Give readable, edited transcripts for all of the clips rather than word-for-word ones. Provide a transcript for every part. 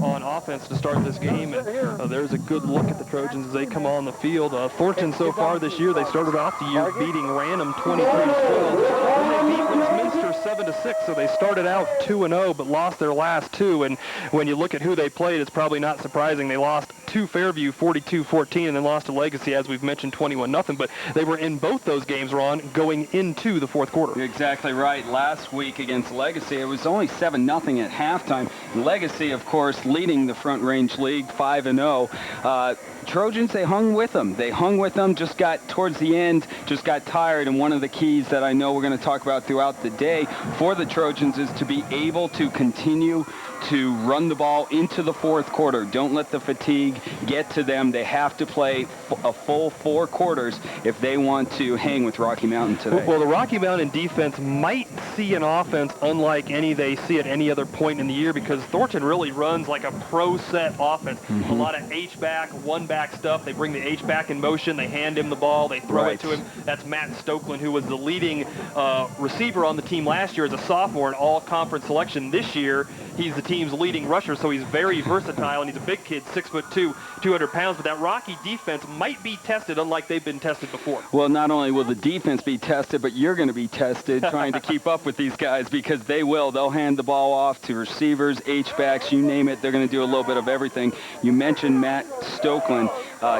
on offense to start this game. And there's a good look at the Trojans as they come on the field. Thornton so far this year, they started off the year beating Random 23-12. Then they beat Westminster 7-6, so they started out 2-0 but lost their last two. And when you look at who they played, it's probably not surprising. They lost to Fairview 42-14 and then lost to Legacy, as we've mentioned, 21-0. But they were in both those games, Ron, going into the fourth quarter. You're exactly right. Last week against Legacy, it was only 7-0 at halftime. Legacy, of course, leading the Front Range League 5-0. Trojans, they hung with them. They hung with them, just got towards the end, just got tired. And one of the keys that I know we're going to talk about throughout the day for the Trojans is to be able to continue to run the ball into the fourth quarter. Don't let the fatigue get to them. They have to play a full 4 quarters if they want to hang with Rocky Mountain today. Well, the Rocky Mountain defense might see an offense unlike any they see at any other point in the year, because Thornton really runs like a pro set offense. A lot of H-back, one-back stuff. They bring the H-back in motion. They hand him the ball. They throw it to him. That's Matt Stokeland, who was the leading receiver on the team last year as a sophomore in all-conference selection. This year, he's the team's leading rusher, so he's very versatile, and he's a big kid, 6'2", 200 pounds. But that Rocky defense might be tested unlike they've been tested before. Well, not only will the defense be tested, but you're going to be tested trying to keep up with these guys, because they will. They'll hand the ball off to receivers, H-backs, you name it. They're going to do a little bit of everything. You mentioned Matt Stokeland.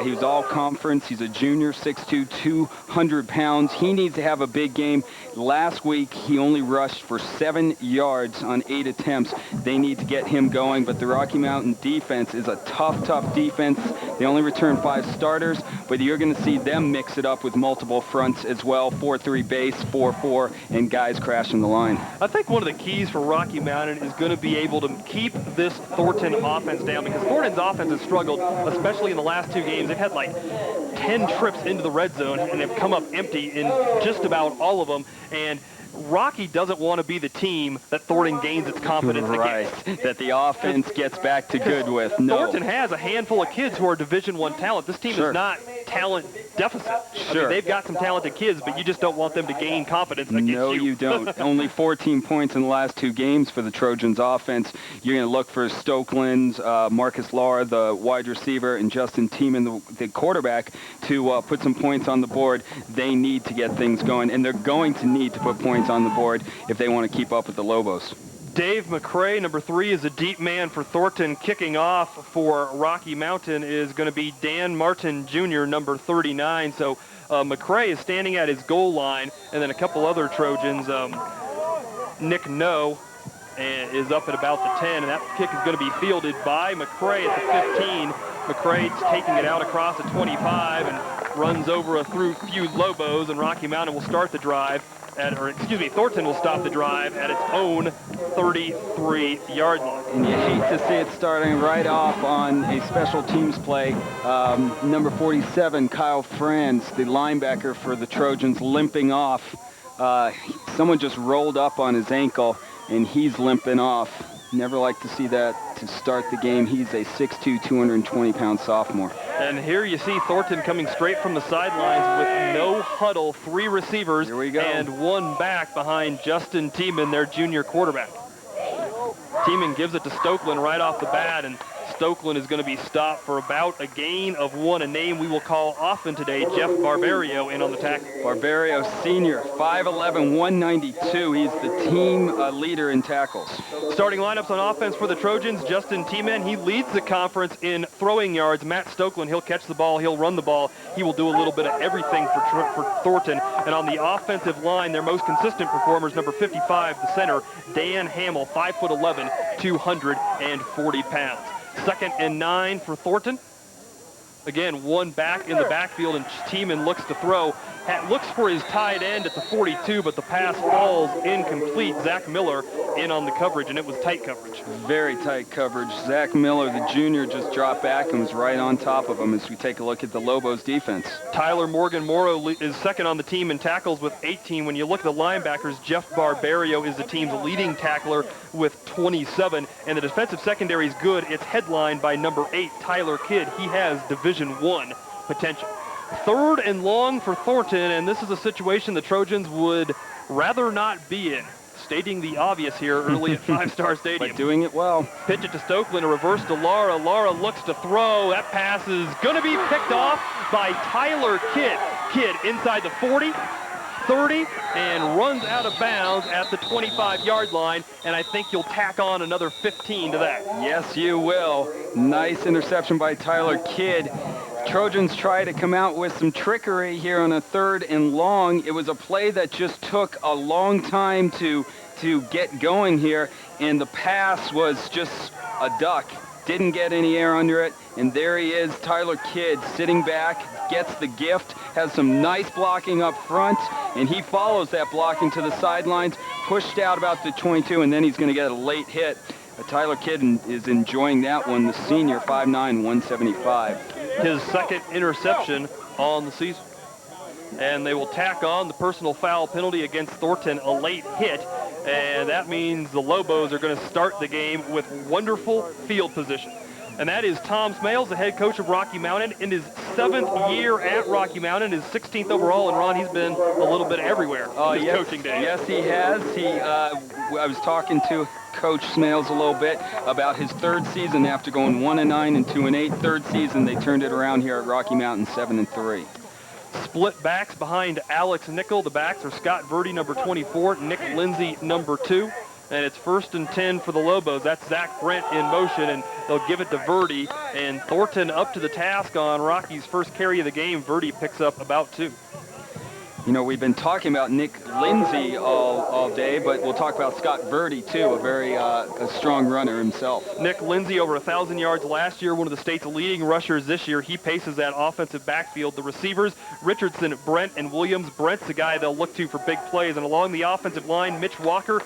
He was all-conference. He's a junior, 6'2", 200 pounds. He needs to have a big game. Last week, he only rushed for 7 yards on 8 attempts. They need to get him going, but the Rocky Mountain defense is a tough defense. They only return 5 starters, but you're going to see them mix it up with multiple fronts as well, 4-3 base, 4-4, and guys crashing the line. I think one of the keys for Rocky Mountain is going to be able to keep this Thornton offense down, because Thornton's offense has struggled, especially in the last 2 games. They've had like 10 trips into the red zone, and they've come up empty in just about all of them. And Rocky doesn't want to be the team that Thornton gains its confidence against. That the offense gets back to good with. No. Thornton has a handful of kids who are Division I talent. This team is not talent deficit. I mean, they've got some talented kids, but you just don't want them to gain confidence against you. No, you don't. Only 14 points in the last 2 games for the Trojans offense. You're going to look for Stokeland's, Marcus Lahr, the wide receiver, and Justin Tiemann, the quarterback, to put some points on the board. They need to get things going, and they're going to need to put points on the board if they want to keep up with the Lobos. Dave McCray, number 3, is a deep man for Thornton. Kicking off for Rocky Mountain is going to be Dan Martin Jr., number 39. So McCray is standing at his goal line, and then a couple other Trojans. Nick No is up at about the 10, and that kick is going to be fielded by McCray at the 15. McCray's taking it out across the 25 and runs over a few Lobos, and Rocky Mountain will start the drive. Thornton will stop the drive at its own 33-yard line. And you hate to see it starting right off on a special teams play. Number 47, Kyle Franz, the linebacker for the Trojans, limping off. Someone just rolled up on his ankle, and he's limping off. Never like to see that to start the game. He's a 6'2", 220-pound sophomore. And here you see Thornton coming straight from the sidelines with no huddle, 3 receivers and 1 back behind Justin Tiemann, their junior quarterback. Tiemann gives it to Stokeland right off the bat, and Stokeland is going to be stopped for about a gain of 1, a name we will call often today, Jeff Barbario, in on the tackle. Barbario, senior, 5'11", 192. He's the team leader in tackles. Starting lineups on offense for the Trojans, Justin Tiemann, he leads the conference in throwing yards. Matt Stokeland, he'll catch the ball, he'll run the ball. He will do a little bit of everything for Thornton. And on the offensive line, their most consistent performers, number 55, the center, Dan Hamill, 5'11", 240 pounds. 2nd and 9 for Thornton. Again, 1 back in the backfield, and Tiemann looks to throw. Looks for his tight end at the 42, but the pass falls incomplete. Zach Miller in on the coverage, and it was tight coverage. Very tight coverage. Zach Miller, the junior, just dropped back and was right on top of him as we take a look at the Lobos defense. Tyler Morgan-Morrow is 2nd on the team in tackles with 18. When you look at the linebackers, Jeff Barbario is the team's leading tackler with 27, and the defensive secondary is good. It's headlined by number 8, Tyler Kidd. He has Division I potential. 3rd and long for Thornton, and this is a situation the Trojans would rather not be in. stating the obvious here early at Five Star Stadium. But doing it well. Pitch it to Stokeland, a reverse to Lara. Lara looks to throw. That pass is going to be picked off by Tyler Kidd. Kidd inside the 40, 30, and runs out of bounds at the 25-yard line, and I think you'll tack on another 15 to that. Yes, you will. Nice interception by Tyler Kidd. Trojans try to come out with some trickery here on a 3rd and long. It was a play that just took a long time to get going here, and the pass was just a duck. Didn't get any air under it, and there he is, Tyler Kidd, sitting back, gets the gift, has some nice blocking up front, and he follows that blocking to the sidelines, pushed out about the 22, and then he's going to get a late hit. Tyler Kidd is enjoying that one, the senior, 5'9", 175. His second interception on the season. And they will tack on the personal foul penalty against Thornton, a late hit. And that means the Lobos are going to start the game with wonderful field position. And that is Tom Smales, the head coach of Rocky Mountain, in his 7th year at Rocky Mountain, his 16th overall. And Ron, he's been a little bit everywhere in his coaching days. Yes, he has. I was talking to Coach Smales a little bit about his 3rd season after going 1-9 and 2-8. 3rd season, they turned it around here at Rocky Mountain, 7-3. Split backs behind Alex Nickel. The backs are Scott Verdi, number 24, Nick Lindsay, number 2. And it's 1st and 10 for the Lobos. That's Zach Brent in motion, and they'll give it to Verdi. And Thornton up to the task on Rocky's first carry of the game. Verdi picks up about 2. You know, we've been talking about Nick Lindsay all day, but we'll talk about Scott Verdi, too, a very a strong runner himself. Nick Lindsay over 1,000 yards last year, one of the state's leading rushers this year. He paces that offensive backfield. The receivers, Richardson, Brent, and Williams. Brent's the guy they'll look to for big plays. And along the offensive line, Mitch Walker,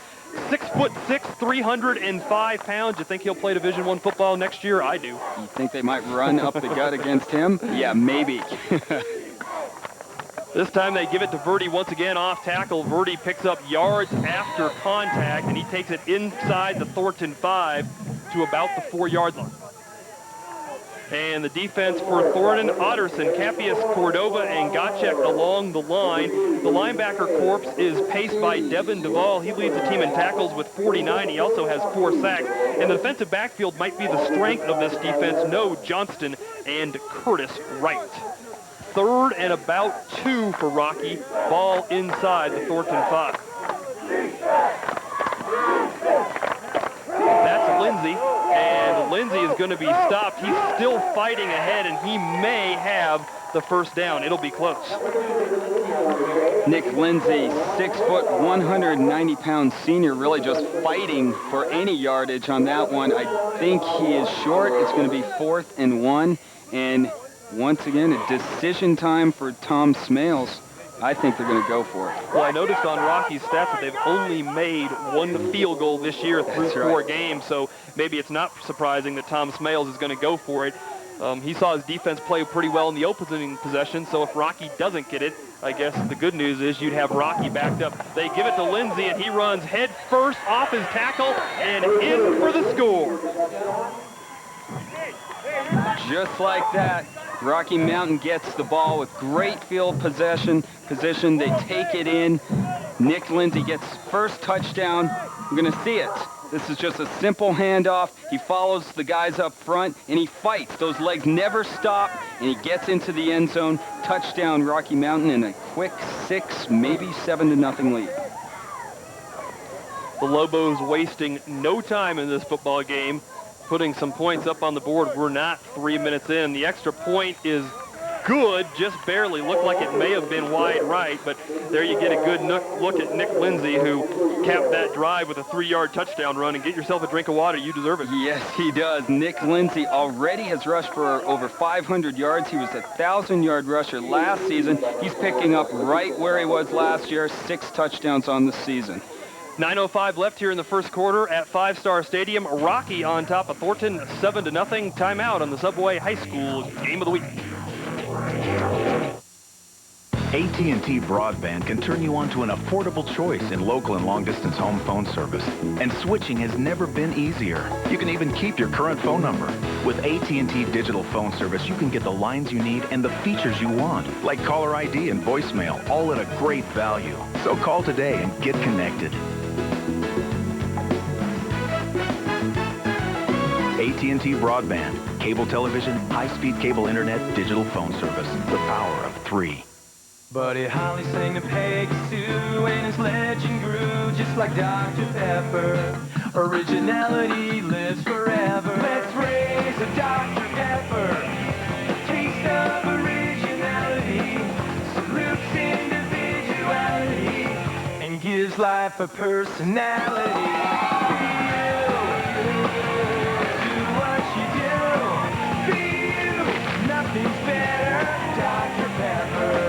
6'6", 305 pounds. You think he'll play Division I football next year? I do. You think they might run up the gut against him? Yeah, maybe. This time they give it to Verdi once again off tackle. Verdi picks up yards after contact, and he takes it inside the Thornton 5 to about the 4-yard line. And the defense for Thornton, Otterson, Capias, Cordova, and Gottschalk along the line. The linebacker corps is paced by Devin Duvall. He leads the team in tackles with 49. He also has 4 sacks. And the defensive backfield might be the strength of this defense. No Johnston and Curtis Wright. 3rd and about 2 for Rocky. Ball inside the Thornton 5. That's Lindsay, and Lindsay is going to be stopped. He's still fighting ahead, and he may have the first down. It'll be close. Nick Lindsay, 6 foot, 190-pound senior, really just fighting for any yardage on that one. I think he is short. It's going to be 4th and 1, and once again, a decision time for Tom Smales. I think they're going to go for it. Well, I noticed on Rocky's stats that they've only made 1 field goal this year through 4 games, so maybe it's not surprising that Tom Smales is going to go for it. He saw his defense play pretty well in the opening possession, so if Rocky doesn't get it, I guess the good news is you'd have Rocky backed up. They give it to Lindsay, and he runs head first off his tackle and in for the score. Just like that, Rocky Mountain gets the ball with great field position. They take it in. Nick Lindsay gets first touchdown. We're going to see it. This is just a simple handoff. He follows the guys up front, and he fights. Those legs never stop, and he gets into the end zone. Touchdown, Rocky Mountain, in a quick 6, maybe 7-0 lead. The Lobos wasting no time in this football game, putting some points up on the board. We're not 3 minutes in. The extra point is good, just barely. Looked like it may have been wide right, but there you get a good look at Nick Lindsay, who capped that drive with a 3-yard touchdown run. And get yourself a drink of water. You deserve it. Yes, he does. Nick Lindsay already has rushed for over 500 yards. He was a 1,000-yard rusher last season. He's picking up right where he was last year, 6 touchdowns on the season. 9:05 left here in the first quarter at Five Star Stadium. Rocky on top of Thornton, 7-0. Timeout on the Subway High School Game of the Week. AT&T Broadband can turn you on to an affordable choice in local and long-distance home phone service. And switching has never been easier. You can even keep your current phone number. With AT&T Digital Phone Service, you can get the lines you need and the features you want, like caller ID and voicemail, all at a great value. So call today and get connected. AT&T Broadband, cable television, high-speed cable internet, digital phone service. The power of 3. Buddy Holly sang to Peggy Sue, and his legend grew just like Dr. Pepper. Originality lives forever. Let's raise a Dr. Pepper. A taste of originality salutes individuality and gives life a personality. Do what you do. Be you. Nothing's better. Dr. Pepper.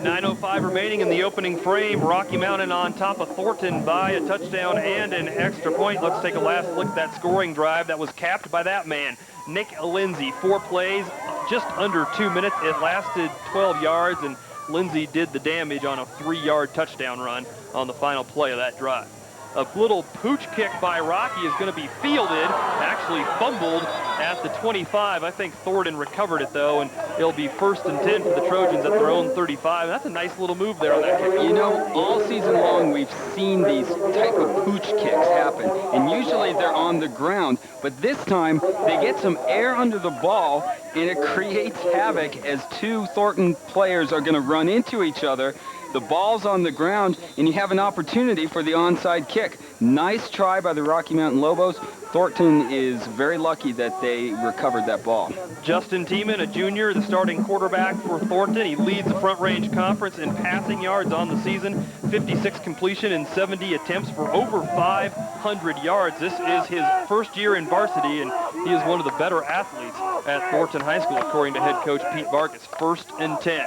9:05 remaining in the opening frame. Rocky Mountain on top of Thornton by a touchdown and an extra point. Let's take a last look at that scoring drive that was capped by that man, Nick Lindsay. 4 plays, just under 2 minutes. It lasted 12 yards, and Lindsay did the damage on a 3-yard touchdown run on the final play of that drive. A little pooch kick by Rocky is going to be fielded, actually fumbled at the 25. I think Thornton recovered it, though, and it'll be 1st and 10 for the Trojans at their own 35. That's a nice little move there on that kick. You know, all season long we've seen these type of pooch kicks happen, and usually they're on the ground, but this time they get some air under the ball, and it creates havoc as 2 Thornton players are going to run into each other. The ball's on the ground, and you have an opportunity for the onside kick. Nice try by the Rocky Mountain Lobos. Thornton is very lucky that they recovered that ball. Justin Tiemann, a junior, the starting quarterback for Thornton. He leads the Front Range Conference in passing yards on the season. 56 completion and 70 attempts for over 500 yards. This is his first year in varsity, and he is one of the better athletes at Thornton High School, according to head coach Pete Vargas. 1st and 10.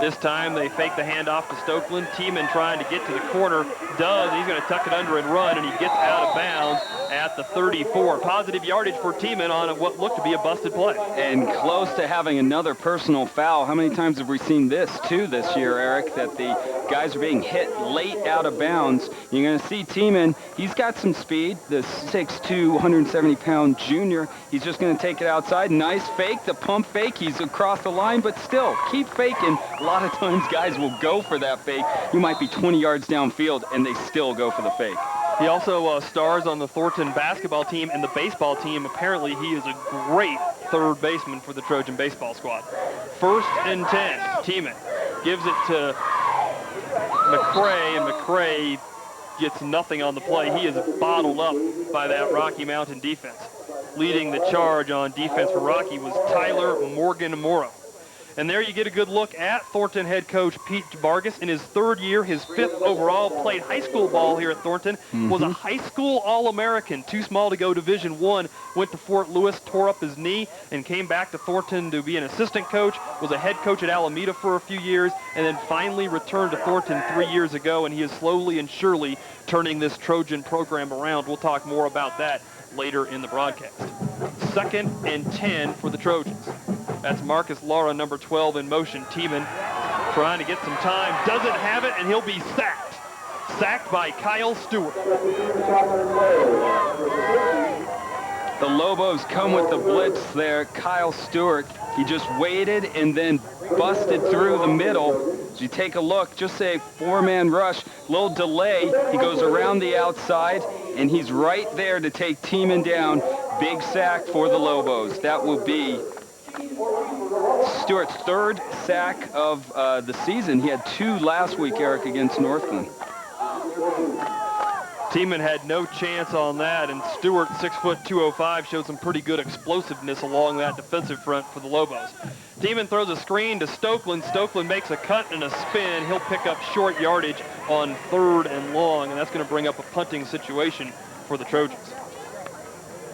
This time they fake the handoff to Stokeland. Tiemann trying to get to the corner. Does. He's going to tuck it under and run, and he gets out of bounds at the 34. Positive yardage for Tiemann on what looked to be a busted play. And close to having another personal foul. How many times have we seen this, too, this year, Eric, that the guys are being hit late out of bounds? You're going to see Tiemann. He's got some speed, the 6'2", 170-pound junior. He's just going to take it outside. Nice fake, the pump fake. He's across the line, but still, keep faking. A lot of times guys will go for that fake. You might be 20 yards downfield, and they still go for the fake. He also stars on the Thornton basketball team and the baseball team. Apparently, he is a great third baseman for the Trojan baseball squad. 1st and 10. Tiemann gives it to McCray, and McCray gets nothing on the play. He is bottled up by that Rocky Mountain defense. Leading the charge on defense for Rocky was Tyler Morgan-Morrow. And there you get a good look at Thornton head coach Pete Vargas in his 3rd year, his 5th overall, played high school ball here at Thornton, was a high school All-American, too small to go Division I, went to Fort Lewis, tore up his knee, and came back to Thornton to be an assistant coach, was a head coach at Alameda for a few years, and then finally returned to Thornton 3 years ago, and he is slowly and surely turning this Trojan program around. We'll talk more about that later in the broadcast. 2nd and 10 for the Trojans. That's Marcus Lara, number 12, in motion. Tiemann trying to get some time. Doesn't have it, and he'll be sacked. Sacked by Kyle Stewart. The Lobos come with the blitz there. Kyle Stewart, he just waited and then busted through the middle. As you take a look, just a 4-man rush, little delay. He goes around the outside, and he's right there to take Tiemann down. Big sack for the Lobos. That will be Stewart's 3rd sack of the season. He had 2 last week, Eric, against Northland. Tiemann had no chance on that, and Stewart, 6', 205, showed some pretty good explosiveness along that defensive front for the Lobos. Tiemann throws a screen to Stokeland. Stokeland makes a cut and a spin. He'll pick up short yardage on 3rd and long, and that's going to bring up a punting situation for the Trojans.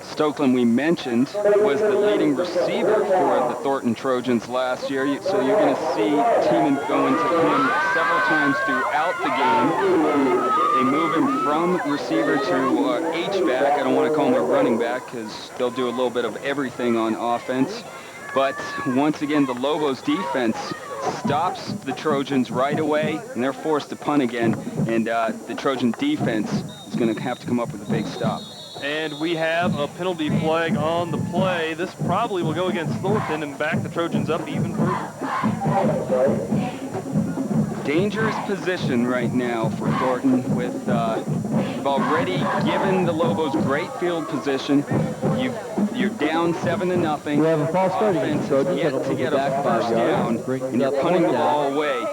Stokeland, we mentioned, was the leading receiver for the Thornton Trojans last year, so you're going to see Tiemann going to him several times throughout the game. They move him from receiver to H-back. I don't want to call him a running back because they'll do a little bit of everything on offense. But once again, the Lobos defense stops the Trojans right away, and they're forced to punt again, and the Trojan defense is going to have to come up with a big stop. And we have a penalty flag on the play. This probably will go against Thornton and back the Trojans up even further. dangerous position right now for Thornton with you've already given the Lobos great field position. You're down 7-0. We have a false start against Trojans. Yet to get a first down, and you're punting the ball away.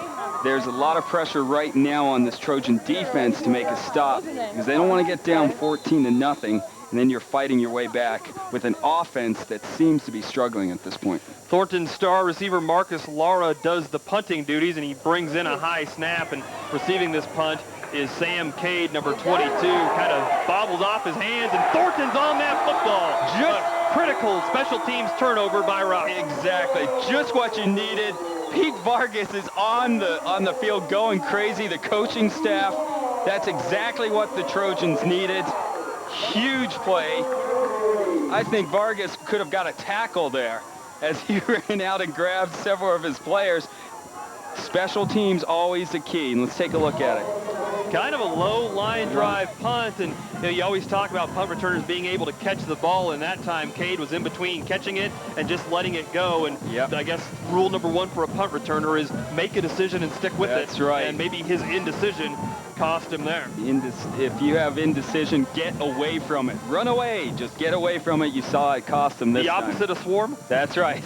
There's a lot of pressure right now on this Trojan defense to make a stop because they don't want to get down 14-0, and then you're fighting your way back with an offense that seems to be struggling at this point. Thornton star receiver Marcus Lara does the punting duties, and he brings in a high snap, and receiving this punt is Sam Cade, number 22, kind of bobbles off his hands, and Thornton's on that football. Just a critical special teams turnover by Rock. Exactly, just what you needed. Pete Vargas is on the field going crazy. The coaching staff, that's exactly what the Trojans needed. Huge play. I think Vargas could have got a tackle there as he ran out and grabbed several of his players. Special teams always the key, and let's take a look at it. Kind of a low line drive punt, and you always talk about punt returners being able to catch the ball, and that time Cade was in between catching it and just letting it go. And I guess rule number one for a punt returner is make a decision and stick with it. That's right. And maybe his indecision cost him there. If you have indecision, get away from it. Run away. Just get away from it. You saw it cost him this time. The opposite of swarm? That's right.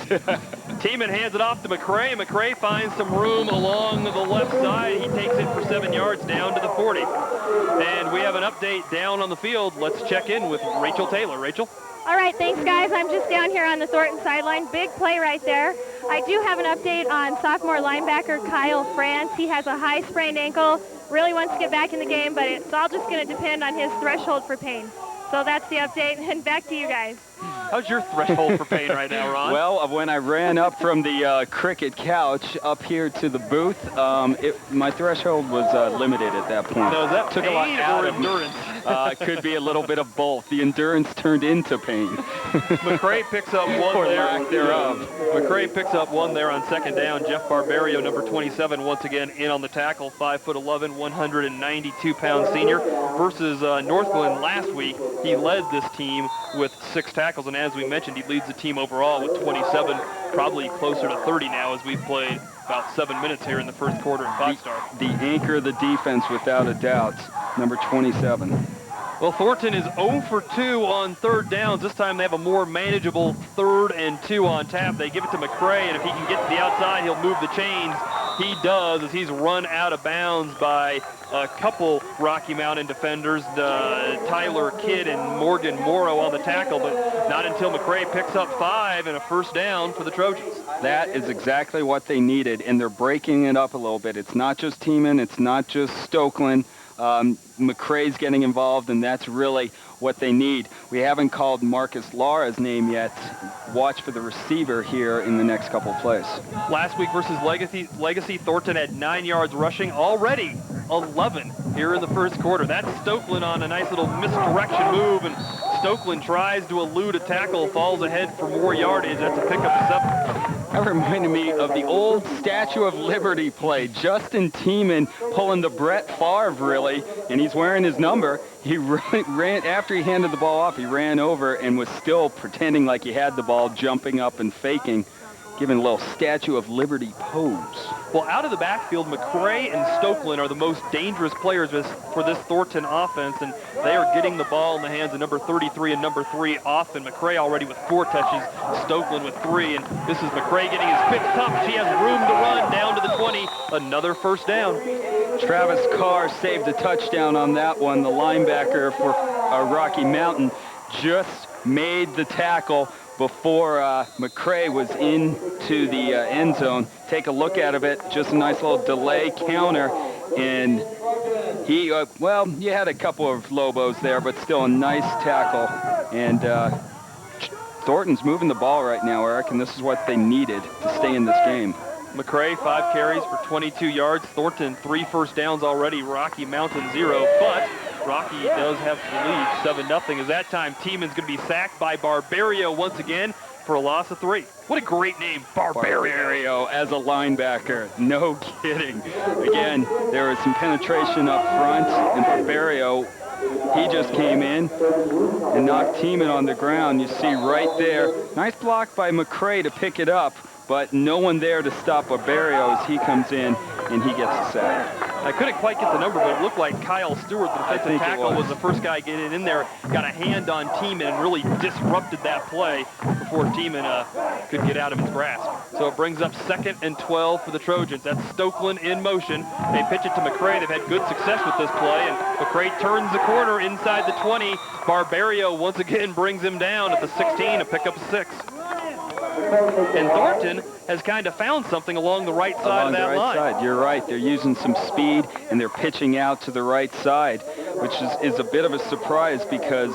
Tiemann hands it off to McCray. McCray finds some room along the left side. He takes it for 7 yards down to the 40. And we have an update down on the field. Let's check in with Rachel Taylor. Rachel? All right, thanks, guys. I'm just down here on the Thornton sideline. Big play right there. I do have an update on sophomore linebacker Kyle France. He has a high sprained ankle, really wants to get back in the game, but it's all just going to depend on his threshold for pain. So that's the update, and back to you guys. How's your threshold for pain right now, Ron? Well, when I ran up from the cricket couch up here to the booth, my threshold was limited at that point. So is that Took a lot pain out or of me. endurance? It could be a little bit of both. The endurance turned into pain. McCray picks up one or there. lack thereof. McCray picks up one there on second down. Jeff Barbario, number 27, once again in on the tackle. 5'11", 192-pound senior. Versus Northland last week, he led this team with 6 tackles, and as we mentioned, he leads the team overall with 27, probably closer to 30 now as we've played about 7 minutes here in the first quarter in five-star. The anchor of the defense, without a doubt, number 27. Well, Thornton is 0 for 2 on third downs. This time they have a more manageable 3rd and 2 on tap. They give it to McCray, and if he can get to the outside, he'll move the chains. He does, as he's run out of bounds by a couple Rocky Mountain defenders, Tyler Kidd and Morgan Morrow on the tackle, but not until McCray picks up 5 and a first down for the Trojans. That is exactly what they needed, and they're breaking it up a little bit. It's not just Tiemann, it's not just Stokeland. McCray's getting involved, and that's really what they need. We haven't called Marcus Lara's name yet. Watch for the receiver here in the next couple of plays. Last week versus Legacy, Thornton had 9 yards rushing, already 11 here in the first quarter. That's Stokeland on a nice little misdirection move, and Stokeland tries to elude a tackle, falls ahead for more yardage. That's a pickup of 7. That reminded me of the old Statue of Liberty play. Justin Tiemann pulling the Brett Favre, really, and he's wearing his number. He ran, after he handed the ball off, he ran over and was still pretending like he had the ball, jumping up and faking, giving a little Statue of Liberty pose. Well, out of the backfield, McCray and Stokeland are the most dangerous players for this Thornton offense, and they are getting the ball in the hands of number 33 and number 3 often. McCray already with 4 touches, Stokeland with 3, and this is McCray getting his fixed up. She has room to run down to the 20. Another first down. Travis Carr saved a touchdown on that one. The linebacker for Rocky Mountain just made the tackle before McCray was into the end zone. Take a look at it, just a nice little delay counter, and he, well, you had a couple of Lobos there, but still a nice tackle. And Thornton's moving the ball right now, Eric, and this is what they needed to stay in this game. McCray, 5 carries for 22 yards. Thornton, 3 first downs already. Rocky Mountain, 0, but Rocky does have the lead, 7-0. As that time, Tiemann's going to be sacked by Barbario once again for a loss of 3. What a great name, Barbario as a linebacker. No kidding. Again, there was some penetration up front, and Barbario, he just came in and knocked Tiemann on the ground. You see right there. Nice block by McCray to pick it up. but no one there to stop Barbario as he comes in and he gets a sack. I couldn't quite get the number, but it looked like Kyle Stewart, the defensive tackle, was the first guy getting in there, got a hand on Tiemann and really disrupted that play before Tiemann could get out of his grasp. So it brings up 2nd and 12 for the Trojans. That's Stokeland in motion. They pitch it to McCray. They've had good success with this play, and McCray turns the corner inside the 20. Barbario once again brings him down at the 16 to pick up 6. And Thornton has kind of found something along the right side of that line. Side. You're right. They're using some speed, and they're pitching out to the right side, which is a bit of a surprise because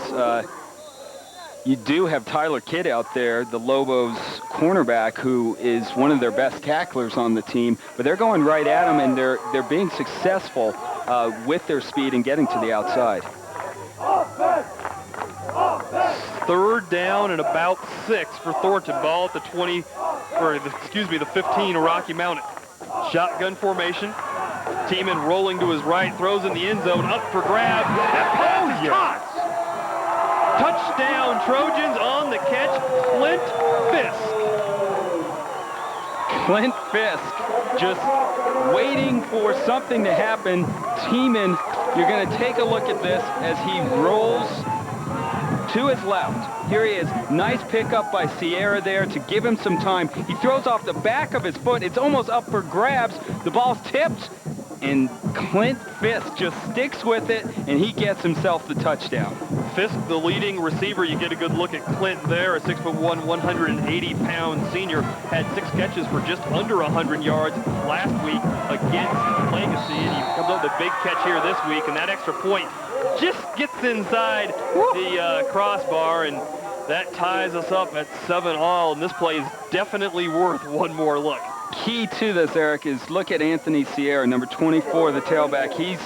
you do have Tyler Kidd out there, the Lobos cornerback, who is one of their best tacklers on the team. But they're going right at him, and they're being successful with their speed and getting to the outside. 3rd down and about 6 for Thornton. Ball at the 20, or the 15 of Rocky Mountain. Shotgun formation. Tiemann rolling to his right, throws in the end zone, up for grab. That pass is caught. Touchdown Trojans on the catch, Clint Fisk. Clint Fisk just waiting for something to happen. Tiemann, you're going to take a look at this as he rolls to his left. Here he is. Nice pickup by Sierra there to give him some time. He throws off the back of his foot. It's almost up for grabs. The ball's tipped, and Clint Fisk just sticks with it, and he gets himself the touchdown. Fisk, the leading receiver. You get a good look at Clint there, a 6'1", 180-pound senior. Had 6 catches for just under 100 yards last week against Legacy, and he comes up with a big catch here this week, and that extra point just gets inside the crossbar, and that ties us up at 7-all, and this play is definitely worth one more look. Key to this, Eric, is look at Anthony Sierra, number 24, the tailback. He's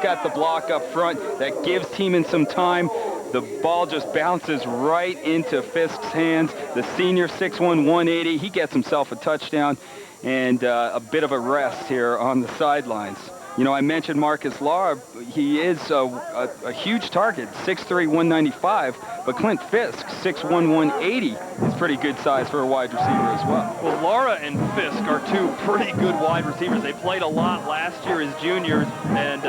got the block up front that gives Tiemann some time. The ball just bounces right into Fisk's hands. The senior, 6'1", 180, he gets himself a touchdown and a bit of a rest here on the sidelines. You know, I mentioned Marcus Lara. He is a huge target, 6'3", 195, but Clint Fisk, 6'1", 180, is pretty good size for a wide receiver as well. Well, Lara and Fisk are 2 pretty good wide receivers. They played a lot last year as juniors, and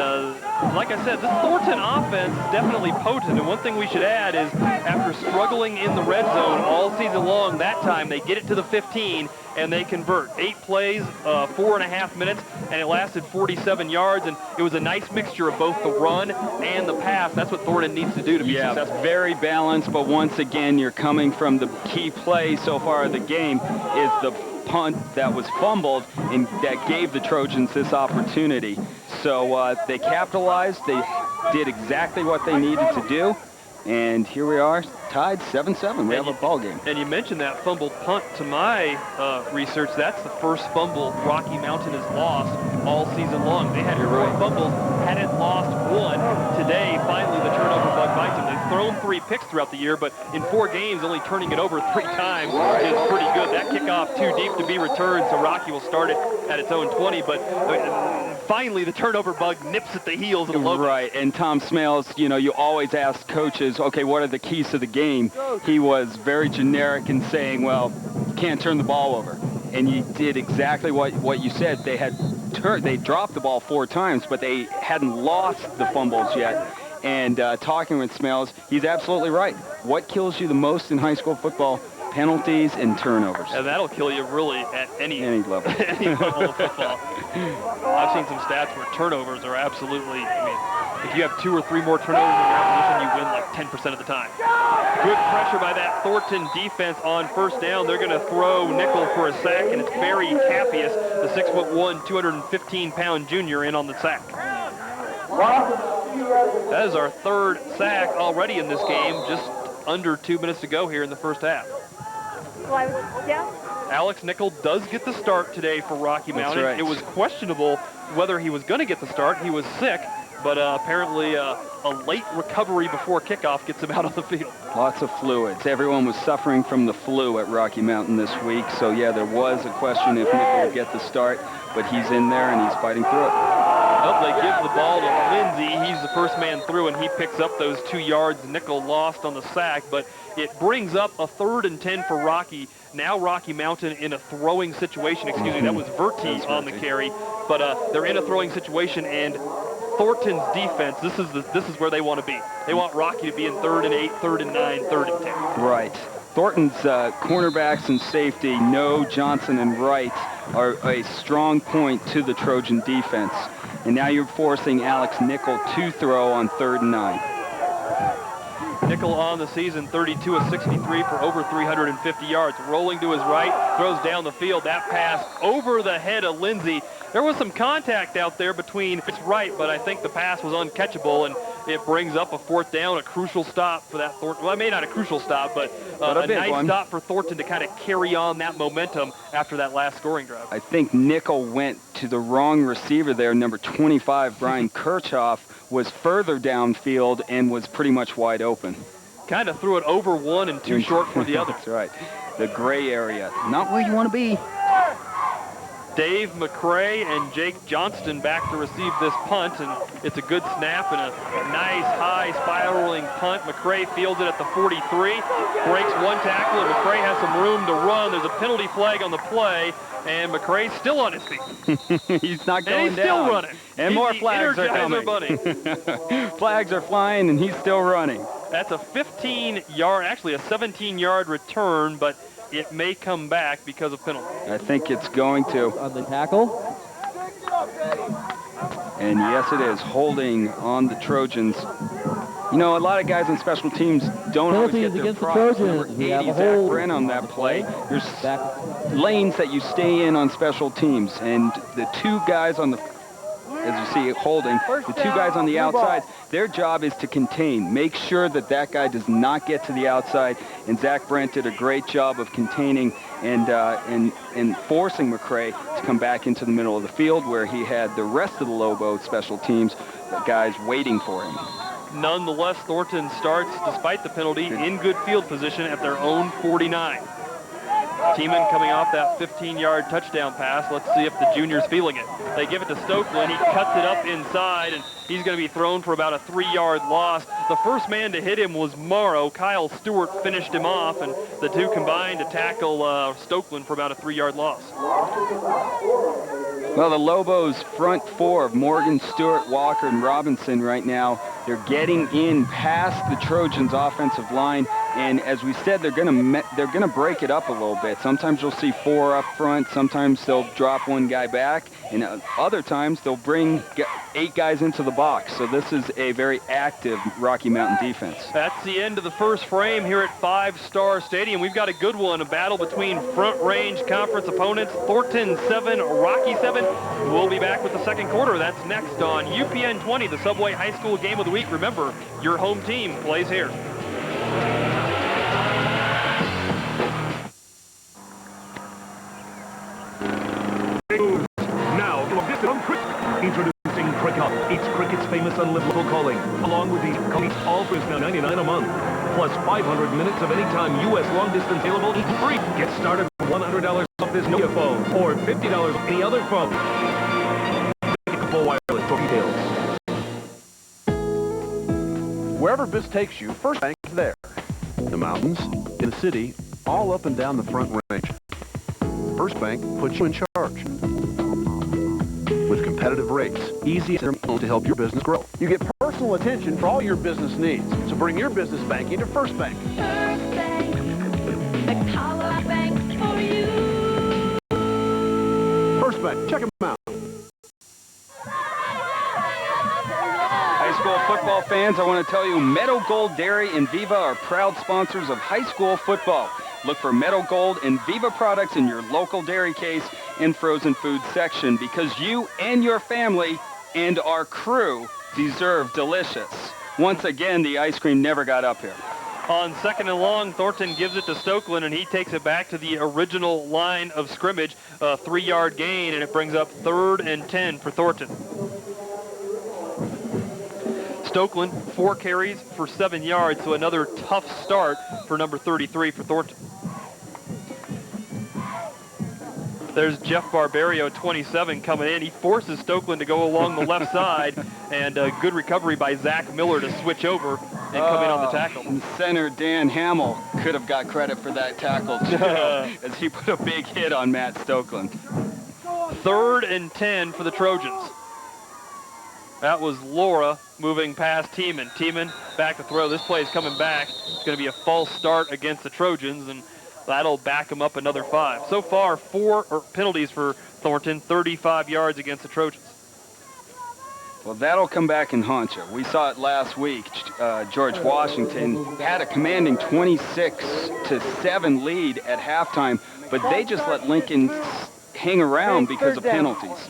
like I said, this Thornton offense is definitely potent, and one thing we should add is after struggling in the red zone all season long, that time they get it to the 15, and they convert. 8 plays, 4.5 minutes, and it lasted 47 yards, and it was a nice mixture of both the run and the pass. That's what Thornton needs to do to be successful. Very balanced, but once again, you're coming from the key play so far of the game is the punt that was fumbled and that gave the Trojans this opportunity. So they capitalized. They did exactly what they needed to do. And here we are, tied 7-7. We have a ball game. And you mentioned that fumbled punt. To my research, that's the first fumble Rocky Mountain has lost all season long. They had 4 fumbles, hadn't lost 1. Today, finally, the turnover bug bites them. They've thrown 3 picks throughout the year, but in 4 games, only turning it over 3 times is pretty good. That kickoff too deep to be returned, so Rocky will start it at its own 20. But finally, the turnover bug nips at the heels of the Lobos. Right, and Tom Smales, you know, you always ask coaches, okay, what are the keys to the game? He was very generic in saying, well, you can't turn the ball over. And you did exactly what you said. They dropped the ball 4 times, but they hadn't lost the fumbles yet. And talking with Smales, he's absolutely right. What kills you the most in high school football? Penalties and turnovers. And that'll kill you really at any level. any level of football. I've seen some stats where turnovers are absolutely, I mean, if you have 2 or 3 more turnovers in your opposition, you win like 10% of the time. Good pressure by that Thornton defense on first down. They're going to throw nickel for a sack, and it's Barry Cappius, the 6'1", 215-pound junior, in on the sack. That is our 3rd sack already in this game, just under 2 minutes to go here in the first half. Alex Nickel does get the start today for Rocky Mountain. Right. It was questionable whether he was going to get the start. He was sick, but apparently a late recovery before kickoff gets him out on the field. Lots of fluids. Everyone was suffering from the flu at Rocky Mountain this week, so yeah, there was a question if Nickel would get the start, but he's in there and he's fighting through it. Dudley gives the ball to Lindsey. He's the first man through, and he picks up those 2 yards. Nickel lost on the sack, but it brings up a 3rd and 10 for Rocky. Now Rocky Mountain in a throwing situation. Excuse me, that was Verti on the carry, but they're in a throwing situation, and Thornton's defense, this is where they want to be. They want Rocky to be in 3rd and 8, 3rd and 9, 3rd and 10. Right. Thornton's cornerbacks and safety, No, Johnson, and Wright, are a strong point to the Trojan defense. And now you're forcing Alex Nickel to throw on 3rd and 9. Nickel on the season, 32 of 63 for over 350 yards. Rolling to his right, throws down the field. That pass over the head of Lindsey. There was some contact out there between his right, but I think the pass was uncatchable, and it brings up a 4th down, a crucial stop for that Thornton. Well, maybe not a crucial stop, but a nice stop for Thornton to kind of carry on that momentum after that last scoring drive. I think Nickel went to the wrong receiver there. Number 25, Brian Kirchhoff, was further downfield and was pretty much wide open. Kind of threw it over one and too short for the other. That's right. The gray area. Not where you want to be. Dave McCray and Jake Johnston back to receive this punt, and it's a good snap and a nice high spiraling punt. McCray fields it at the 43, breaks 1 tackle, and McCray has some room to run. There's a penalty flag on the play, and McCray's still on his feet. He's not going down. And he's still running. And He's more the flags are coming. Bunny. Flags are flying, and he's still running. That's a 15-yard, actually a 17-yard return, but it may come back because of penalty. I think it's going to. On the tackle. And yes, it is. Holding on the Trojans. You know, a lot of guys on special teams don't always get their props. Number 80, Zach Brent on that play. There's lanes that you stay in on special teams. And the 2 guys on the, as you see holding, the 2 guys on the outside, their job is to contain. Make sure that that guy does not get to the outside. And Zach Brent did a great job of containing and forcing McCray to come back into the middle of the field where he had the rest of the Lobo special teams guys waiting for him. Nonetheless, Thornton starts, despite the penalty, in good field position at their own 49. Tiemann coming off that 15-yard touchdown pass. Let's see if the junior's feeling it. They give it to Stokeland. He cuts it up inside, and he's going to be thrown for about a 3-yard loss. The first man to hit him was Morrow. Kyle Stewart finished him off, and the 2 combined to tackle Stokeland for about a 3-yard loss. Well, the Lobos' front 4 of Morgan, Stewart, Walker, and Robinson right now, they're getting in past the Trojans' offensive line, and as we said, they're gonna break it up a little bit. Sometimes you'll see 4 up front. Sometimes they'll drop 1 guy back, and other times they'll bring 8 guys into the box. So this is a very active Rocky Mountain defense. That's the end of the first frame here at 5 Star Stadium. We've got a good one, a battle between Front Range Conference opponents, Thornton 7, Rocky 7. We'll be back with the second quarter. That's next on UPN 20, the Subway High School Game of the Week. Remember, your home team plays here. Now, introducing Cricut. It's Cricket's famous unlimited calling, along with these calls, all for $99 a month, plus 500 minutes of anytime U.S. long distance available free. Get started with $100 off this Nokia phone, or $50 off any other phone. Full wireless for details. Wherever BIS takes you, First Bank is there. The mountains, in the city, all up and down the Front Range. First Bank puts you in charge. With competitive rates, easy to help your business grow. You get personal attention for all your business needs. So bring your business banking to First Bank. First Bank, the color bank for you. First Bank, check them out. High school football fans, I want to tell you, Meadow Gold Dairy and Viva are proud sponsors of high school football. Look for Meadow Gold and Viva products in your local dairy case and frozen food section, because you and your family and our crew deserve delicious. Once again, the ice cream never got up here. On 2nd and long, Thornton gives it to Stokeland, and he takes it back to the original line of scrimmage, a 3-yard gain, and it brings up 3rd and 10 for Thornton. Stokeland, 4 carries for 7 yards, so another tough start for number 33 for Thornton. There's Jeff Barbario, 27, coming in. He forces Stokeland to go along the left side, and a good recovery by Zach Miller to switch over and come in on the tackle. Center Dan Hamill could have got credit for that tackle, too, as he put a big hit on Matt Stokeland. 3rd and 10 for the Trojans. That was Laura moving past Tiemann. Tiemann back to throw. This play is coming back. It's going to be a false start against the Trojans, and that'll back them up another 5. So far, 4 penalties for Thornton, 35 yards against the Trojans. Well, that'll come back and haunt you. We saw it last week. George Washington had a commanding 26-7 lead at halftime, but they just let Lincoln hang around because of penalties.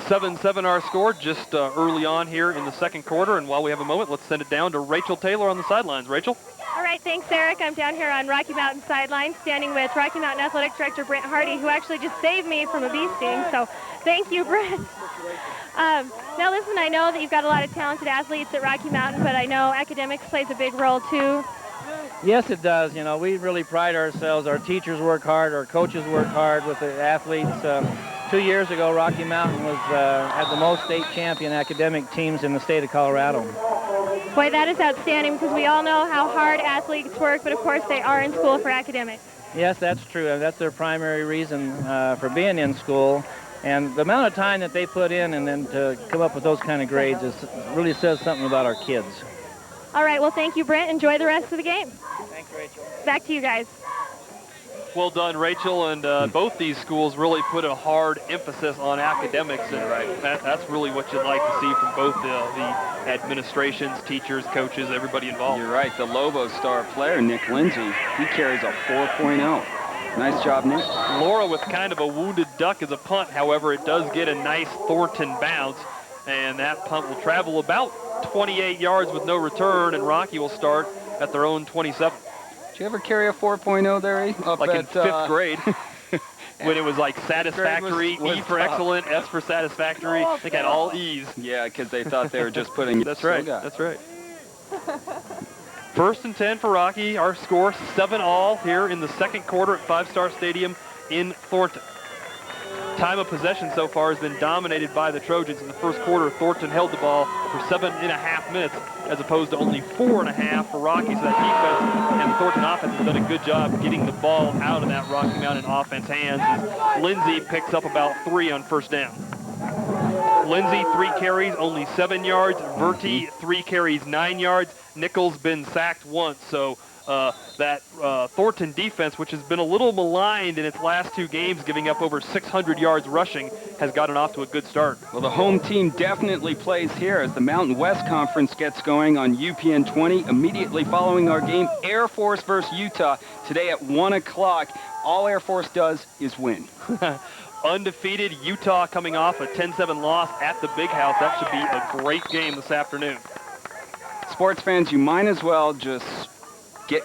7-7 our score just early on here in the second quarter, and while we have a moment, let's send it down to Rachel Taylor on the sidelines. Rachel? All right, thanks, Eric. I'm down here on Rocky Mountain sideline, standing with Rocky Mountain Athletic Director Brent Hardy, who actually just saved me from a bee sting, so thank you, Brent. Now listen, I know that you've got a lot of talented athletes at Rocky Mountain, but I know academics plays a big role too. Yes, it does. You know, we really pride ourselves. Our teachers work hard. Our coaches work hard with the athletes. 2 years ago, Rocky Mountain was had the most state champion academic teams in the state of Colorado. Boy, that is outstanding, because we all know how hard athletes work, but of course they are in school for academics. Yes, that's true. That's their primary reason for being in school. And the amount of time that they put in and then to come up with those kind of grades really says something about our kids. All right, well, thank you, Brent. Enjoy the rest of the game. Thanks, Rachel. Back to you guys. Well done, Rachel, and both these schools really put a hard emphasis on academics, and that's really what you'd like to see from both the administrations, teachers, coaches, everybody involved. You're right. The Lobos star player, Nick Lindsay, he carries a 4.0. Nice job, Nick. Laura with kind of a wounded duck as a punt. However, it does get a nice Thornton bounce, and that punt will travel about 28 yards with no return, and Rocky will start at their own 27. Did you ever carry a 4.0 there, E? Like in 5th grade. When it was like satisfactory, was E for tough. excellent, S for satisfactory. They got all E's. Yeah, because they thought they were just putting... That's right. That's right. 1st and 10 for Rocky. Our score 7-all here in the second quarter at Five Star Stadium in Thornton. Time of possession so far has been dominated by the Trojans. In the first quarter, Thornton held the ball for 7.5 minutes as opposed to only 4.5 for Rocky. So that defense and the Thornton offense has done a good job getting the ball out of that Rocky Mountain offense hands as Lindsay picks up about 3 on first down. Lindsay, 3 carries, only 7 yards. Verti, 3 carries, 9 yards. Nichols been sacked once. So that Thornton defense, which has been a little maligned in its last 2 games, giving up over 600 yards rushing, has gotten off to a good start. Well, the home team definitely plays here as the Mountain West Conference gets going on UPN 20. Immediately following our game, Air Force versus Utah today at 1 o'clock. All Air Force does is win. Undefeated Utah coming off a 10-7 loss at the Big House. That should be a great game this afternoon. Sports fans, you might as well just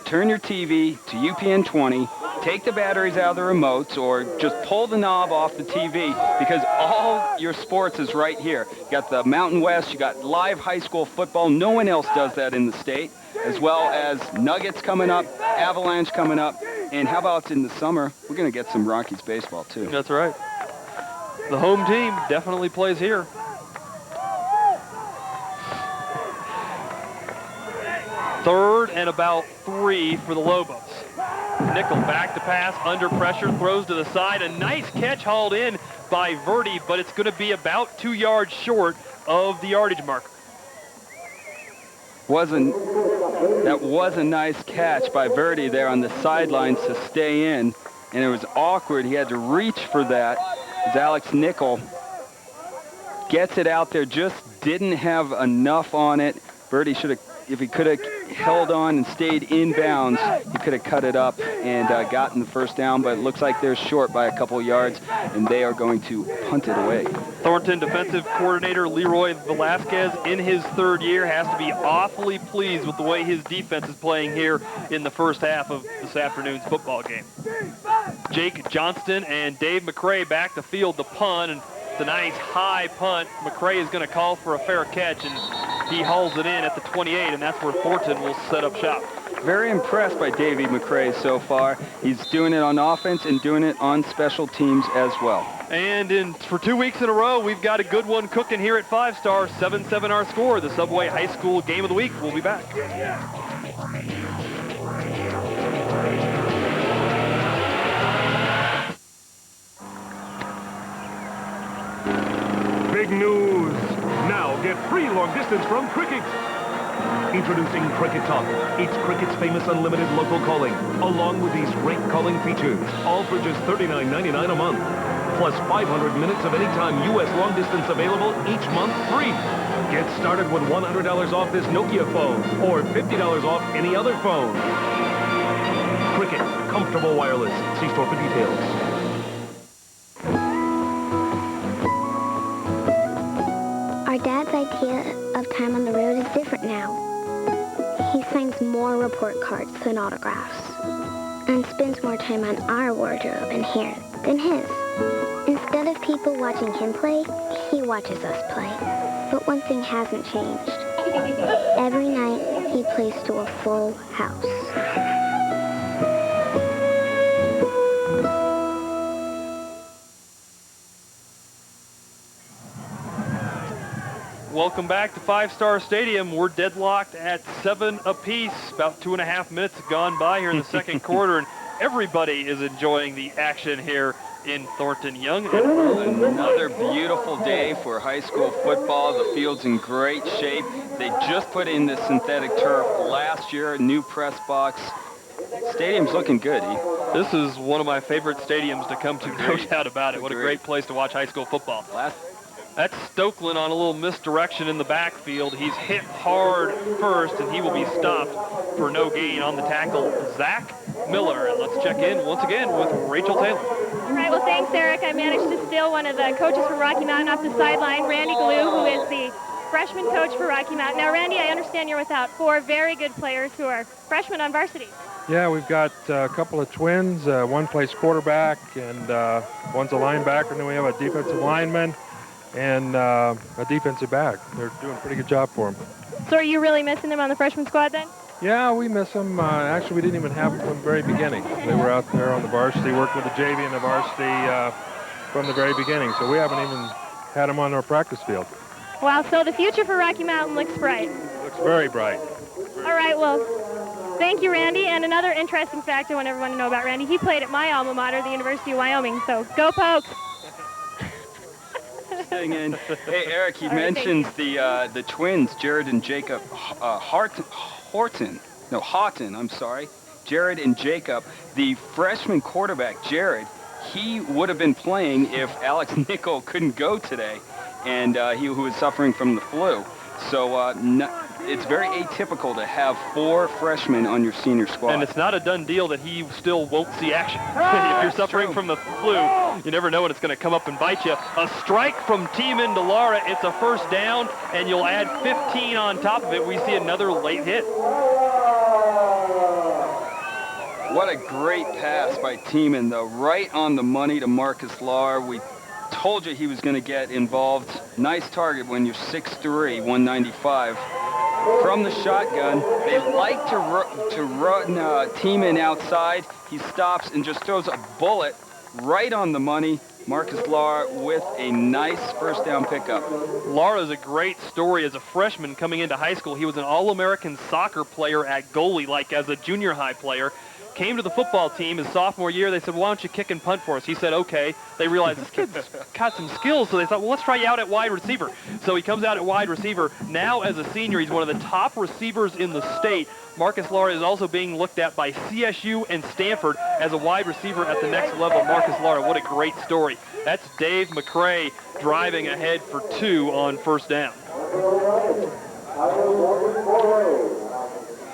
turn your TV to UPN 20, take the batteries out of the remotes, or just pull the knob off the TV, because all your sports is right here. You got the Mountain West, you got live high school football. No one else does that in the state, as well as Nuggets coming up, Avalanche coming up, and how about in the summer, we're going to get some Rockies baseball too. That's right. The home team definitely plays here. Third and about 3 for the Lobos. Nickel back to pass, under pressure, throws to the side. A nice catch hauled in by Verti, but it's going to be about 2 yards short of the yardage marker. That was a nice catch by Verti there on the sidelines to stay in, and it was awkward. He had to reach for that as Alex Nickel gets it out there, just didn't have enough on it. Verti should have, if he could have held on and stayed in bounds, he could have cut it up and gotten the first down, but it looks like they're short by a couple yards, and they are going to punt it away. Thornton defensive coordinator Leroy Velasquez, in his 3rd year, has to be awfully pleased with the way his defense is playing here in the first half of this afternoon's football game. Jake Johnston and Dave McCray back to field the punt, and it's a nice high punt. McCray is going to call for a fair catch, and he hauls it in at the 28, and that's where Thornton will set up shop. Very impressed by Davey McCray so far. He's doing it on offense and doing it on special teams as well. And for 2 weeks in a row, we've got a good one cooking here at 5 Star. 7-7 our score. The Subway High School Game of the Week. We'll be back. Big news! Now get free long distance from Cricket. Introducing Cricket Talk. It's Cricket's famous unlimited local calling, along with these great calling features, all for just $39.99 a month. Plus 500 minutes of anytime U.S. long distance available each month free. Get started with $100 off this Nokia phone or $50 off any other phone. Cricket, comfortable wireless. See store for details. Our dad's idea of time on the road is different now. He signs more report cards than autographs and spends more time on our wardrobe and hair than his. Instead of people watching him play, he watches us play. But one thing hasn't changed. Every night, he plays to a full house. Welcome back to 5 Star Stadium. We're deadlocked at 7 apiece. About 2.5 minutes gone by here in the second quarter, and everybody is enjoying the action here in Thornton Young. Another beautiful day for high school football. The field's in great shape. They just put in the synthetic turf last year, new press box. Stadium's looking good, E. This is one of my favorite stadiums to come to, no doubt about it. What a great place to watch high school football. That's Stokeland on a little misdirection in the backfield. He's hit hard first, and he will be stopped for no gain on the tackle. Zach Miller. And let's check in once again with Rachel Taylor. All right, well, thanks, Eric. I managed to steal one of the coaches from Rocky Mountain off the sideline, Randy Glue, who is the freshman coach for Rocky Mountain. Now, Randy, I understand you're without 4 very good players who are freshmen on varsity. Yeah, we've got a couple of twins. One plays quarterback, and one's a linebacker, and then we have a defensive lineman and a defensive back. They're doing a pretty good job for them. So are you really missing them on the freshman squad then? Yeah, we miss them. Actually, we didn't even have them from the very beginning. They were out there on the varsity, working with the JV and the varsity from the very beginning. So we haven't even had them on our practice field. Wow, so the future for Rocky Mountain looks bright. Looks very bright. All right, well, thank you, Randy. And another interesting fact I want everyone to know about Randy, he played at my alma mater, the University of Wyoming. So go Pokes! Hey, Eric, he mentions the twins, Jared and Jacob Houghton, I'm sorry. Jared and Jacob. The freshman quarterback, Jared, he would have been playing if Alex Nickel couldn't go today, and who was suffering from the flu. So it's very atypical to have 4 freshmen on your senior squad. And it's not a done deal that he still won't see action. If you're suffering from the flu, you never know when it's going to come up and bite you. A strike from Teeman to Lara. It's a first down, and you'll add 15 on top of it. We see another late hit. What a great pass by Teeman, though. Right on the money to Marcus Lara. We told you he was going to get involved. Nice target when you're 6'3", 195. From the shotgun, they like to run Teeman outside. He stops and just throws a bullet right on the money. Marcus Lara with a nice first down pickup. Lara's a great story as a freshman coming into high school. He was an All-American soccer player at goalie, like as a junior high player. Came to the football team his sophomore year. They said, why don't you kick and punt for us? He said, okay. They realized this kid's got some skills, so they thought, well, let's try you out at wide receiver. So he comes out at wide receiver. Now, as a senior, he's one of the top receivers in the state. Marcus Lara is also being looked at by CSU and Stanford as a wide receiver at the next level. Marcus Lara, what a great story. That's Dave McCray driving ahead for 2 on first down.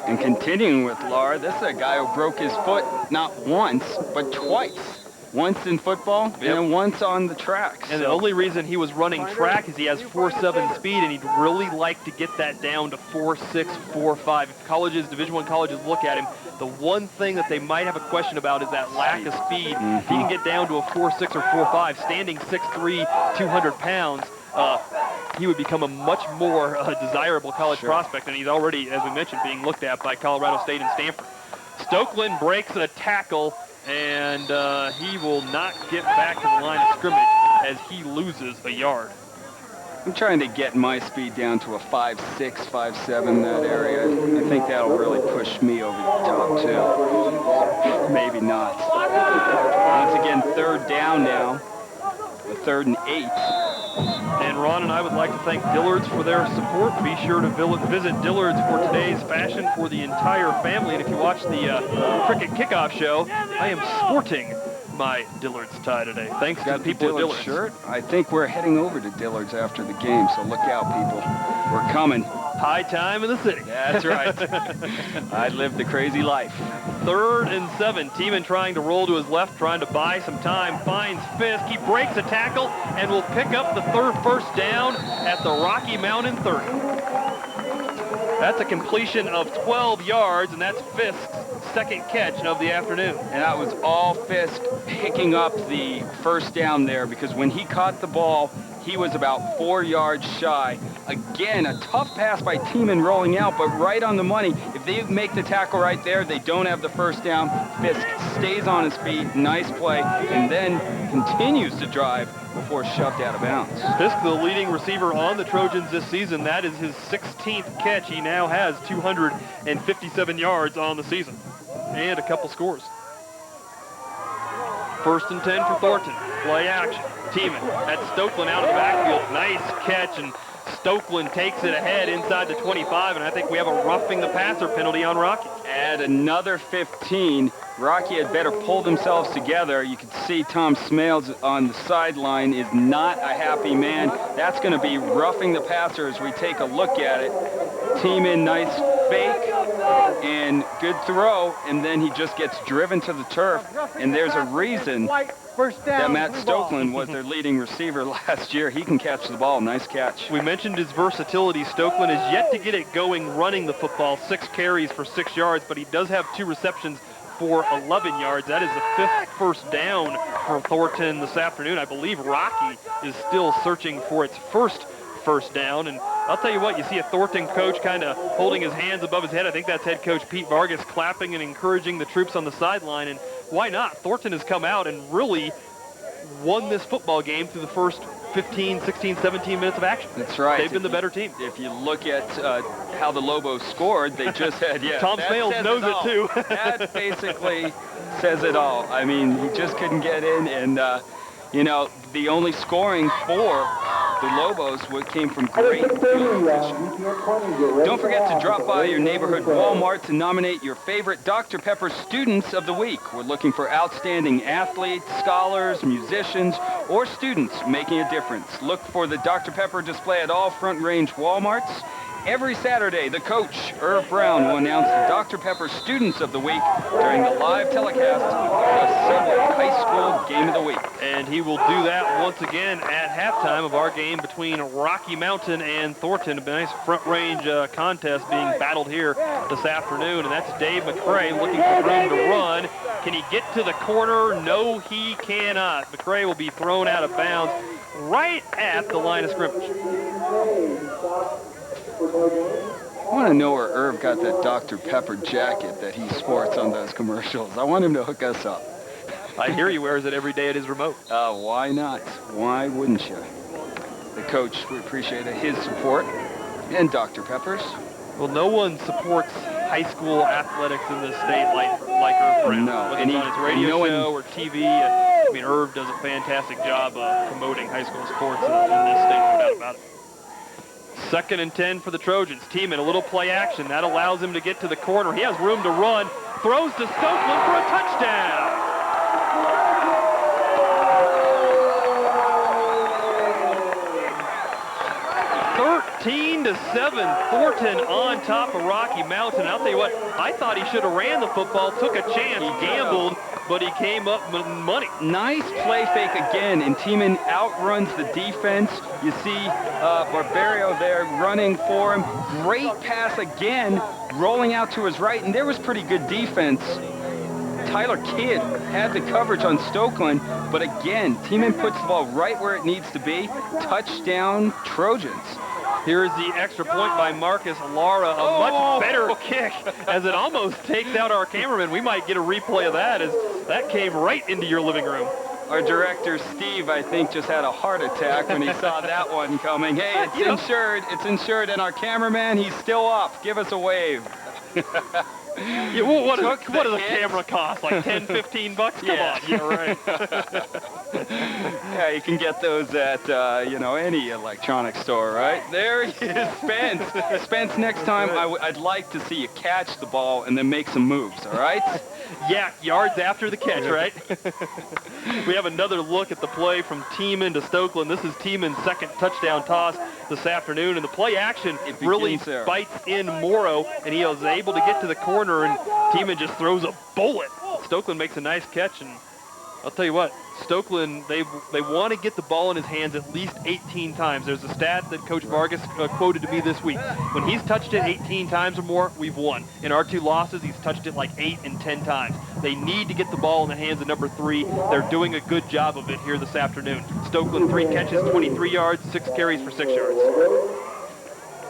And continuing with Lara, this is a guy who broke his foot not once, but twice. Once in football, and then once on the track. And the only reason he was running track is he has 4.7 speed, and he'd really like to get that down to 4.6, 4.5. If colleges, Division I colleges look at him, the one thing that they might have a question about is that lack of speed. If he can get down to a 4.6 or 4.5, standing 6'3", 200 pounds, he would become a much more desirable college prospect, and he's already, as we mentioned, being looked at by Colorado State and Stanford. Stokeland breaks a tackle, and he will not get back to the line of scrimmage as he loses a yard. I'm trying to get my speed down to a 5.6, 5.7, that area. I think that'll really push me over the top, too. Maybe not. Once again, 3rd down now. A 3rd and 8. And Ron and I would like to thank Dillard's for their support. Be sure to visit Dillard's for today's fashion for the entire family. And if you watch the cricket kickoff show, I am sporting my Dillard's tie today. Thanks to the people at Dillard's. Shirt. I think we're heading over to Dillard's after the game, so look out, people. We're coming. High time in the city. That's right. I lived the crazy life. 3rd and 7. Tiemann trying to roll to his left, trying to buy some time. Finds Fisk. He breaks a tackle and will pick up the 3rd first down at the Rocky Mountain 30. That's a completion of 12 yards, and that's Fisk's 2nd catch of the afternoon. And that was all Fisk picking up the first down there, because when he caught the ball, he was about 4 yards shy. Again, a tough pass by Tiemann rolling out, but right on the money. If they make the tackle right there, they don't have the first down. Fisk stays on his feet, nice play, and then continues to drive before shoved out of bounds. Fisk, the leading receiver on the Trojans this season. That is his 16th catch. He now has 257 yards on the season and a couple scores. 1st and 10 for Thornton. Play action. Tiemann at Stokeland out of the backfield. Nice catch, and Stokeland takes it ahead inside the 25, and I think we have a roughing the passer penalty on Rocky. Add another 15. Rocky had better pull themselves together. You can see Tom Smales on the sideline is not a happy man. That's going to be roughing the passer as we take a look at it. Tiemann, nice fake and good throw, and then he just gets driven to the turf, and there's a reason that Matt Stokeland was their leading receiver last year. He can catch the ball. Nice catch. We mentioned his versatility. Stokeland has yet to get it going running the football. 6 carries for 6 yards, but he does have 2 receptions for 11 yards. That is the 5th first down for Thornton this afternoon. I believe Rocky is still searching for its first down, and I'll tell you what, you see a Thornton coach kind of holding his hands above his head. I think that's head coach Pete Vargas clapping and encouraging the troops on the sideline, and why not? Thornton has come out and really won this football game through the first 15, 16, 17 minutes of action. That's right. They've been the better team. If you look at how the Lobos scored, they just had, Tom Smales knows it too. That basically says it all. I mean, he just couldn't get in, and, you know, the only scoring for the Lobos came from great field position. Don't forget to drop by your neighborhood Walmart to nominate your favorite Dr. Pepper Students of the Week. We're looking for outstanding athletes, scholars, musicians, or students making a difference. Look for the Dr. Pepper display at all Front Range Walmarts. Every Saturday, the coach, Irv Brown, will announce the Dr. Pepper Students of the Week during the live telecast of the Subway High School Game of the Week. And he will do that once again at halftime of our game between Rocky Mountain and Thornton. A nice front range contest being battled here this afternoon. And that's Dave McCray looking for room to run. Can he get to the corner? No, he cannot. McCray will be thrown out of bounds right at the line of scrimmage. I want to know where Irv got that Dr. Pepper jacket that he sports on those commercials. I want him to hook us up. I hear he wears it every day at his remote. Why not? Why wouldn't you? The coach, we appreciate his support, and Dr. Pepper's. Well, no one supports high school athletics in this state like Irv Brown. No. Whether it's on his radio show or TV. I mean, Irv does a fantastic job of promoting high school sports in this state, no doubt about it. 2nd and 10 for the Trojans. Tiemann, a little play action. That allows him to get to the corner. He has room to run. Throws to Stokeland for a touchdown. 13-7, Thornton on top of Rocky Mountain. I'll tell you what, I thought he should have ran the football, took a chance, gambled, but he came up with money. Nice play fake again, and Tiemann outruns the defense. You see Barbario there running for him. Great pass again, rolling out to his right, and there was pretty good defense. Tyler Kidd had the coverage on Stokeland, but again, Tiemann puts the ball right where it needs to be. Touchdown, Trojans. Here's the extra point by Marcus Lara, a much better kick as it almost takes out our cameraman. We might get a replay of that as that came right into your living room. Our director, Steve, I think just had a heart attack when he saw that one coming. Hey, it's insured, and our cameraman, he's still up. Give us a wave. Yeah, well, what does a camera cost? Like 10, 15 bucks? Come on. Yeah, right. Yeah, you can get those at, any electronic store, right? There he is, Spence. Spence, next time I'd like to see you catch the ball and then make some moves, all right? Yeah, yards after the catch, right? We have another look at the play from Tiemann to Stokeland. This is Tiemann's second touchdown toss this afternoon, and the play action really bites in Morrow, and he was able to get to the corner, and Tiemann just throws a bullet. Stokeland makes a nice catch, and I'll tell you what, Stokeland, they want to get the ball in his hands at least 18 times. There's a stat that Coach Vargas quoted to me this week. When he's touched it 18 times or more, we've won. In our 2 losses, he's touched it like 8 and 10 times. They need to get the ball in the hands of number 3. They're doing a good job of it here this afternoon. Stokeland, 3 catches, 23 yards, 6 carries for 6 yards.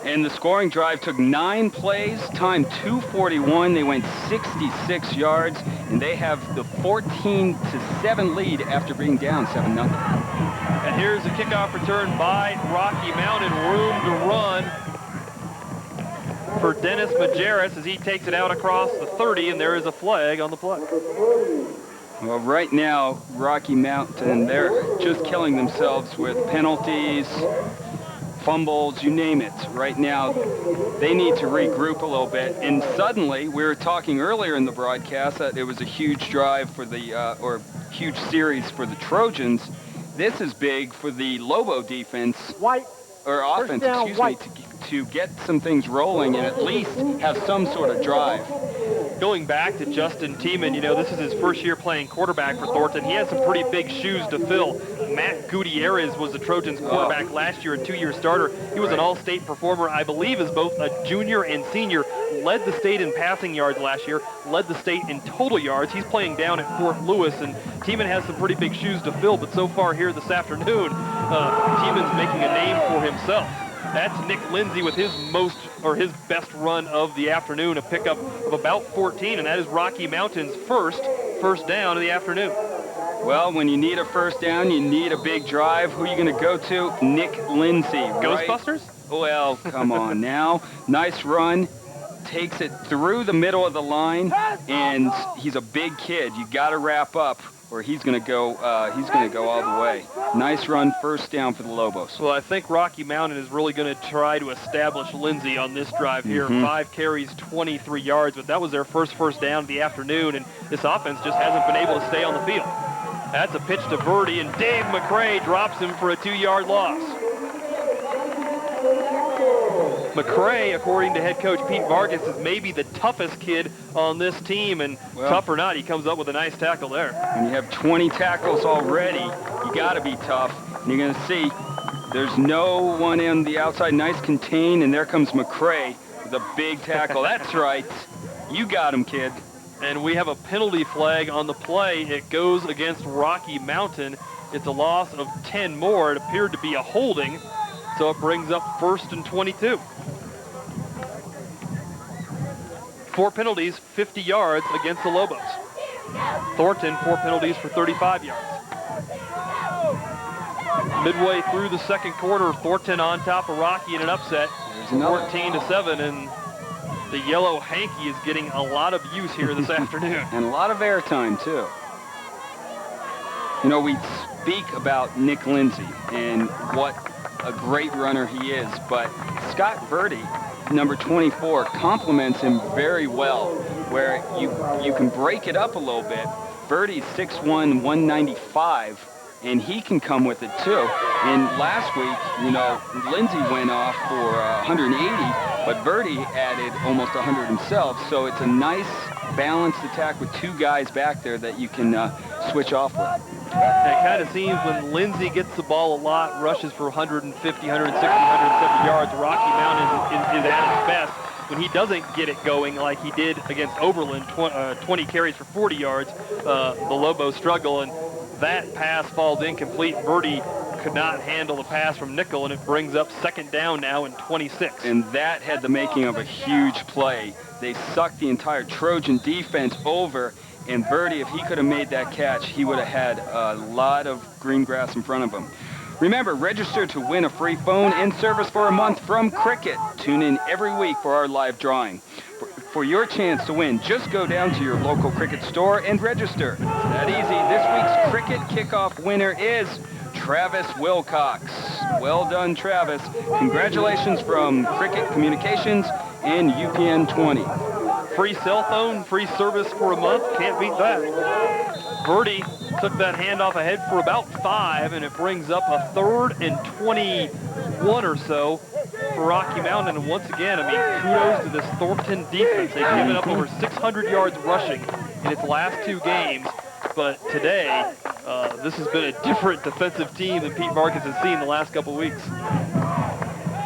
And the scoring drive took 9 plays, time 2:41. They went 66 yards, and they have the 14-7 lead after being down 7-0. And here's the kickoff return by Rocky Mountain. Room to run for Dennis Majerus as he takes it out across the 30, and there is a flag on the play. Well, right now, Rocky Mountain, they're just killing themselves with penalties, fumbles, you name it. Right now, they need to regroup a little bit. And suddenly, we were talking earlier in the broadcast that it was a huge drive for the, or huge series for the Trojans. This is big for the Lobo defense, or offense, excuse me, to get some things rolling and at least have some sort of drive. Going back to Justin Tiemann, this is his first year playing quarterback for Thornton. He has some pretty big shoes to fill. Matt Gutierrez was the Trojans quarterback last year, a 2-year starter. He was an all-state performer, I believe, as both a junior and senior. Led the state in passing yards last year, led the state in total yards. He's playing down at Fort Lewis, and Tiemann has some pretty big shoes to fill, but so far here this afternoon, Tiemann's making a name for himself. That's Nick Lindsay with his best run of the afternoon, a pickup of about 14, and that is Rocky Mountain's first down of the afternoon. Well, when you need a first down, you need a big drive. Who are you going to go to? Nick Lindsay, right? Ghostbusters? Well, come on now. Nice run. Takes it through the middle of the line, and he's a big kid. You got to wrap up, or he's going to go all the way. Nice run, first down for the Lobos. Well, I think Rocky Mountain is really going to try to establish Lindsay on this drive here. 5 carries, 23 yards, but that was their first down of the afternoon, and this offense just hasn't been able to stay on the field. That's a pitch to Verdi, and Dave McCray drops him for a 2-yard loss. McCray, according to head coach Pete Vargas, is maybe the toughest kid on this team, and tough or not, he comes up with a nice tackle there. When you have 20 tackles already, you got to be tough. And you're going to see there's no one on the outside. Nice contain, and there comes McCray with a big tackle. That's right. You got him, kid. And we have a penalty flag on the play. It goes against Rocky Mountain. It's a loss of 10 more. It appeared to be a holding, so it brings up 1st and 22. 4 penalties, 50 yards against the Lobos. Thornton, 4 penalties for 35 yards. Midway through the second quarter, Thornton on top of Rocky in an upset, 14-7, and the yellow hanky is getting a lot of use here this afternoon. And a lot of airtime, too. We speak about Nick Lindsay and what a great runner he is, but Scott Verdi, number 24, complements him very well, where you can break it up a little bit. Verdi's 6'1", 195, and he can come with it too. And last week, Lindsay went off for 180, but Verdi added almost 100 himself, so it's a nice balanced attack with 2 guys back there that you can switch off with. It kind of seems when Lindsay gets the ball a lot, rushes for 150, 160, 170 yards, Rocky Mountain is at its best. when he doesn't get it going like he did against Oberlin, 20 carries for 40 yards, the Lobos struggle, and that pass falls incomplete. Verdi could not handle the pass from Nickel, and it brings up second down now and 26. And that had the making of a huge play. They sucked the entire Trojan defense over, and Verdi, if he could have made that catch, he would have had a lot of green grass in front of him. Remember, register to win a free phone and service for a month from Cricket. Tune in every week for our live drawing. For your chance to win, just go down to your local Cricket store and register. It's that easy. This week's Cricket kickoff winner is Travis Wilcox. Well done, Travis. Congratulations from Cricket Communications and UPN 20. Free cell phone, free service for a month. Can't beat that. Verdi took that handoff ahead for about 5, and it brings up a 3rd and 21 or so for Rocky Mountain. And once again, I mean, kudos to this Thornton defense. They've given up over 600 yards rushing in its last 2 games. But today, this has been a different defensive team than Pete Marcus has seen the last couple weeks.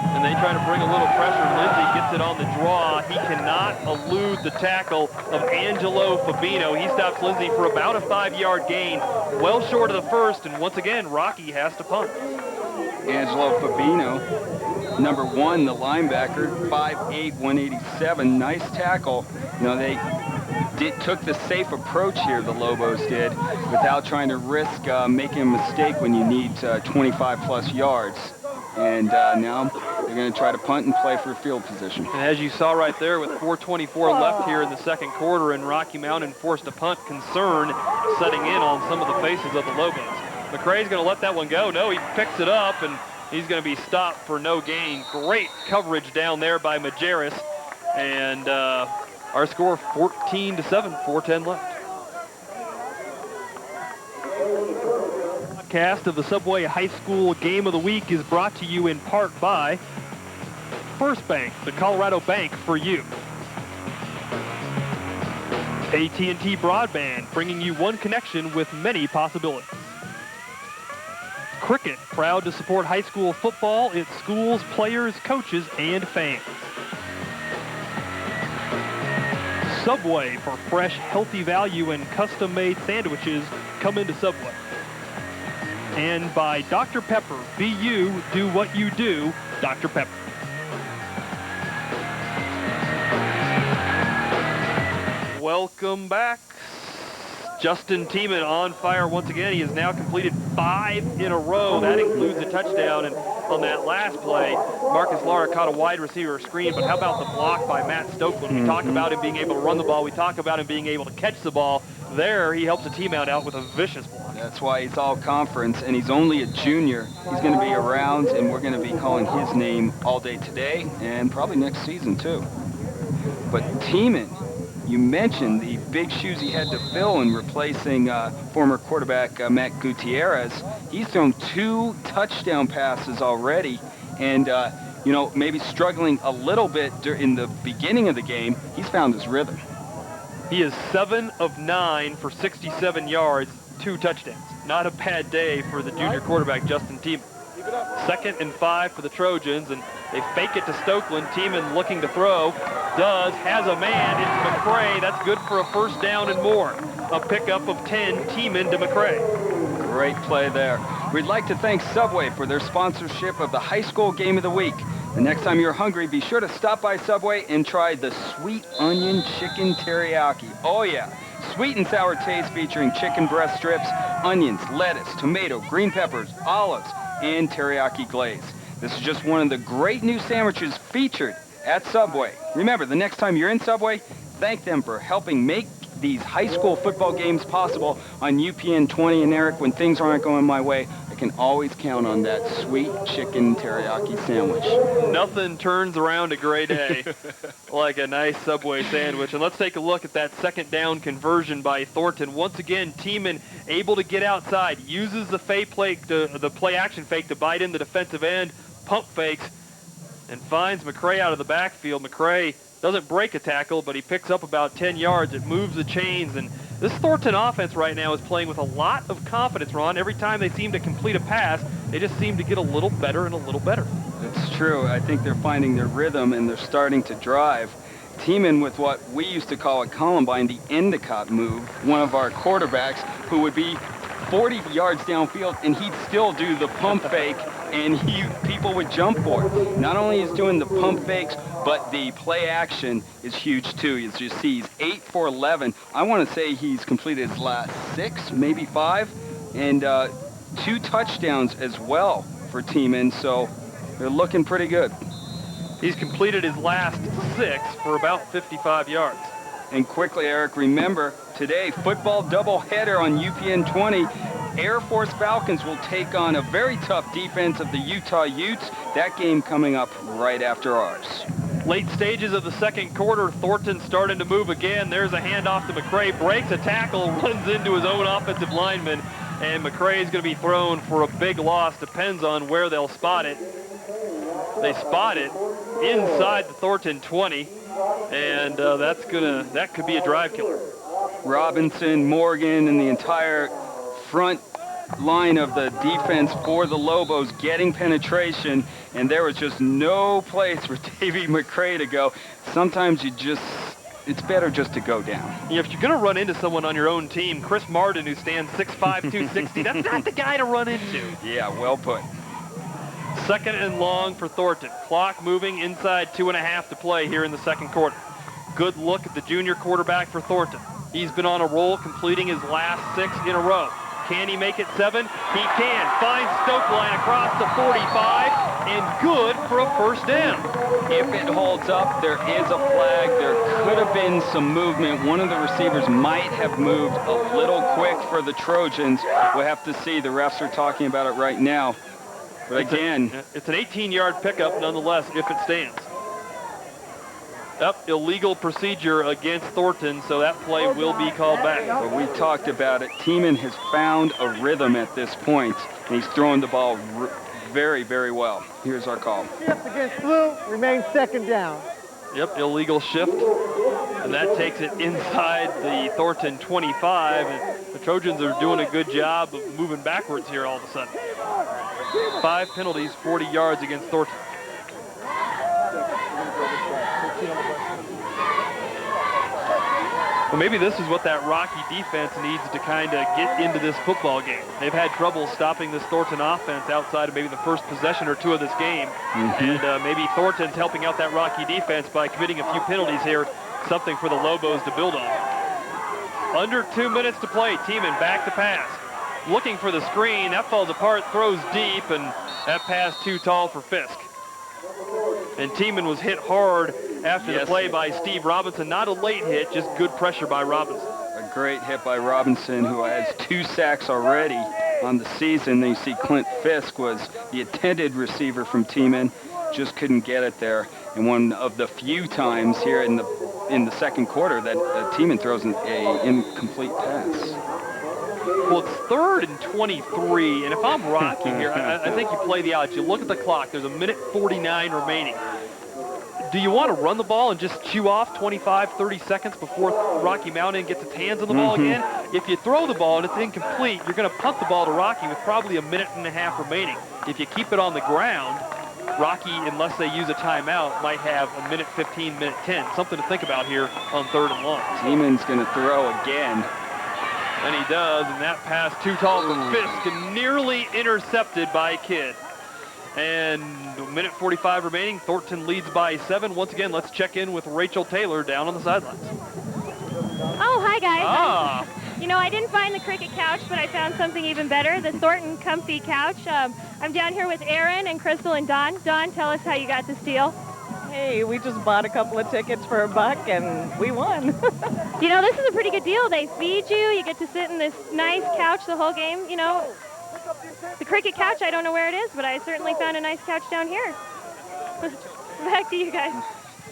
And they try to bring a little pressure. Lindsey gets it on the draw. He cannot elude the tackle of Angelo Fabino. He stops Lindsey for about a 5-yard gain, well short of the first, and once again, Rocky has to punt. Angelo Fabino, number 1, the linebacker, 5'8", 187. Nice tackle. You know, they took the safe approach here, the Lobos did, without trying to risk making a mistake when you need 25-plus yards. And now they're going to try to punt and play for field position. And as you saw right there, with 4:24 left here in the second quarter, and Rocky Mountain forced a punt, concern setting in on some of the faces of the Lobos. McCray's going to let that one go. No, he picks it up, and he's going to be stopped for no gain. Great coverage down there by Majerus. And our score 14-7, 4:10 left. Podcast of the Subway High School Game of the Week is brought to you in part by First Bank, the Colorado bank for you. AT&T Broadband, bringing you one connection with many possibilities. Cricket, proud to support high school football, its schools, players, coaches, and fans. Subway, for fresh, healthy value and custom-made sandwiches, come into Subway. And by Dr. Pepper, be you, do what you do, Dr. Pepper. Welcome back. Justin Tiemann on fire once again. He has now completed 5 in a row. That includes a touchdown. And on that last play, Marcus Lara caught a wide receiver screen. But how about the block by Matt Stokeland? We talk about him being able to run the ball. We talk about him being able to catch the ball. There, he helps the team out with a vicious block. That's why he's all conference, and he's only a junior. He's going to be around, and we're going to be calling his name all day today and probably next season, too. But Tiemann, you mentioned the big shoes he had to fill in replacing former quarterback Matt Gutierrez. He's thrown 2 touchdown passes already, and, you know, maybe struggling a little bit in the beginning of the game. He's found his rhythm. He is 7 of 9 for 67 yards, 2 touchdowns. Not a bad day for the junior quarterback, Justin Tiemann. 2nd and 5 for the Trojans, and they fake it to Stokeland. Tiemann looking to throw. Has a man. It's McCray. That's good for a first down and more. A pickup of 10, Tiemann to McCray. Great play there. We'd like to thank Subway for their sponsorship of the High School Game of the Week. The next time you're hungry, be sure to stop by Subway and try the Sweet Onion Chicken Teriyaki. Oh yeah, sweet and sour taste featuring chicken breast strips, onions, lettuce, tomato, green peppers, olives, and teriyaki glaze. This is just one of the great new sandwiches featured at Subway. Remember, the next time you're in Subway, thank them for helping make these high school football games possible on UPN 20. And Eric, when things aren't going my way, I can always count on that sweet chicken teriyaki sandwich. Nothing turns around a great day like a nice Subway sandwich. And let's take a look at that second down conversion by Thornton. Once again, Tiemann able to get outside, uses the play action fake to bite in the defensive end, pump fakes, and finds McCray out of the backfield. McCray doesn't break a tackle, but he picks up about 10 yards. It moves the chains, and this Thornton offense right now is playing with a lot of confidence, Ron. Every time they seem to complete a pass, they just seem to get a little better and a little better. It's true. I think they're finding their rhythm and they're starting to drive. Teeman with what we used to call at Columbine the Endicott move, one of our quarterbacks who would be 40 yards downfield and he'd still do the pump fake and people would jump for it. Not only is doing the pump fakes, but the play action is huge too. As you see, he's 8 for 11. I want to say he's completed his last 6, maybe 5, and 2 touchdowns as well for Teeman, so they're looking pretty good. He's completed his last 6 for about 55 yards. And quickly, Eric, remember, today, football doubleheader on UPN 20. Air Force Falcons will take on a very tough defense of the Utah Utes. That game coming up right after ours. Late stages of the second quarter, Thornton starting to move again. There's a handoff to McCray, breaks a tackle, runs into his own offensive lineman, and McCray is going to be thrown for a big loss. Depends on where they'll spot it. They spot it inside the Thornton 20, and that could be a drive killer. Robinson, Morgan, and the entire front line of the defense for the Lobos getting penetration, and there was just no place for Davey McCray to go. Sometimes it's better just to go down. Yeah, if you're going to run into someone on your own team, Chris Martin, who stands 6'5", 260, that's not the guy to run into. Yeah, well put. Second and long for Thornton. Clock moving inside 2.5 to play here in the second quarter. Good look at the junior quarterback for Thornton. He's been on a roll, completing his last 6 in a row. Can he make it 7? He can. Finds Stokeline across the 45, and good for a first down. If it holds up, there is a flag. There could have been some movement. One of the receivers might have moved a little quick for the Trojans. We'll have to see. The refs are talking about it right now. But again, it's an 18-yard pickup nonetheless if it stands. Illegal procedure against Thornton, so that play will be called back. But we talked about it. Teeman has found a rhythm at this point, and he's throwing the ball very, very well. Here's our call. Shift against Blue, remains second down. Yep, illegal shift, and that takes it inside the Thornton 25, and the Trojans are doing a good job of moving backwards here all of a sudden. 5 penalties, 40 yards against Thornton. Well, maybe this is what that Rocky defense needs to kind of get into this football game. They've had trouble stopping this Thornton offense outside of maybe the first possession or 2 of this game. And maybe Thornton's helping out that Rocky defense by committing a few penalties here, something for the Lobos to build on. Under 2 minutes to play. Teeman back to pass. Looking for the screen. That falls apart, throws deep, and that pass too tall for Fisk. And Teeman was hit hard after the play by Steve Robinson. Not a late hit, just good pressure by Robinson. A great hit by Robinson, who has 2 sacks already on the season. Then you see Clint Fisk was the intended receiver from Teeman, just couldn't get it there. And one of the few times here in the second quarter that Teeman throws an incomplete pass. Well, it's 3rd and 23, and if I'm Rocky here, I think you play the odds. You look at the clock. There's 1:49 remaining. Do you want to run the ball and just chew off 25, 30 seconds before Rocky Mountain gets its hands on the ball again? If you throw the ball and it's incomplete, you're going to punt the ball to Rocky with probably 1.5 minutes remaining. If you keep it on the ground, Rocky, unless they use a timeout, might have 1:15, 1:10. Something to think about here on 3rd and long. Teeman's going to throw again. And he does, and that pass too tall for Fisk, and nearly intercepted by Kidd. And 1:45 remaining. Thornton leads by 7. Once again, let's check in with Rachel Taylor down on the sidelines. Oh, hi, guys. You know, I didn't find the cricket couch, but I found something even better, the Thornton Comfy Couch. I'm down here with Aaron and Crystal and Don. Don, tell us how you got this deal. Hey, we just bought a couple of tickets for $1 and we won. You know, this is a pretty good deal. They feed you. You get to sit in this nice couch the whole game. You know, the cricket couch, I don't know where it is, but I certainly found a nice couch down here. Back to you guys.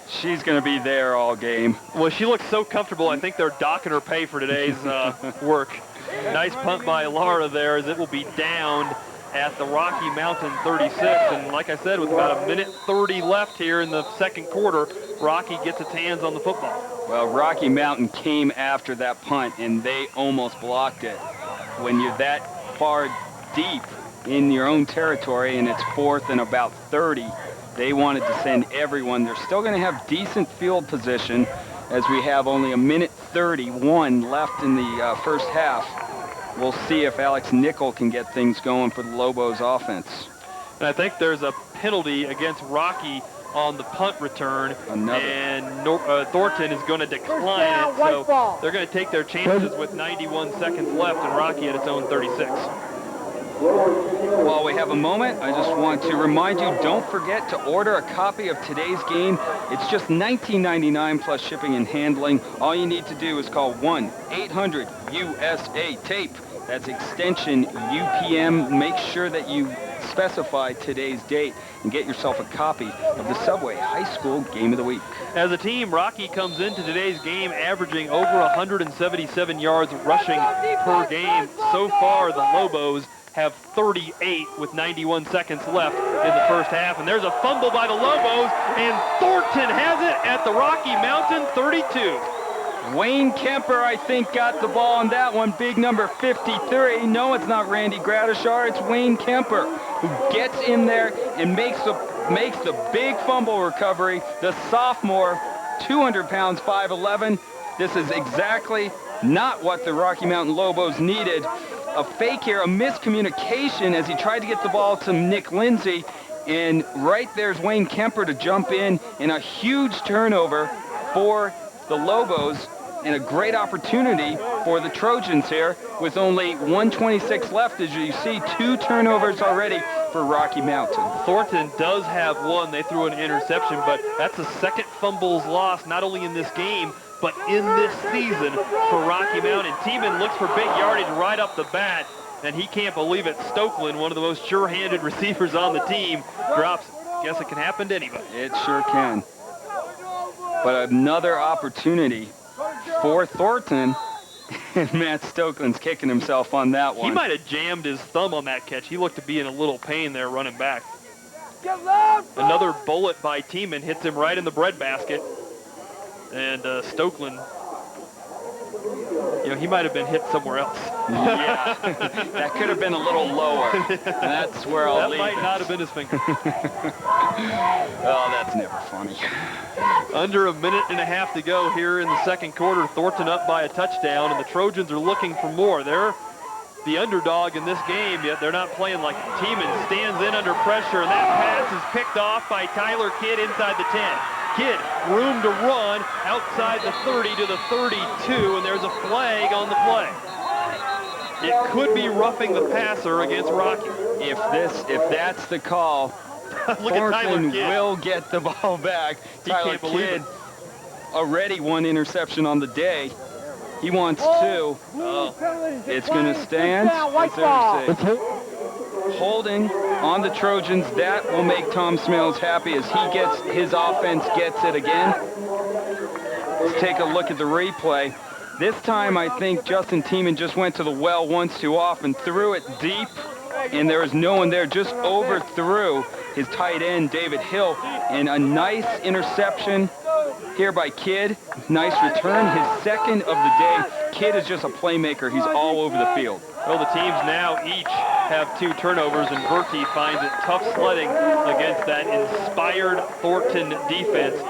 She's going to be there all game. Well, she looks so comfortable. I think they're docking her pay for today's work. Nice punt by Laura there, as it will be downed at the Rocky Mountain 36. And like I said, with about 1:30 left here in the second quarter, Rocky gets its hands on the football. Well, Rocky Mountain came after that punt, and they almost blocked it. When you're that far deep in your own territory and it's 4th and about 30, They wanted to send everyone. They're still going to have decent field position as we have only a minute 31 left in the first half. We'll see if Alex Nickel can get things going for the Lobos offense. And I think there's a penalty against Rocky on the punt return, and Thornton is going to decline it, so they're going to take their chances with 91 seconds left and Rocky at its own 36. While we have a moment, I just want to remind you, don't forget to order a copy of today's game. It's just $19.99 plus shipping and handling. All you need to do is call 1-800-USA-TAPE. That's extension UPM. Make sure that you specify today's date and get yourself a copy of the Subway High School Game of the Week. As a team, Rocky comes into today's game averaging over 177 yards rushing per game. So far, the Lobos have 38 with 91 seconds left in the first half. And there's a fumble by the Lobos, and Thornton has it at the Rocky Mountain 32. Wayne Kemper, I think, got the ball on that one. Big number 53. No, it's not Randy Gradishar. It's Wayne Kemper who gets in there and makes the big fumble recovery. The sophomore, 200 pounds, 5'11". This is exactly not what the Rocky Mountain Lobos needed. A fake here, a miscommunication as he tried to get the ball to Nick Lindsay. And right there's Wayne Kemper to jump in a huge turnover for the Lobos, and a great opportunity for the Trojans here with only 1:26 left. As you see, 2 turnovers already for Rocky Mountain. Thornton does have one. They threw an interception, but that's the second fumbles lost, not only in this game, but in this season for Rocky Mountain. Tiemann looks for big yardage right up the bat, and he can't believe it. Stokeland, one of the most sure-handed receivers on the team, drops. Guess it can happen to anybody. It sure can. But another opportunity for Thornton, and Matt Stokeland's kicking himself on that one. He might have jammed his thumb on that catch. He looked to be in a little pain there running back. Another bullet by Tiemann hits him right in the breadbasket. And Stokeland, he might have been hit somewhere else. Yeah, that could have been a little lower. That's where I'll leave. That might not have been his finger. Oh, that's never funny. Under a minute and a half to go here in the second quarter. Thornton up by a touchdown, and the Trojans are looking for more. They're the underdog in this game, yet they're not playing like Tiemann stands in under pressure, and that pass is picked off by Tyler Kidd inside the 10. Kidd, room to run outside the 30 to the 32, and there's a flag on the play. It could be roughing the passer against Rocky. If that's the call, Thornton will get the ball back. Tyler Kidd already 1 interception on the day. He wants 2. Oh. It's going to stand. Holding on the Trojans. That will make Tom Smales happy as his offense gets it again. Let's take a look at the replay. This time I think Justin Tiemann just went to the well once too often, threw it deep, and there was no one there, just overthrew his tight end, David Hill, and a nice interception here by Kidd. Nice return, his second of the day. Kidd is just a playmaker. He's all over the field. Well, the teams now each have 2 turnovers, and Verti finds it tough sledding against that inspired Thornton defense.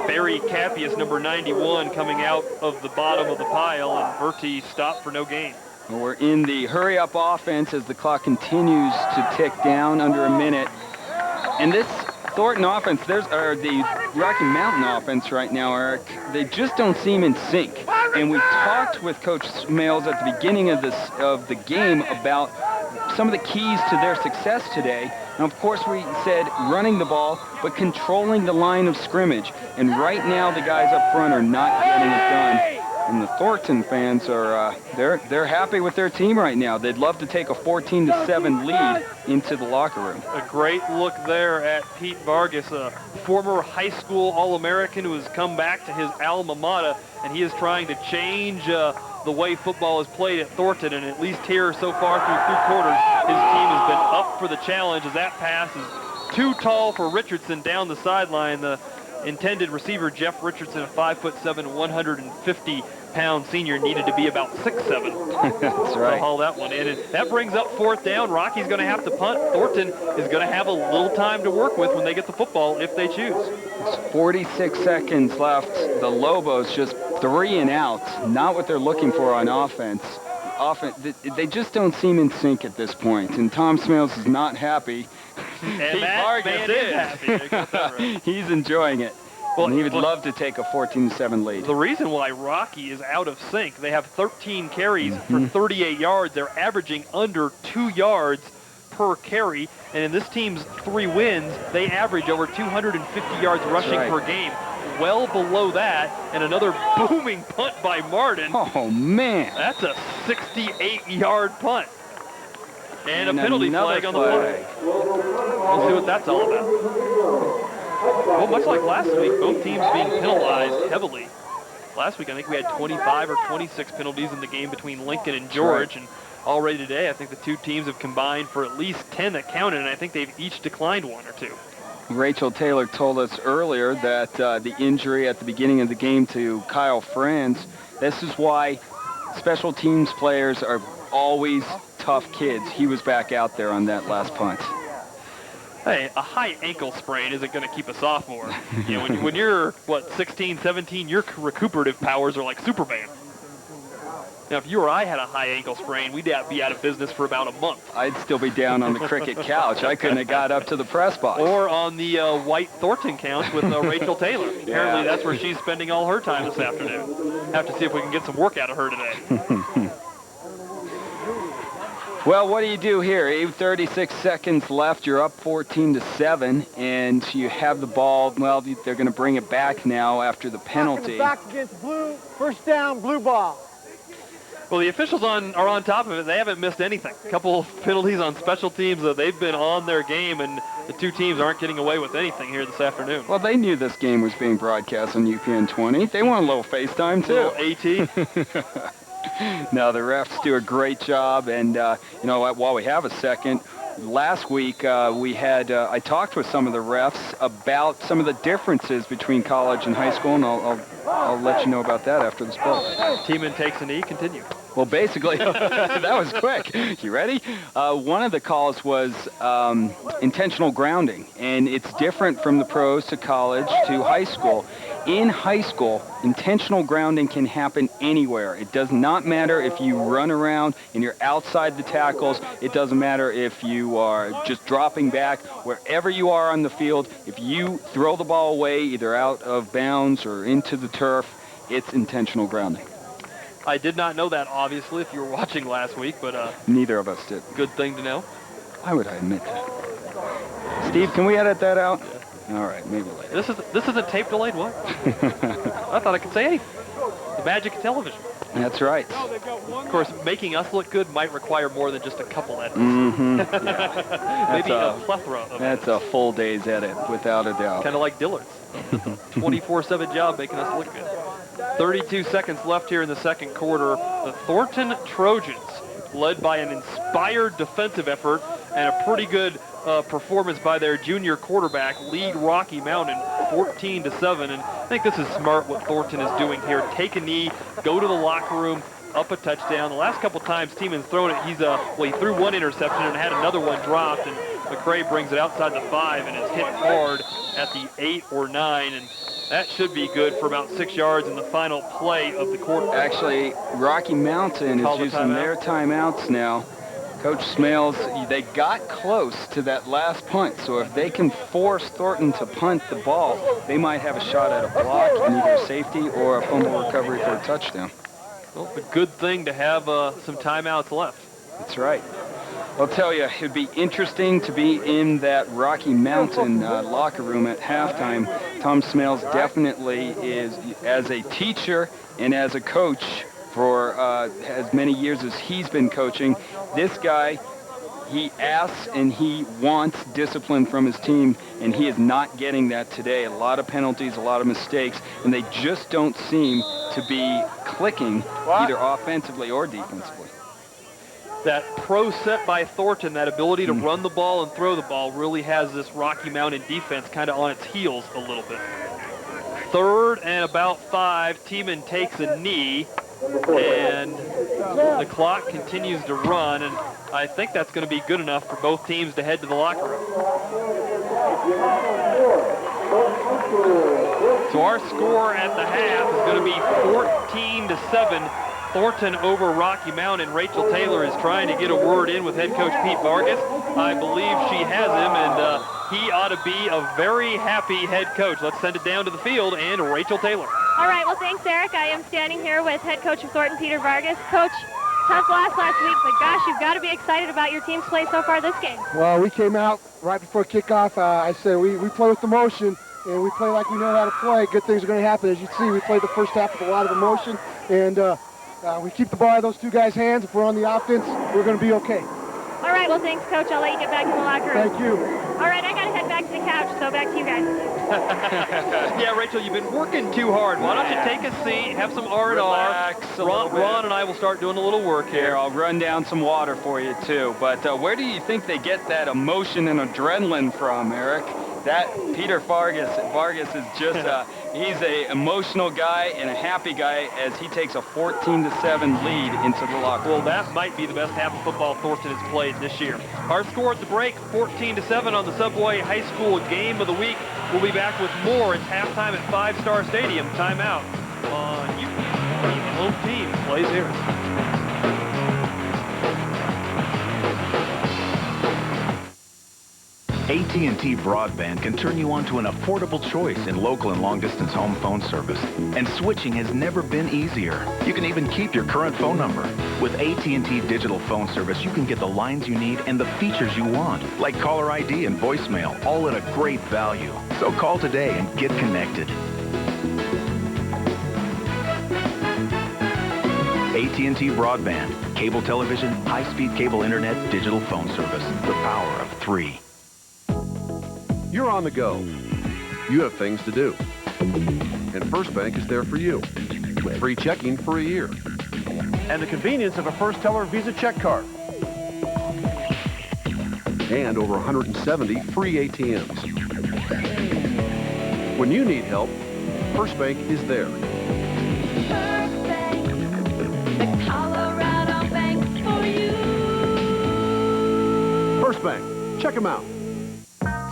Barry Cappius, number 91, coming out of the bottom of the pile, and Verti stopped for no gain. Well, we're in the hurry-up offense as the clock continues to tick down under a minute. And this Thornton offense, the Rocky Mountain offense right now, Eric, they just don't seem in sync. And we talked with Coach Smales at the beginning of the game about some of the keys to their success today. And of course we said running the ball, but controlling the line of scrimmage. And right now the guys up front are not getting it done. And the Thornton fans are they're happy with their team right now. They'd love to take a 14-7 lead into the locker room. A great look there at Pete Vargas, a former high school All-American who has come back to his alma mater, and he is trying to change the way football is played at Thornton. And at least here so far through 3 quarters, his team has been up for the challenge as that pass is too tall for Richardson down the sideline. The intended receiver Jeff Richardson, a 5'7", 150-pound senior, needed to be about 6'7". That's right. To haul that one in. And that brings up 4th down. Rocky's going to have to punt. Thornton is going to have a little time to work with when they get the football if they choose. There's 46 seconds left. The Lobos just 3 and out. Not what they're looking for on offense. They just don't seem in sync at this point. And Tom Smales is not happy. And Pete that Vargas man is happy. They got that right. He's enjoying it. Well, and he would love to take a 14-7 lead. The reason why Rocky is out of sync, they have 13 carries for 38 yards. They're averaging under 2 yards per carry. And in this team's 3 wins, they average over 250 yards rushing per game. Well below that, and another booming punt by Martin. Oh, man. That's a 68-yard punt. And a penalty flag on the play. We'll see what that's all about. Well, much like last week, both teams being penalized heavily. Last week, I think we had 25 or 26 penalties in the game between Lincoln and George. And already today, I think the 2 teams have combined for at least 10 that counted, and I think they've each declined 1 or 2. Rachel Taylor told us earlier that the injury at the beginning of the game to Kyle Franz, this is why special teams players are always tough kids. He was back out there on that last punt. Hey, a high ankle sprain isn't going to keep a sophomore. You know, when you're, 16, 17, your recuperative powers are like Superman. Now, if you or I had a high ankle sprain, we'd be out of business for about a month. I'd still be down on the cricket couch. I couldn't have got up to the press box. Or on the White Thornton couch with Rachel Taylor. Apparently, that's where she's spending all her time this afternoon. Have to see if we can get some work out of her today. Well, what do you do here? 36 seconds left. You're up 14-7, and you have the ball. Well, they're going to bring it back now after the penalty. Back against blue. First down, blue ball. Well, the officials are on top of it. They haven't missed anything. A couple of penalties on special teams. They've been on their game, and the 2 teams aren't getting away with anything here this afternoon. Well, they knew this game was being broadcast on UPN 20. They want a little FaceTime, too. A little AT. No, the refs do a great job, and you know what, while we have a second, last week I talked with some of the refs about some of the differences between college and high school, and I'll let you know about that after the spell. Tiemann takes a knee. Continue. Well, basically, that was quick. You ready? One of the calls was intentional grounding, and it's different from the pros to college to high school. In high school, intentional grounding can happen anywhere. It does not matter if you run around and you're outside the tackles. It doesn't matter if you are just dropping back. Wherever you are on the field, if you throw the ball away, either out of bounds or into the turf, it's intentional grounding. I did not know that, obviously, if you were watching last week, but neither of us did. Good thing to know. Why would I admit that? Steve, can we edit that out? Yeah. All right, maybe later. This is a tape delayed what? I thought I could say anything. The magic of television. That's right. Of course, making us look good might require more than just a couple edits. Yeah. Maybe a plethora of That's edits. a full day's edit, without a doubt. Kind of like Dillard's. 24/7 job making us look good. 32 seconds left here in the second quarter. The Thornton Trojans, led by an inspired defensive effort and a pretty good performance by their junior quarterback, lead Rocky Mountain 14-7. And I think this is smart what Thornton is doing here. Take a knee, go to the locker room, up a touchdown. The last couple times Tiemann's thrown it, he threw one interception and had another one dropped, and McCray brings it outside the 5 and is hit hard at the 8 or 9, and that should be good for about 6 yards in the final play of the quarter. Actually, Rocky Mountain is using their timeouts now. Coach Smales, they got close to that last punt, so if they can force Thornton to punt the ball, they might have a shot at a block in either safety or a fumble recovery for a touchdown. Well, it's a good thing to have some timeouts left. That's right. I'll tell you, it'd be interesting to be in that Rocky Mountain locker room at halftime. Tom Smales definitely is, as a teacher and as a coach for as many years as he's been coaching, this guy, he asks and he wants discipline from his team, and he is not getting that today. A lot of penalties, a lot of mistakes, and they just don't seem to be clicking either offensively or defensively. That pro set by Thornton, that ability to run the ball and throw the ball, really has this Rocky Mountain defense kind of on its heels a little bit. 3rd and about 5. Tiemann takes a knee, and the clock continues to run, and I think that's going to be good enough for both teams to head to the locker room. So our score at the half is going to be 14-7. Thornton over Rocky Mountain. Rachel Taylor is trying to get a word in with head coach Pete Vargas. I believe she has him, and he ought to be a very happy head coach. Let's send it down to the field and Rachel Taylor. All right, well, thanks, Eric. I am standing here with head coach of Thornton, Peter Vargas. Coach, tough loss last week, but gosh, you've got to be excited about your team's play so far this game. Well, we came out right before kickoff. I said we play with emotion, and we play like we know how to play. Good things are going to happen. As you see, we played the first half with a lot of emotion, and we keep the ball out of those two guys' hands. If we're on the offense, we're going to be okay. All right, well, thanks, Coach. I'll let you get back in the locker room. Thank you. All right, I got to head back to the couch, so back to you guys. Yeah, Rachel, you've been working too hard. Why don't you take a seat, have some R&R. Relax a little bit. Ron and I will start doing a little work Here, I'll run down some water for you, too. But where do you think they get that emotion and adrenaline from, Eric? That Peter Vargas is just, he's an emotional guy and a happy guy as he takes a 14-7 lead into the locker room. Well, that might be the best half of football Thornton has played this year. Our score at the break, 14-7 on the Subway High School Game of the Week. We'll be back with more. It's halftime at Five Star Stadium. Timeout on UP. The home team plays here. AT&T Broadband can turn you on to an affordable choice in local and long-distance home phone service. And switching has never been easier. You can even keep your current phone number. With AT&T Digital Phone Service, you can get the lines you need and the features you want, like caller ID and voicemail, all at a great value. So call today and get connected. AT&T Broadband, cable television, high-speed cable internet, digital phone service. The power of 3. You're on the go. You have things to do. And First Bank is there for you, with free checking for a year. And the convenience of a First Teller Visa check card. And over 170 free ATMs. When you need help, First Bank is there. First Bank, the Colorado bank for you. First Bank, check them out.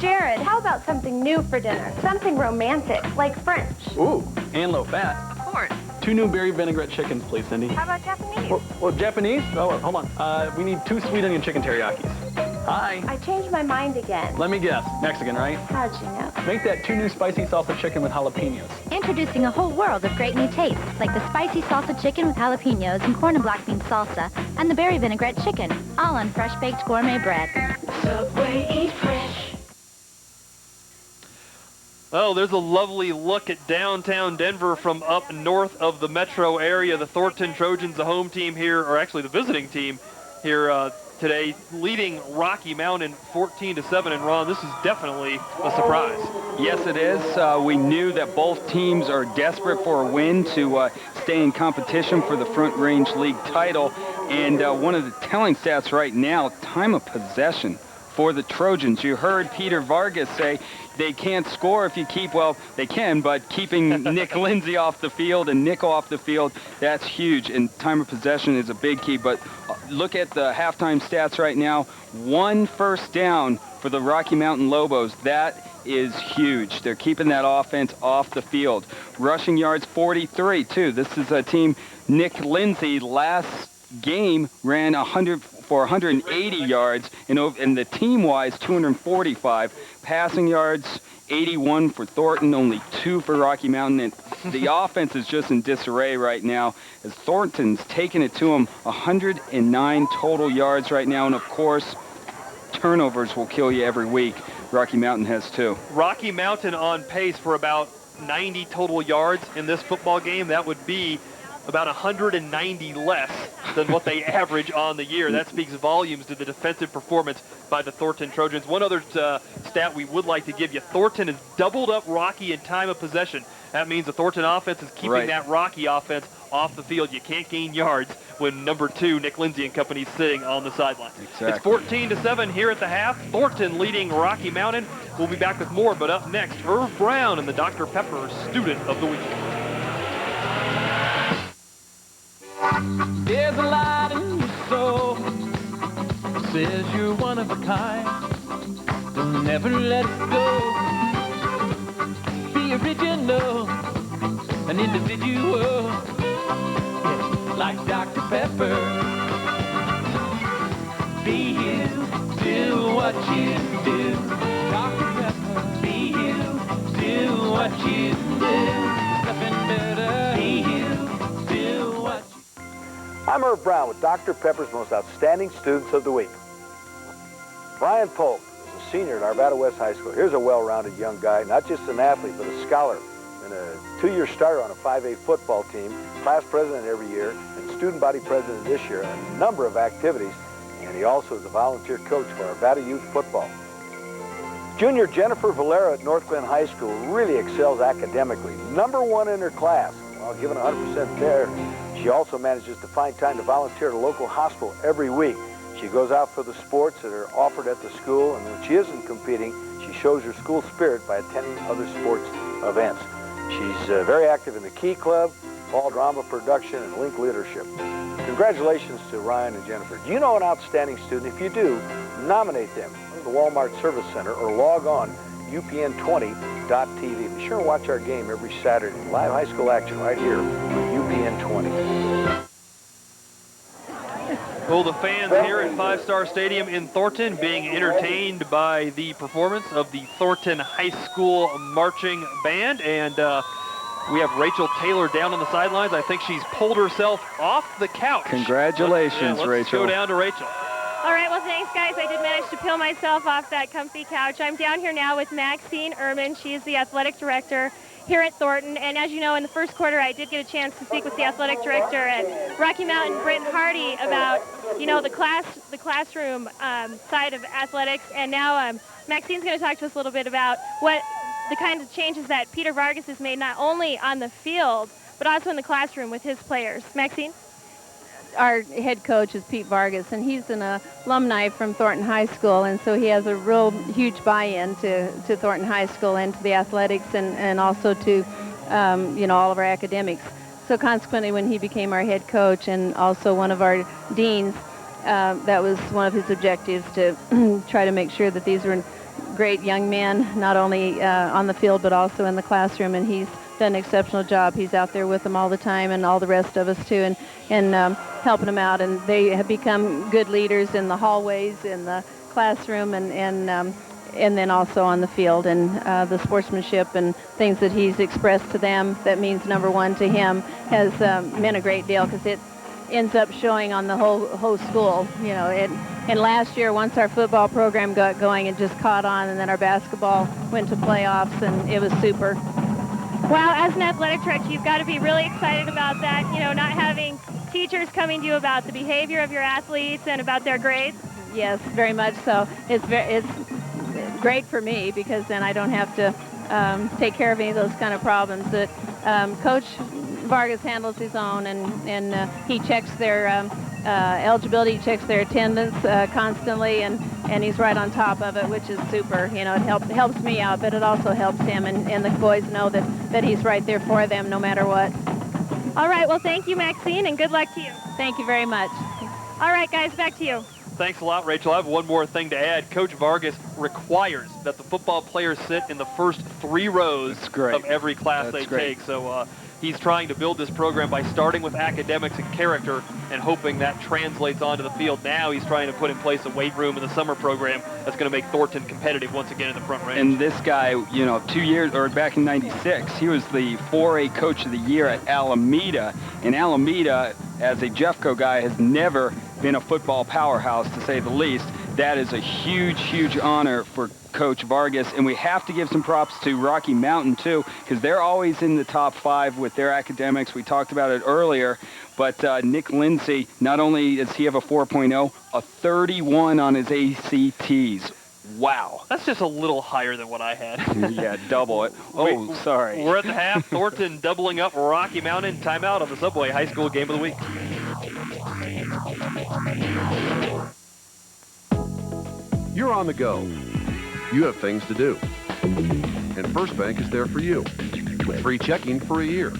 Jared, how about something new for dinner? Something romantic, like French. Ooh, and low fat. Of course. 2 new berry vinaigrette chickens, please, Cindy. How about Japanese? Well, Japanese? Oh, hold on. We need 2 sweet onion chicken teriyakis. Hi. I changed my mind again. Let me guess. Mexican, right? How'd you know? Make that 2 new spicy salsa chicken with jalapenos. Introducing a whole world of great new tastes, like the spicy salsa chicken with jalapenos and corn and black bean salsa, and the berry vinaigrette chicken, all on fresh-baked gourmet bread. Subway, eat fresh. Oh, there's a lovely look at downtown Denver from up north of the metro area. The Thornton Trojans, the home team here, or actually the visiting team here today, leading Rocky Mountain 14-7. And Ron, this is definitely a surprise. Yes, it is. We knew that both teams are desperate for a win to stay in competition for the Front Range League title. And one of the telling stats right now, time of possession for the Trojans. You heard Peter Vargas say they can't score if you keep, well, they can, but keeping Nick Lindsay off the field and Nick off the field, that's huge. And time of possession is a big key. But look at the halftime stats right now. 1 first down for the Rocky Mountain Lobos. That is huge. They're keeping that offense off the field. Rushing yards, 43, too. This is a team, Nick Lindsay, last game ran 180 yards, and the team-wise, 245. Passing yards, 81 for Thornton, only 2 for Rocky Mountain. And the offense is just in disarray right now, as Thornton's taking it to them, 109 total yards right now. And, of course, turnovers will kill you every week. Rocky Mountain has 2. Rocky Mountain on pace for about 90 total yards in this football game. That would be about 190 less than what they average on the year. That speaks volumes to the defensive performance by the Thornton Trojans. One other stat we would like to give you, Thornton has doubled up Rocky in time of possession. That means the Thornton offense is keeping that Rocky offense off the field. You can't gain yards when number 2, Nick Lindsay and company, is sitting on the sideline. Exactly. It's 14-7 here at the half. Thornton leading Rocky Mountain. We'll be back with more, but up next, Irv Brown and the Dr. Pepper Student of the Week. There's a light in your soul, says you're one of a kind. Don't never let it go. Be original, an individual, yeah, like Dr. Pepper. Be you, do what you do. Dr. Pepper. Be you, do what you do. Nothing better. Be you, do what you do. I'm Irv Brown with Dr. Pepper's most outstanding students of the week. Brian Polk is a senior at Arvada West High School. Here's a well-rounded young guy, not just an athlete, but a scholar and a 2-year starter on a 5A football team, class president every year, and student body president this year, and a number of activities. And he also is a volunteer coach for Arvada Youth Football. Junior Jennifer Valera at North Glen High School really excels academically, #1 in her class. While given 100% there, she also manages to find time to volunteer at a local hospital every week. She goes out for the sports that are offered at the school, and when she isn't competing, she shows her school spirit by attending other sports events. She's very active in the Key Club, Fall Drama Production, and Link Leadership. Congratulations to Ryan and Jennifer. Do you know an outstanding student? If you do, nominate them to the Walmart Service Center or log on upn20.tv. Be sure to watch our game every Saturday. Live high school action right here on UPN 20. Well, the fans here at Five Star Stadium in Thornton being entertained by the performance of the Thornton High School Marching Band. And we have Rachel Taylor down on the sidelines. I think she's pulled herself off the couch. Congratulations, let's Rachel. go down to Rachel. All right, well, thanks, guys. I did manage to peel myself off that comfy couch. I'm down here now with Maxine Ehrman. She is the athletic director here at Thornton. And as you know, in the first quarter, I did get a chance to speak with the athletic director at Rocky Mountain, Brent Hardy, about, you know, the classroom side of athletics. And now Maxine's going to talk to us a little bit about what the kinds of changes that Peter Vargas has made, not only on the field, but also in the classroom with his players. Maxine? Our head coach is Pete Vargas, and he's an alumni from Thornton High School, and so he has a real huge buy-in to Thornton High School and to the athletics and also to, you know, all of our academics. So consequently, when he became our head coach and also one of our deans, that was one of his objectives, to try to make sure that these were great young men, not only on the field but also in the classroom, and he's done an exceptional job. He's out there with them all the time, and all the rest of us too, and helping them out, and they have become good leaders in the hallways, in the classroom, and then also on the field, and the sportsmanship and things that he's expressed to them that means #1 to him has meant a great deal, because it ends up showing on the whole school, you know. And last year, once our football program got going, it just caught on, and then our basketball went to playoffs, and it was super. Well, as an athletic director, you've got to be really excited about that, you know, not having teachers coming to you about the behavior of your athletes and about their grades. Yes, very much so. It's great for me, because then I don't have to take care of any of those kind of problems. That Coach Vargas handles his own, and he checks their eligibility, checks their attendance constantly, and he's right on top of it, which is super. You know, it helps me out, but it also helps him, and the boys know that he's right there for them no matter what. All right, well, thank you, Maxine, and good luck to you. Thank you very much. All right, guys, back to you. Thanks a lot, Rachel. I have one more thing to add. Coach Vargas requires that the football players sit in the first 3 rows of every class they take. So he's trying to build this program by starting with academics and character and hoping that translates onto the field. Now he's trying to put in place a weight room in the summer program that's going to make Thornton competitive once again in the front range. And this guy, you know, 2 years, or back in '96, he was the 4A Coach of the Year at Alameda. And Alameda, as a Jeffco guy, has never been a football powerhouse, to say the least. That is a huge, huge honor for Coach Vargas, and we have to give some props to Rocky Mountain too, because they're always in the top 5 with their academics. We talked about it earlier, but Nick Lindsay, not only does he have a 4.0, a 31 on his ACTs. Wow. That's just a little higher than what I had. Yeah, double it. Oh, sorry. We're at the half. Thornton doubling up Rocky Mountain. Timeout on the Subway High School Game of the Week. You're on the go. You have things to do. And First Bank is there for you, with free checking for a year.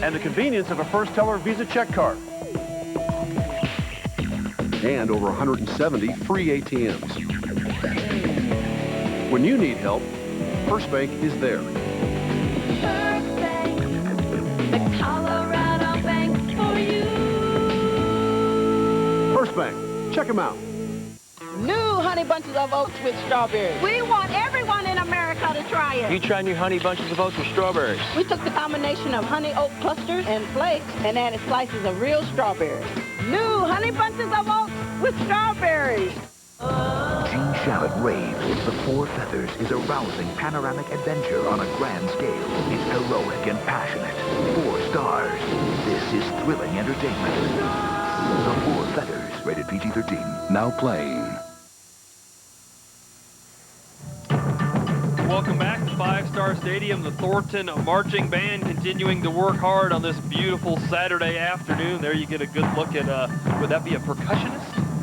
And the convenience of a First Teller Visa check card. And over 170 free ATMs. When you need help, First Bank is there. First Bank, the Colorado Bank for you. First Bank, check them out. New Honey Bunches of Oats with strawberries. We want everyone in America to try it. You try new Honey Bunches of Oats with strawberries. We took the combination of honey oat clusters and flakes and added slices of real strawberries. New Honey Bunches of Oats with strawberries. Gene Shalit raves. The Four Feathers is a rousing panoramic adventure on a grand scale. It's heroic and passionate. 4 stars. This is thrilling entertainment. The Four Feathers, rated PG-13. Now playing. Welcome back to Five Star Stadium. The Thornton Marching Band continuing to work hard on this beautiful Saturday afternoon. There you get a good look at, would that be a percussionist?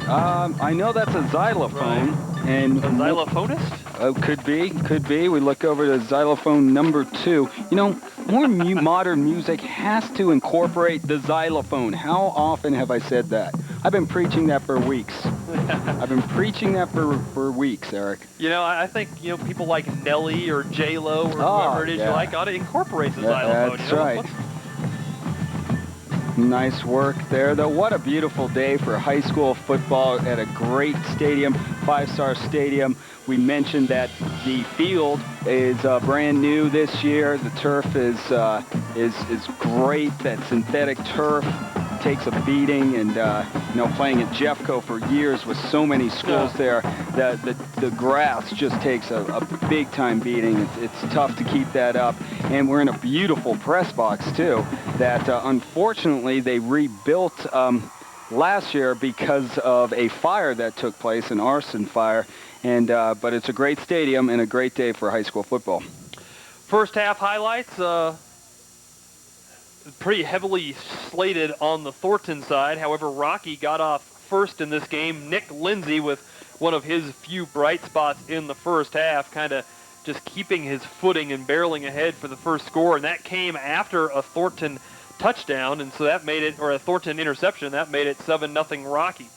I know that's a xylophone. Right. And a xylophonist? Could be. We look over to xylophone number 2. You know, more modern music has to incorporate the xylophone. How often have I said that? I've been preaching that for weeks. I've been preaching that for weeks, Eric. You know, I think, you know, people like Nelly or J-Lo or whoever it is you like ought to incorporate the xylophone. That's right. Nice work there, though. What a beautiful day for high school football at a great stadium, Five Star Stadium. We mentioned that the field is brand new this year. The turf is great. That synthetic turf takes a beating, and you know, playing at Jeffco for years with so many schools there, the grass just takes a big time beating. It's tough to keep that up, and we're in a beautiful press box too that unfortunately they rebuilt last year because of a fire that took place, an arson fire, and but it's a great stadium and a great day for high school football. First half highlights. Pretty heavily slated on the Thornton side. However, Rocky got off first in this game. Nick Lindsay with one of his few bright spots in the first half, kind of just keeping his footing and barreling ahead for the first score, and that came after a Thornton touchdown, and so that made it, or a Thornton interception, that made it 7-0 Rocky.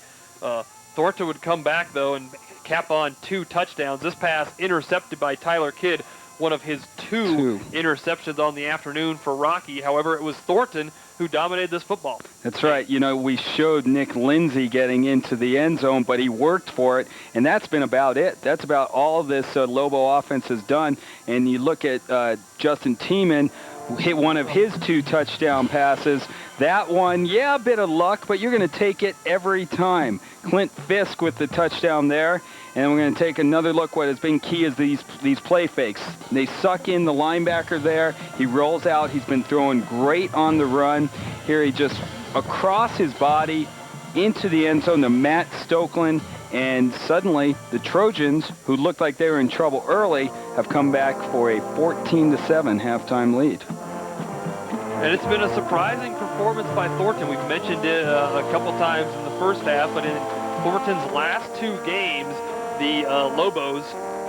Thornton would come back, though, and cap on 2 touchdowns. This pass intercepted by Tyler Kidd, one of his two interceptions on the afternoon for Rocky. However, it was Thornton who dominated this football. That's right. You know, we showed Nick Lindsay getting into the end zone, but he worked for it, and that's been about it. That's about all this Lobo offense has done. And you look at Justin Tiemann, who hit one of his 2 touchdown passes. That one, yeah, a bit of luck, but you're going to take it every time. Clint Fisk with the touchdown there. And we're going to take another look. What has been key is these play fakes. They suck in the linebacker there. He rolls out. He's been throwing great on the run. Here he just across his body into the end zone to Matt Stokeland. And suddenly the Trojans, who looked like they were in trouble early, have come back for a 14-7 halftime lead. And it's been a surprising performance by Thornton. We've mentioned it a couple times in the first half, but in Thornton's last 2 games, the Lobos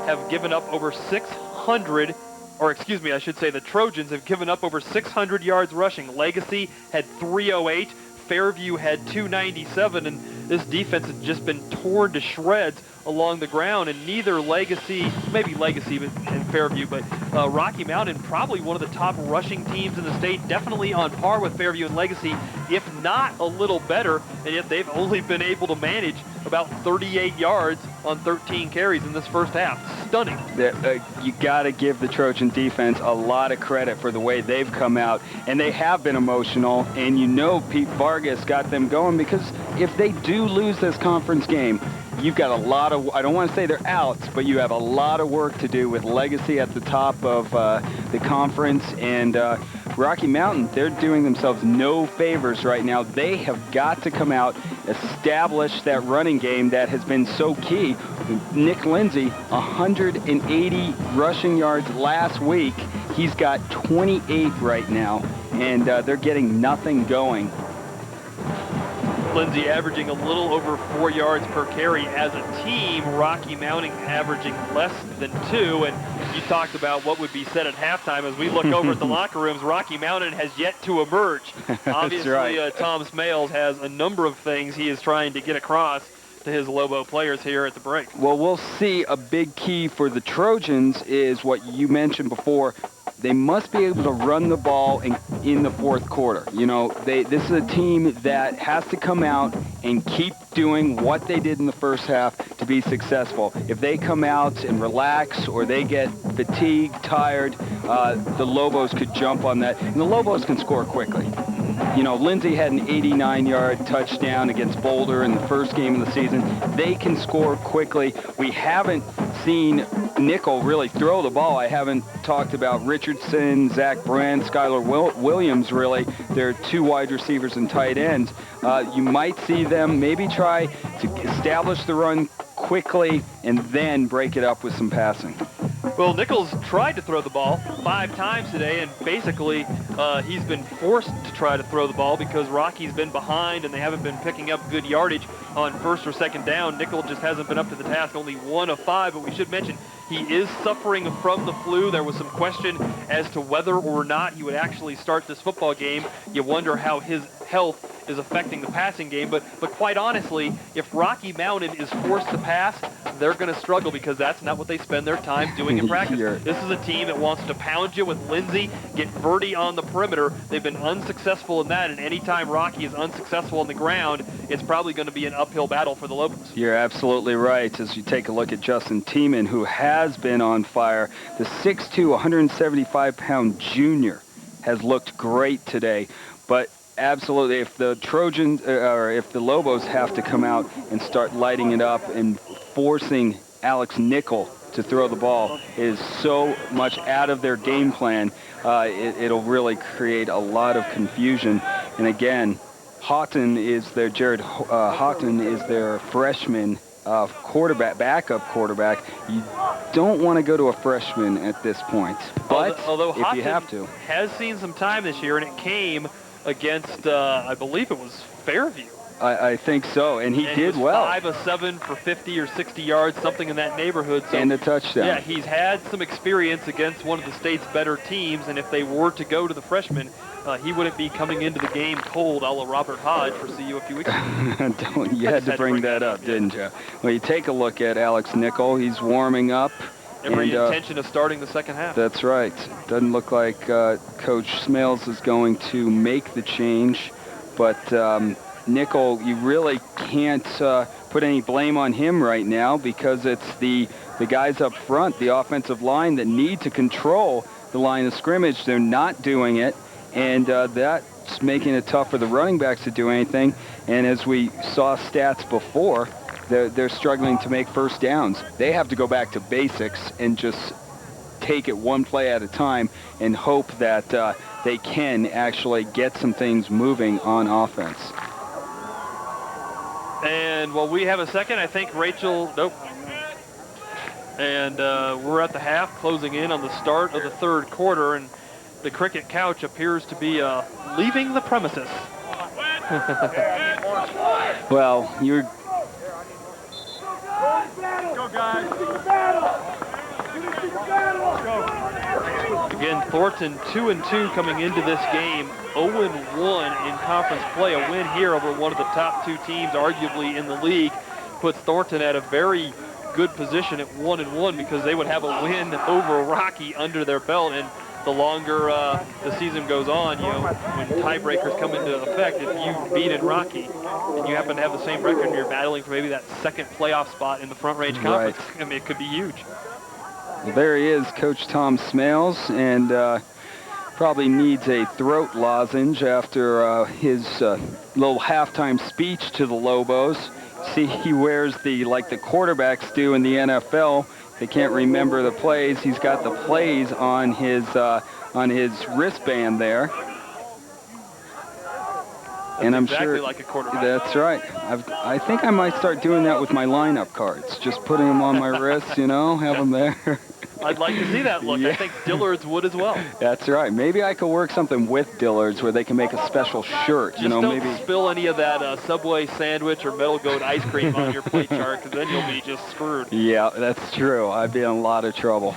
have given up over 600, or excuse me, I should say the Trojans have given up over 600 yards rushing. Legacy had 308, Fairview had 297, and this defense has just been torn to shreds along the ground, and neither Legacy, maybe Legacy and Fairview, but Rocky Mountain, probably one of the top rushing teams in the state, definitely on par with Fairview and Legacy, if not a little better, and yet they've only been able to manage about 38 yards on 13 carries in this first half. Stunning. You got to give the Trojan defense a lot of credit for the way they've come out, and they have been emotional, and you know Pete Vargas got them going, because if they do lose this conference game, you've got a lot of, I don't want to say they're out, but you have a lot of work to do with Legacy at the top of the conference, and Rocky Mountain, they're doing themselves no favors right now. They have got to come out, establish that running game that has been so key. Nick Lindsay, 180 rushing yards last week. He's got 28 right now, and they're getting nothing going. Lindsay averaging a little over 4 yards per carry as a team. Rocky Mountain averaging less than 2. And you talked about what would be said at halftime. As we look over at the locker rooms, Rocky Mountain has yet to emerge. Obviously, right. Tom Smales has a number of things he is trying to get across to his Lobo players here at the break. Well, we'll see. A big key for the Trojans is what you mentioned before. They must be able to run the ball in the fourth quarter. You know, this is a team that has to come out and keep doing what they did in the first half to be successful. If they come out and relax or they get fatigued, tired, the Lobos could jump on that. And the Lobos can score quickly. You know, Lindsay had an 89-yard touchdown against Boulder in the first game of the season. They can score quickly. We haven't seen Nickel really throw the ball. I haven't talked about Richardson, Zach Brand, Skylar Williams, really. They're two wide receivers and tight ends. You might see them maybe try to establish the run quickly and then break it up with some passing. Well, Nichols tried to throw the ball 5 times today, and basically he's been forced to try to throw the ball because Rocky's been behind and they haven't been picking up good yardage on first or second down. Nichols just hasn't been up to the task, only 1 of 5, but we should mention he is suffering from the flu. There was some question as to whether or not he would actually start this football game. You wonder how his health is affecting the passing game, but quite honestly, if Rocky Mountain is forced to pass, they're going to struggle because that's not what they spend their time doing in practice. This is a team that wants to pound you with Lindsay, get Verdi on the perimeter. They've been unsuccessful in that, and anytime Rocky is unsuccessful on the ground, it's probably going to be an uphill battle for the Lobos. You're absolutely right. As you take a look at Justin Tiemann, who has been on fire, the 6'2", 175-pound junior has looked great today, but absolutely, if the Trojans or if the Lobos have to come out and start lighting it up and forcing Alex Nickel to throw the ball is so much out of their game plan, it'll really create a lot of confusion. And again, Houghton is their freshman backup quarterback. You don't want to go to a freshman at this point, but although if Houghton you have to, has seen some time this year, and it came against, I believe it was Fairview. I think so, and he did well. 5 of 7 for 50 or 60 yards, something in that neighborhood. So, and a touchdown. Yeah, he's had some experience against one of the state's better teams, and if they were to go to the freshman, he wouldn't be coming into the game cold a la Robert Hodge for CU a few weeks ago. You had to bring that up, didn't you? Well, you take a look at Alex Nickel. He's warming up. Every intention of starting the second half. That's right. Doesn't look like Coach Smales is going to make the change, but Nickel, you really can't put any blame on him right now because it's the guys up front, the offensive line, that need to control the line of scrimmage. They're not doing it, and that's making it tough for the running backs to do anything. And as we saw stats before, they're struggling to make first downs. They have to go back to basics and just take it one play at a time and hope that they can actually get some things moving on offense. And while we have a second, I think Rachel, nope. And we're at the half, closing in on the start of the third quarter, and the cricket couch appears to be leaving the premises. Well, you're... Go, guys. Again, Thornton 2-2 coming into this game, 0-1 in conference play. A win here over one of the top 2 teams, arguably in the league, puts Thornton at a very good position at 1-1 because they would have a win over Rocky under their belt. And the longer the season goes on, you know, when tiebreakers come into effect, if you've beaten Rocky and you happen to have the same record and you're battling for maybe that second playoff spot in the Front Range Conference, right. I mean, it could be huge. There he is, Coach Tom Smales, and probably needs a throat lozenge after his little halftime speech to the Lobos. See, he wears like the quarterbacks do in the NFL. They can't remember the plays. He's got the plays on his on his wristband there. And I'm exactly sure like a quarterback. That's right. I think I might start doing that with my lineup cards. Just putting them on my wrist, you know, have them there. I'd like to see that look. Yeah. I think Dillard's would as well. That's right. Maybe I could work something with Dillard's where they can make a special shirt. Just you know, don't maybe spill any of that Subway sandwich or Metal Goat ice cream on your plate chart, because then you'll be just screwed. Yeah, that's true. I'd be in a lot of trouble.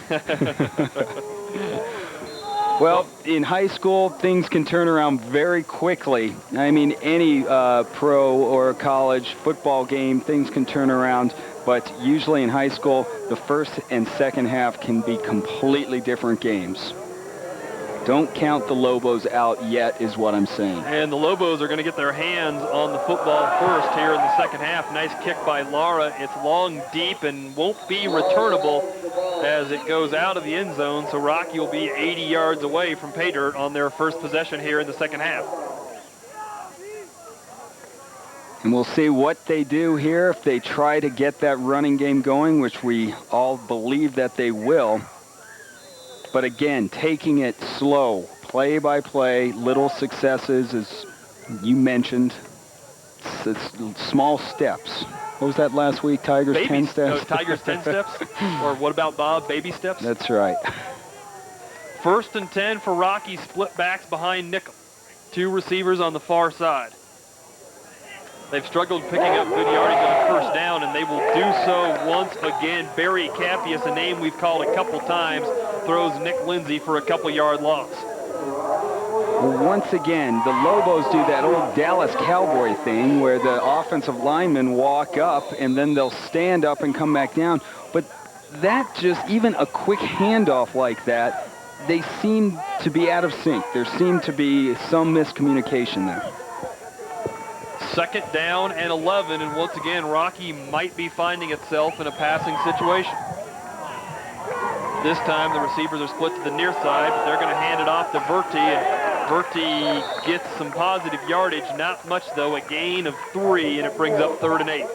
Well, in high school, things can turn around very quickly. I mean, any pro or college football game, things can turn around. But usually in high school, the first and second half can be completely different games. Don't count the Lobos out yet, is what I'm saying. And the Lobos are going to get their hands on the football first here in the second half. Nice kick by Lara. It's long, deep, and won't be returnable as it goes out of the end zone. So Rocky will be 80 yards away from pay dirt on their first possession here in the second half. And we'll see what they do here if they try to get that running game going, which we all believe that they will. But again, taking it slow, play by play, little successes, as you mentioned. It's small steps. What was that last week? Tigers 10 steps? No, Tigers 10 steps? Or what about Bob? Baby steps? That's right. First and 10 for Rocky, split backs behind Nickel. Two receivers on the far side. They've struggled picking up good yardage on a first down, and they will do so once again. Barry Cappius, a name we've called a couple times, throws Nick Lindsay for a couple-yard loss. Well, once again, the Lobos do that old Dallas Cowboy thing where the offensive linemen walk up and then they'll stand up and come back down. But that just, even a quick handoff like that, they seem to be out of sync. There seemed to be some miscommunication there. Second down and 11, and once again, Rocky might be finding itself in a passing situation. This time, the receivers are split to the near side, but they're going to hand it off to Verti, and Verti gets some positive yardage. Not much, though, a gain of 3, and it brings up 3rd and 8.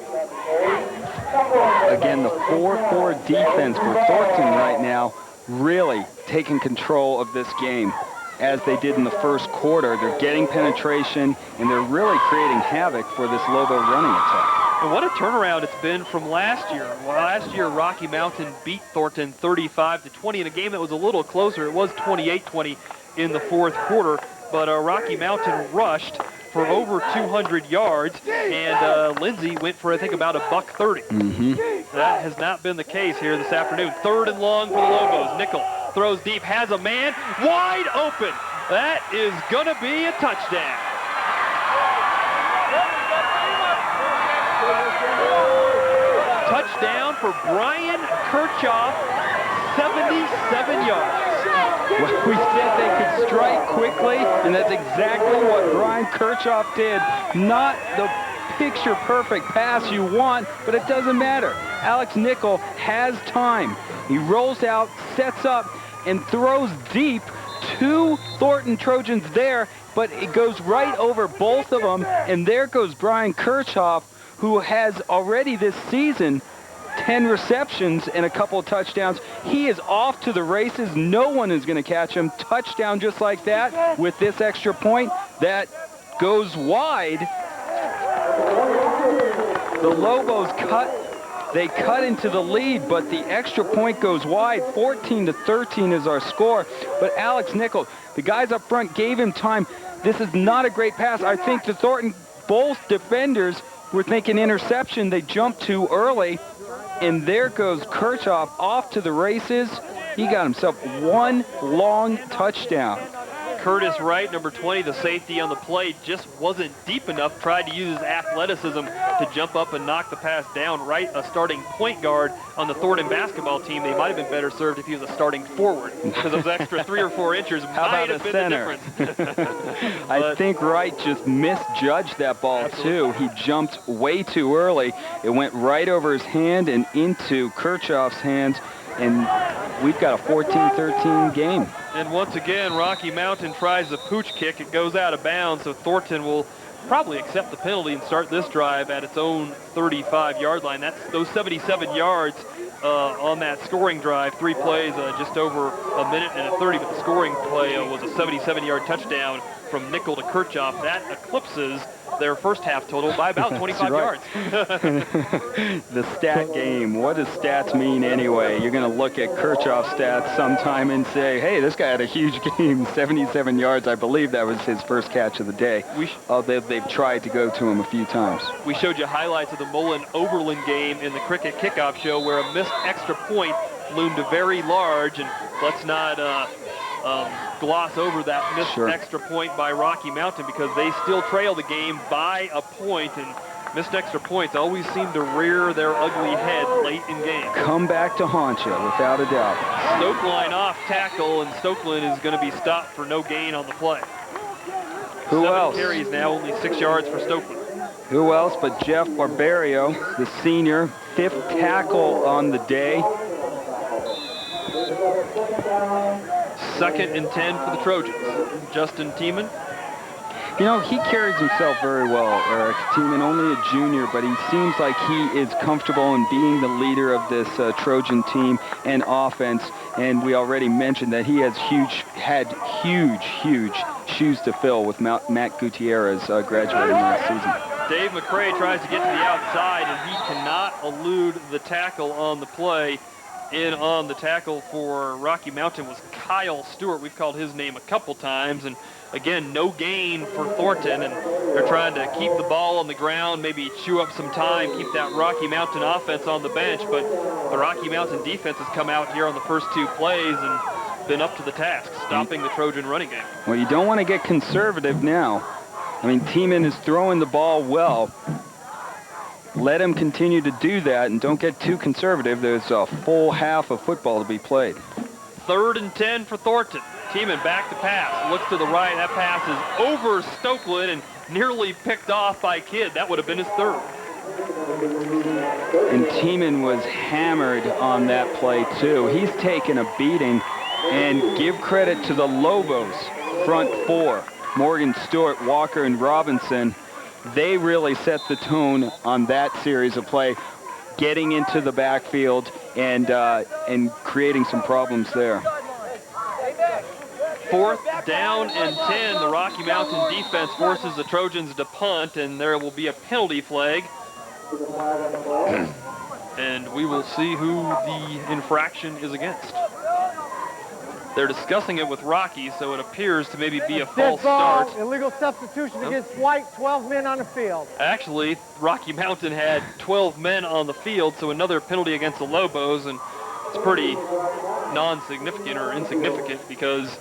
Again, the 4-4 defense for Thornton right now really taking control of this game. As they did in the first quarter, they're getting penetration, and they're really creating havoc for this Lobo running attack. And what a turnaround it's been from last year. Well, last year, Rocky Mountain beat Thornton 35-20 in a game that was a little closer. It was 28-20 in the fourth quarter, but Rocky Mountain rushed for over 200 yards, and Lindsay went for, I think, about $130. That has not been the case here this afternoon. 3rd and long for the Lobos. Nickel throws deep, has a man wide open. That is going to be a touchdown. Touchdown for Brian Kirchhoff, 77 yards. Well, we said they could strike quickly, and that's exactly what Brian Kirchhoff did. Not the picture-perfect pass you want, but it doesn't matter. Alex Nickel has time. He rolls out, sets up, and throws deep. 2 Thornton Trojans there, but it goes right over both of them, and there goes Brian Kirchhoff, who has already this season 10 receptions and a couple of touchdowns. He is off to the races. No one is going to catch him. Touchdown just like that with this extra point. That goes wide. The Lobos they cut into the lead, but the extra point goes wide. 14-13 is our score. But Alex Nickel, the guys up front gave him time. This is not a great pass. I think the Thornton, both defenders were thinking interception. They jumped too early. And there goes Kirchhoff off to the races. He got himself 1 long touchdown. Curtis Wright, number 20, the safety on the play, just wasn't deep enough, tried to use his athleticism to jump up and knock the pass down. Wright, a starting point guard on the Thornton basketball team. They might have been better served if he was a starting forward, because those extra 3 or 4 inches might have been the difference. I think Wright just misjudged that ball, too. He jumped way too early. It went right over his hand and into Kirchhoff's hands, and we've got a 14-13 game. And once again, Rocky Mountain tries the pooch kick. It goes out of bounds, so Thornton will probably accept the penalty and start this drive at its own 35-yard line. Those 77 yards on that scoring drive. 3 plays, just over a minute and a 30, but the scoring play was a 77-yard touchdown from Nickel to Kirchhoff. That eclipses their first half total by about 25 yards. The stat game. What does stats mean anyway? You're going to look at Kirchhoff's stats sometime and say, hey, this guy had a huge game, 77 yards. I believe that was his first catch of the day. They've tried to go to him a few times. We showed you highlights of the Mullen-Oberlin game in the Cricket Kickoff Show where a missed extra point loomed very large, and let's not gloss over that missed extra point by Rocky Mountain because they still trail the game by a point, and missed extra points always seem to rear their ugly head late in game. Come back to haunt you, without a doubt. Stokeline off tackle, and Stokeland is going to be stopped for no gain on the play. Who 7 else? carries now, only 6 yards for Stokeland. Who else but Jeff Barbario, the senior, 5th tackle on the day. 2nd and 10 for the Trojans. Justin Tiemann. You know, he carries himself very well, Eric Tiemann, only a junior, but he seems like he is comfortable in being the leader of this Trojan team and offense. And we already mentioned that he has had huge shoes to fill with Matt Gutierrez graduating last season. Dave McCray tries to get to the outside, and he cannot elude the tackle on the play. In on the tackle for Rocky Mountain was Kyle Stewart. We've called his name a couple times, and again, no gain for Thornton, and they're trying to keep the ball on the ground, maybe chew up some time, keep that Rocky Mountain offense on the bench, but the Rocky Mountain defense has come out here on the first 2 plays and been up to the task, stopping the Trojan running game. Well, you don't want to get conservative now. I mean, Tiemann is throwing the ball well. Let him continue to do that and don't get too conservative. There's a full half of football to be played. 3rd and 10 for Thornton. Tiemann back to pass. Looks to the right. That pass is over Stokeland and nearly picked off by Kidd. That would have been his 3rd. And Tiemann was hammered on that play, too. He's taken a beating. And give credit to the Lobos front 4. Morgan Stewart, Walker, and Robinson. They really set the tone on that series of play, getting into the backfield and creating some problems there. 4th down and 10. The Rocky Mountain defense forces the Trojans to punt, and there will be a penalty flag. And we will see who the infraction is against. They're discussing it with Rocky, so it appears to maybe be a false start. Illegal substitution against White, 12 men on the field. Actually, Rocky Mountain had 12 men on the field, so another penalty against the Lobos, and it's pretty non-significant or insignificant because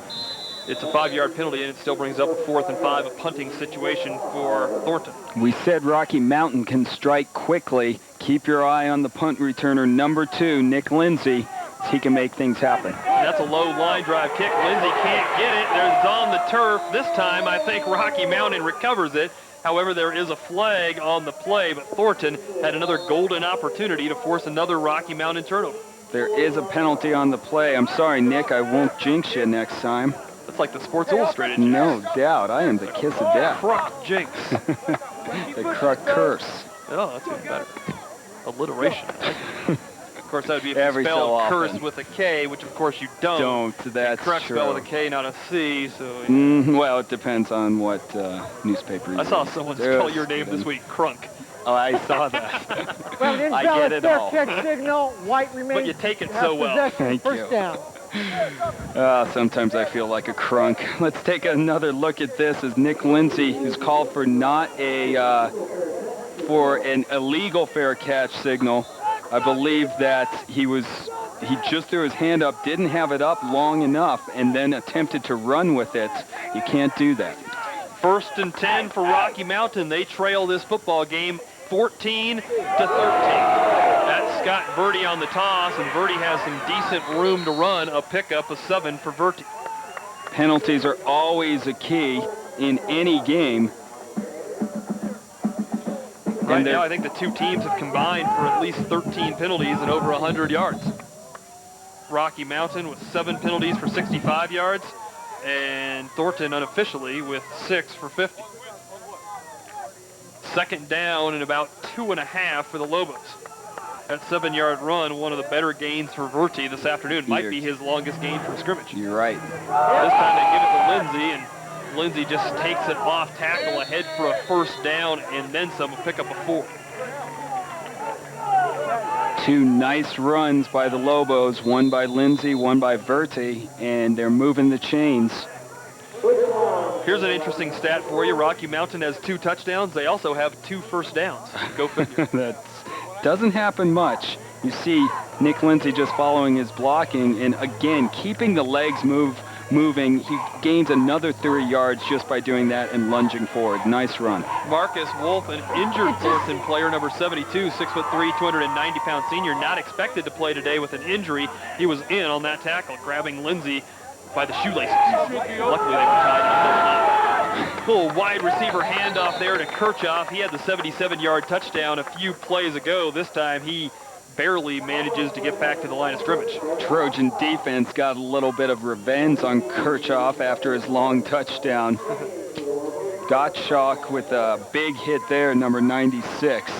it's a 5-yard penalty, and it still brings up a 4th and 5, a punting situation for Thornton. We said Rocky Mountain can strike quickly. Keep your eye on the punt returner, number 2, Nick Lindsay. He can make things happen. That's a low line drive kick. Lindsay can't get it. There's on the turf. This time, I think Rocky Mountain recovers it. However, there is a flag on the play, but Thornton had another golden opportunity to force another Rocky Mountain turnover. There is a penalty on the play. I'm sorry, Nick, I won't jinx you next time. That's like the Sports Illustrated. No doubt. I am the kiss of death. Crook jinx. The Crook curse. Oh, that's even better. Alliteration. Of course, that would be if Every you spell so often. curse with a K, which of course you don't. That's Correct true. spell with a K, not a C. So. Well, it depends on what newspaper you I saw read. someone spell your name this week, Crunk. Oh, I saw that. Well, it is I get it all. fair catch signal. White remains. But you take it so well. Thank First you. down. Sometimes I feel like a crunk. Let's take another look at this as Nick Lindsay, who's called for for an illegal fair catch signal. I believe that he just threw his hand up, didn't have it up long enough, and then attempted to run with it. You can't do that. 1st and 10 for Rocky Mountain. They trail this football game 14 to 13. That's Scott Verdi on the toss, and Verdi has some decent room to run. A pickup, a 7 for Verdi. Penalties are always a key in any game. Right now, I think the 2 teams have combined for at least 13 penalties and over 100 yards. Rocky Mountain with 7 penalties for 65 yards, and Thornton unofficially with 6 for 50. 2nd down and about 2.5 for the Lobos. That 7-yard run, one of the better gains for Verti this afternoon. Might be his longest gain from scrimmage. You're right. This time they give it to Lindsey, and Lindsey just takes it off tackle ahead for a first down and then some, pick up a 4. 2 nice runs by the Lobos, one by Lindsey, one by Verti, and they're moving the chains. Here's an interesting stat for you. Rocky Mountain has 2 touchdowns. They also have 2 first downs. Go figure. That doesn't happen much. You see Nick Lindsey just following his blocking, and again, keeping the legs moving. He gains another 3 yards just by doing that and lunging forward. Nice run. Marcus Wolf, an injured Thornton player, number 72, 6'3", 290-pound senior, not expected to play today with an injury. He was in on that tackle, grabbing Lindsey by the shoelaces. Luckily, they were tied up. Little wide receiver handoff there to Kirchhoff. He had the 77-yard touchdown a few plays ago. This time, he barely manages to get back to the line of scrimmage. Trojan defense got a little bit of revenge on Kirchhoff after his long touchdown. Gottschalk with a big hit there, number 96.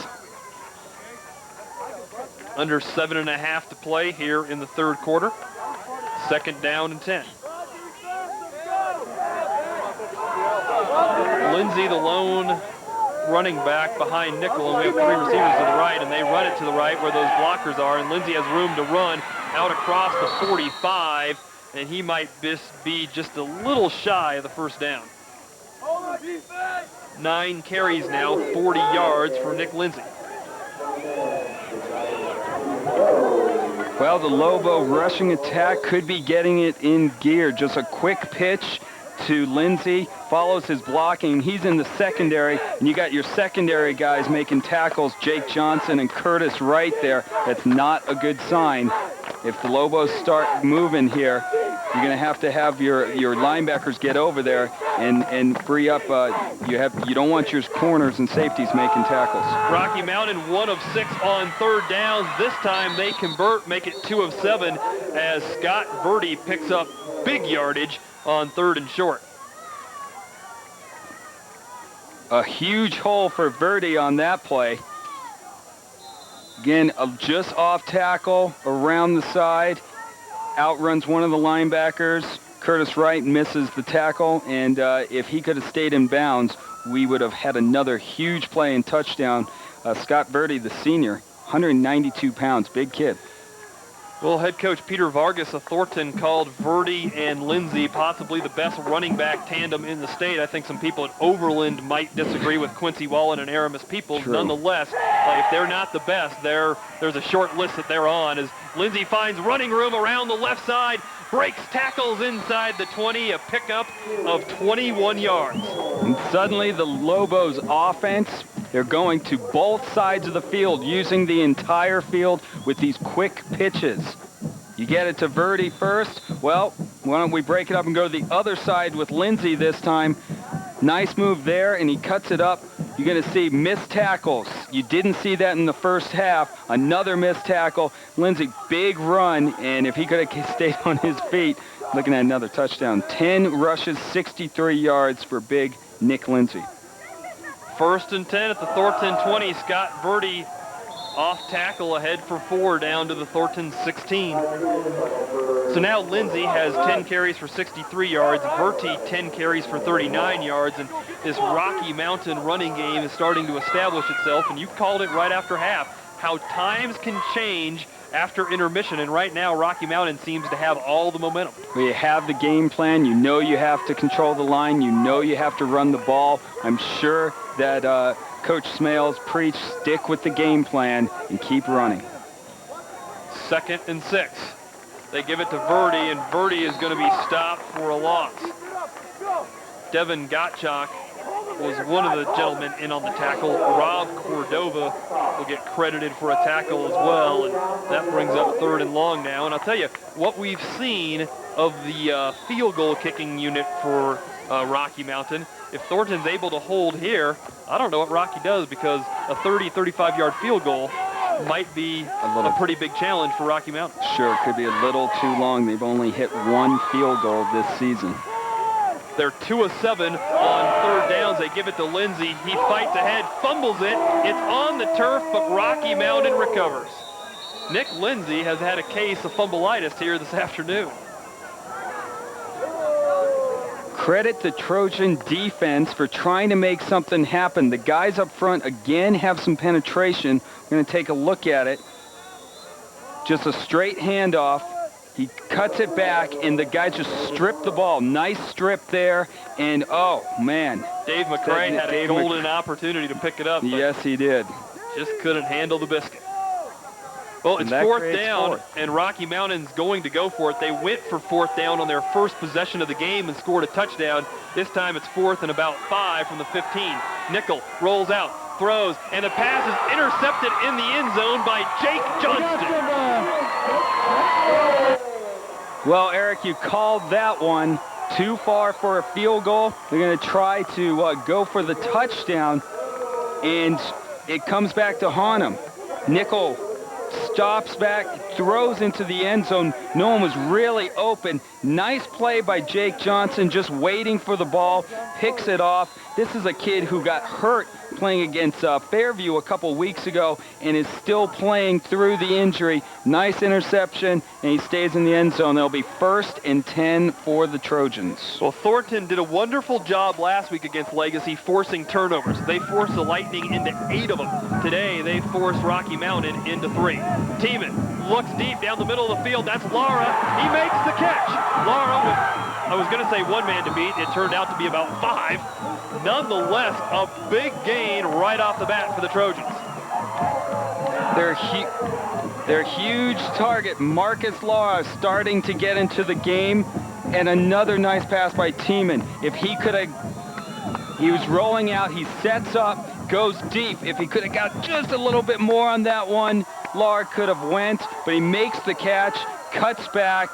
Under 7.5 to play here in the third quarter. 2nd down and 10. Lindsey, the lone running back behind nickel, and we have 3 receivers to the right, and they run it to the right where those blockers are, and Lindsey has room to run out across the 45, and he might be just a little shy of the first down. 9 carries now, 40 yards for Nick Lindsey. Well, the Lobo rushing attack could be getting it in gear. Just a quick pitch to Lindsey, follows his blocking. He's in the secondary, and you got your secondary guys making tackles, Jake Johnson and Curtis Wright there. That's not a good sign. If the Lobos start moving here, you're going to have your linebackers get over there and free up. You don't want your corners and safeties making tackles. Rocky Mountain 1 of 6 on 3rd downs. This time they convert, make it 2 of 7 as Scott Verti picks up big yardage on 3rd and short. A huge hole for Verti on that play. Again, just off tackle, around the side, outruns one of the linebackers. Curtis Wright misses the tackle, and if he could have stayed in bounds, we would have had another huge play and touchdown. Scott Verti, the senior, 192 pounds, big kid. Well, head coach Peter Vargas of Thornton called Verti and Lindsey possibly the best running back tandem in the state. I think some people at Overland might disagree with Quincy Wallen and Aramis Peoples. True. Nonetheless, if they're not the best, there's a short list that they're on as Lindsey finds running room around the left side, breaks tackles inside the 20, a pickup of 21 yards. And suddenly the Lobos offense, they're going to both sides of the field, using the entire field with these quick pitches. You get it to Verti first. Well, why don't we break it up and go to the other side with Lindsey this time. Nice move there, and he cuts it up. You're going to see missed tackles. You didn't see that in the first half. Another missed tackle. Lindsey, big run, and if he could have stayed on his feet, looking at another touchdown. 10 rushes, 63 yards for big Nick Lindsey. 1st and 10 at the Thornton 20. Scott Verti off tackle ahead for 4 down to the Thornton 16. So now Lindsey has 10 carries for 63 yards, Verti 10 carries for 39 yards, and this Rocky Mountain running game is starting to establish itself, and you called it right after half, how times can change after intermission, and right now Rocky Mountain seems to have all the momentum. Well, you have the game plan. You know you have to control the line. You know you have to run the ball. I'm sure that Coach Smales preached, stick with the game plan and keep running. 2nd and 6. They give it to Verti, and Verti is going to be stopped for a loss. Devin Gottschalk was one of the gentlemen in on the tackle. Rob Cordova will get credited for a tackle as well, and that brings up 3rd and long now. And I'll tell you, what we've seen of the field goal kicking unit for Rocky Mountain, if Thornton's able to hold here, I don't know what Rocky does, because a 30, 35-yard field goal might be a pretty big challenge for Rocky Mountain. Sure, it could be a little too long. They've only hit 1 field goal this season. They're 2 of 7 on 3rd downs. They give it to Lindsey. He fights ahead, fumbles it. It's on the turf, but Rocky Mountain recovers. Nick Lindsay has had a case of fumbleitis here this afternoon. Credit the Trojan defense for trying to make something happen. The guys up front, again, have some penetration. We're going to take a look at it. Just a straight handoff. He cuts it back, and the guys just strip the ball. Nice strip there, and oh, man. Dave McCray had a golden opportunity to pick it up. Yes, he did. Just couldn't handle the biscuit. Well, it's fourth down, and Rocky Mountain's going to go for it. They went for fourth down on their first possession of the game and scored a touchdown. This time it's fourth and about 5 from the 15. Nickel rolls out, throws, and the pass is intercepted in the end zone by Jake Johnston. Well, Eric, you called that one too far for a field goal. They're going to try to go for the touchdown, and it comes back to haunt them. Nickel stops back, throws into the end zone. No one was really open. Nice play by Jake Johnson, just waiting for the ball, picks it off. This is a kid who got hurt playing against Fairview a couple weeks ago and is still playing through the injury. Nice interception, and he stays in the end zone. They'll be 1st and 10 for the Trojans. Well, Thornton did a wonderful job last week against Legacy forcing turnovers. They forced the Lightning into 8 of them. Today, they forced Rocky Mountain into 3. Tiemann looks deep down the middle of the field. That's Lara. He makes the catch. Lara with, I was going to say 1 man to beat. It turned out to be about 5. Nonetheless, a big gain right off the bat for the Trojans. Their huge target, Marcus Lara, starting to get into the game, and another nice pass by Tiemann. If he could have, he was rolling out, he sets up, goes deep. If he could have got just a little bit more on that one, Lara could have went, but he makes the catch, cuts back,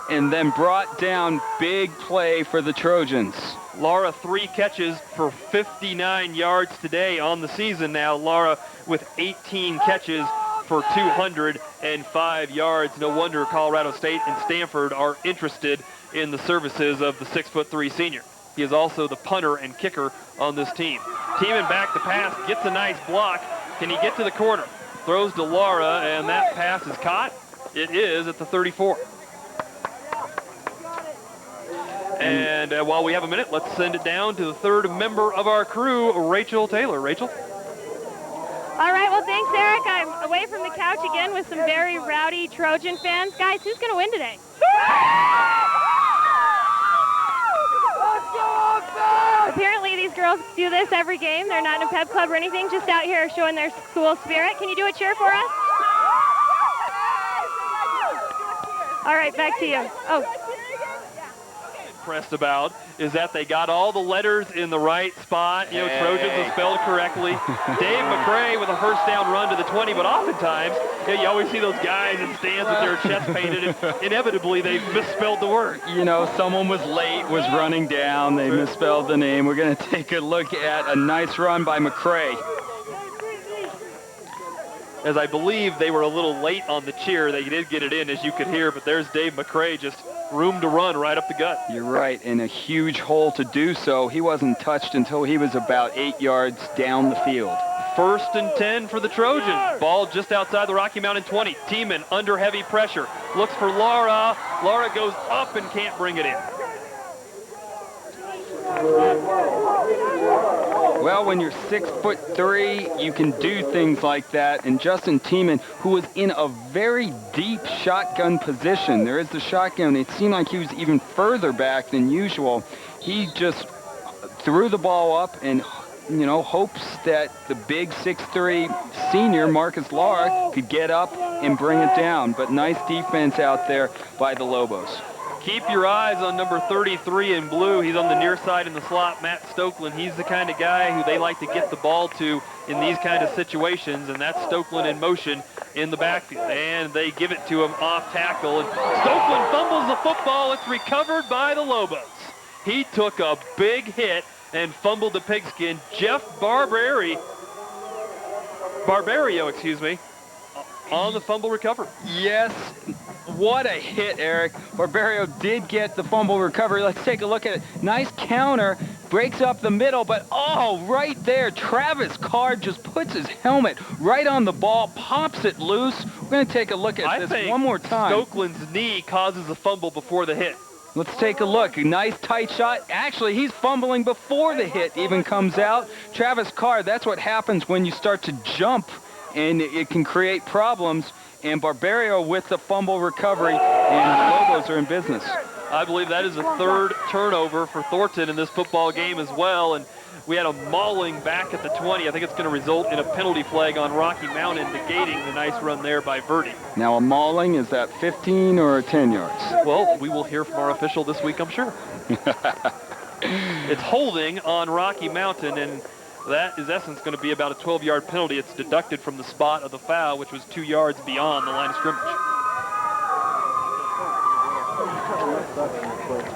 and then brought down. Big play for the Trojans. Lara 3 catches for 59 yards today on the season now. Lara with 18 catches for 205 yards. No wonder Colorado State and Stanford are interested in the services of the 6'3" senior. He is also the punter and kicker on this team. Tiemann back to pass, gets a nice block. Can he get to the corner? Throws to Lara, and that pass is caught. It is at the 34. And while we have a minute, let's send it down to the third member of our crew, Rachel Taylor. Rachel? All right, well, thanks, Eric. I'm away from the couch again with some very rowdy Trojan fans. Guys, who's going to win today? Apparently, these girls do this every game. They're not in a pep club or anything, just out here showing their school spirit. Can you do a cheer for us? All right, back to you. Oh. Impressed about is that they got all the letters in the right spot. You know, Trojans are spelled correctly. Dave McCray with a first down run to the 20, but oftentimes, you always see those guys in stands with their chest painted, and inevitably they misspelled the word. You know, someone was late, was running down, they misspelled the name. We're going to take a look at a nice run by McCray. As I believe they were a little late on the cheer. They did get it in, as you could hear, but there's Dave McCray, just room to run right up the gut. You're right, and a huge hole to do so. He wasn't touched until he was about 8 yards down the field. 1st and 10 for the Trojans. Ball just outside the Rocky Mountain 20. Tiemann under heavy pressure. Looks for Lara. Lara goes up and can't bring it in. Well, when you're 6'3", you can do things like that. And Justin Tiemann, who was in a very deep shotgun position, there is the shotgun. It seemed like he was even further back than usual. He just threw the ball up and, you know, hopes that the big 6'3" senior, Marcus Lara, could get up and bring it down. But nice defense out there by the Lobos. Keep your eyes on number 33 in blue. He's on the near side in the slot, Matt Stokeland. He's the kind of guy who they like to get the ball to in these kind of situations, and that's Stokeland in motion in the backfield. And they give it to him off tackle, and Stokeland fumbles the football. It's recovered by the Lobos. He took a big hit and fumbled the pigskin. Jeff Barbario, on the fumble recovery. Yes. What a hit, Eric. Barbario did get the fumble recovery. Let's take a look at it. Nice counter, breaks up the middle, but oh, right there, Travis Card just puts his helmet right on the ball, pops it loose. We're going to take a look at this one more time. Stokeland's knee causes a fumble before the hit. Let's take a look. A nice tight shot. Actually, he's fumbling before the hit even comes out. Travis Card, that's what happens when you start to jump, and it can create problems. And Barberio with the fumble recovery, and Lobos are in business. I believe that is the third turnover for Thornton in this football game as well. And we had a mauling back at the 20. I think it's going to result in a penalty flag on Rocky Mountain, negating the nice run there by Verdi. Now a mauling, is that 15 or 10 yards? Well, we will hear from our official this week, I'm sure. It's holding on Rocky Mountain, and that is essence going to be about a 12-yard penalty. It's deducted from the spot of the foul, which was 2 yards beyond the line of scrimmage.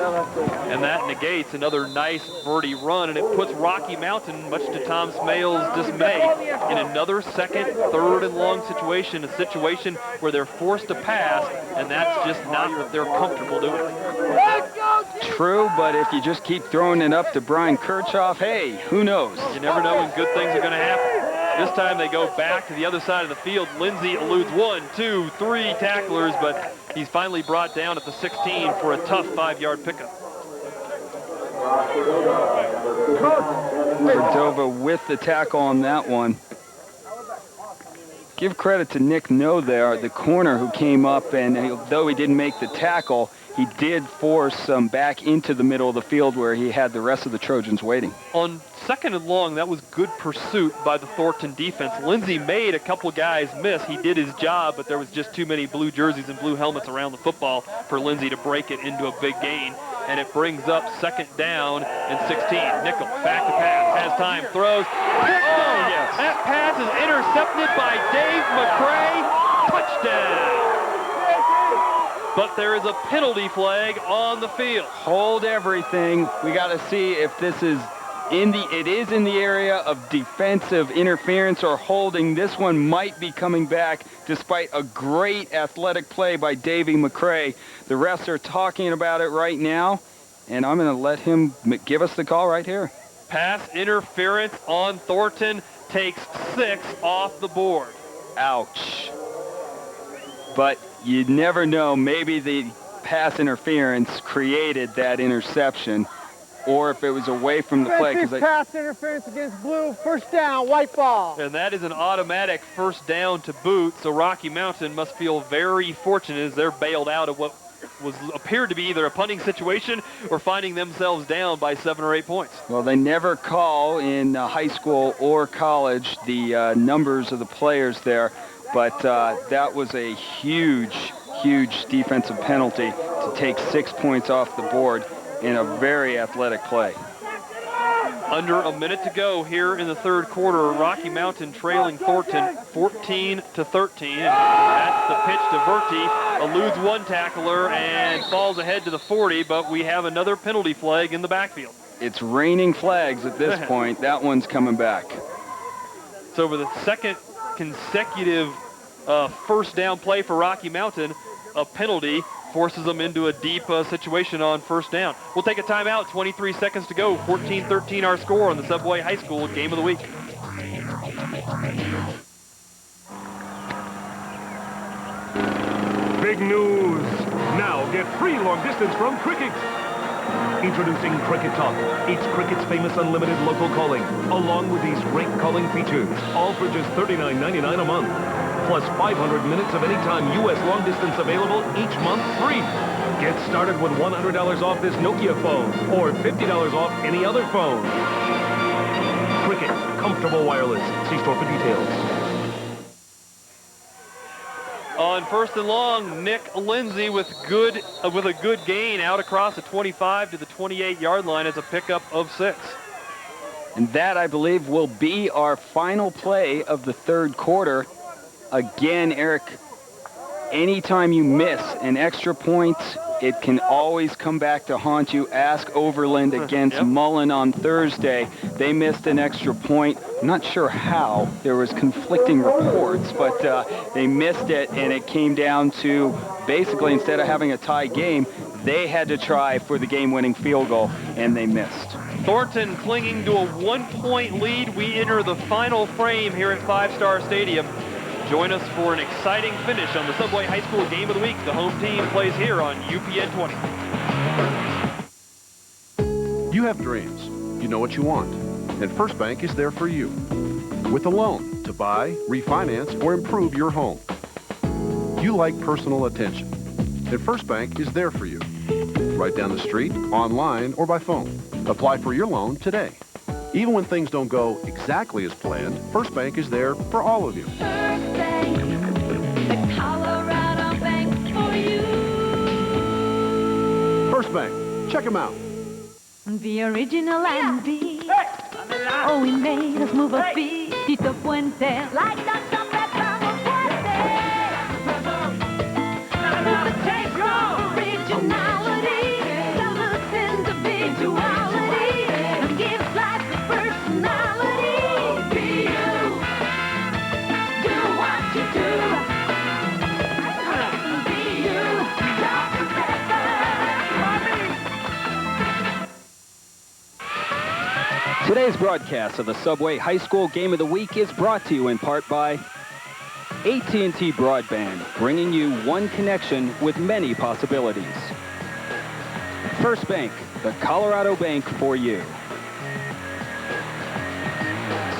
And that negates another nice Verdi run, and it puts Rocky Mountain, much to Tom Smale's dismay, in another second, third and long situation, a situation where they're forced to pass, and that's just not what they're comfortable doing. True, but if you just keep throwing it up to Brian Kirchhoff, hey, who knows? You never know when good things are going to happen. This time they go back to the other side of the field. Lindsey eludes 1, 2, 3 tacklers, but he's finally brought down at the 16 for a tough 5-yard pickup. Cordova with the tackle on that one. Give credit to Nick No there, the corner who came up, and though he didn't make the tackle, he did force back into the middle of the field where he had the rest of the Trojans waiting. On second and long, that was good pursuit by the Thornton defense. Lindsey made a couple guys miss. He did his job, but there was just too many blue jerseys and blue helmets around the football for Lindsey to break it into a big gain. And it brings up second down and 16. Nickel, back to pass, has time, throws. Yes. That pass is intercepted by Dave McCray. Touchdown. But there is a penalty flag on the field. Hold everything. We got to see if this is it is in the area of defensive interference or holding. This one might be coming back despite a great athletic play by Davey McCray. The refs are talking about it right now, and I'm going to let him give us the call right here. Pass interference on Thornton takes 6 off the board. Ouch. But you never know. Maybe the pass interference created that interception, or if it was away from the play. Pass interference against blue, first down, white ball. And that is an automatic first down to boot, so Rocky Mountain must feel very fortunate as they're bailed out of what appeared to be either a punting situation or finding themselves down by 7 or 8 points. Well, they never call in high school or college the numbers of the players there, but that was a huge defensive penalty to take 6 points off the board in a very athletic play. Under a minute to go here in the third quarter. Rocky Mountain trailing Thornton 14-13. And that's the pitch to Verti. Eludes one tackler and falls ahead to the 40, but we have another penalty flag in the backfield. It's raining flags at this point. That one's coming back. So for the second consecutive first down play for Rocky Mountain, a penalty forces them into a deep situation on first down. We'll take a timeout, 23 seconds to go. 14-13 our score on the Subway High School Game of the Week. Big news. Now get free long distance from Cricket. Introducing Cricket Talk. It's Cricket's famous unlimited local calling, along with these great calling features, all for just $39.99 a month. Plus 500 minutes of anytime U.S. long distance available each month free. Get started with $100 off this Nokia phone or $50 off any other phone. Cricket, comfortable wireless. See store for details. On first and long, Nick Lindsey with a good gain out across the 25 to the 28-yard line as a pickup of 6. And that, I believe, will be our final play of the third quarter. Again, Eric, anytime you miss an extra point, it can always come back to haunt you. Ask Overland against Mullen on Thursday. They missed an extra point. I'm not sure how. There was conflicting reports, but they missed it, and it came down to basically, instead of having a tie game, they had to try for the game-winning field goal, and they missed. Thornton clinging to a 1-point lead. We enter the final frame here at Five Star Stadium. Join us for an exciting finish on the Subway High School Game of the Week. The home team plays here on UPN 20. You have dreams. You know what you want. And First Bank is there for you. With a loan to buy, refinance, or improve your home. You like personal attention. And First Bank is there for you. Right down the street, online, or by phone. Apply for your loan today. Even when things don't go exactly as planned, First Bank is there for all of you. First Bank, the Colorado bank for you. First Bank, check them out. The original and the oh, we made us move a feet. Tito Puente, like Dr. Pepper Puente. With a taste of originality, develops individuality, and gives life a personality. Be you, do what you do. Be you, Dr. Pepper. Today's broadcast of the Subway High School Game of the Week is brought to you in part by AT&T Broadband, bringing you one connection with many possibilities. First Bank, the Colorado bank for you.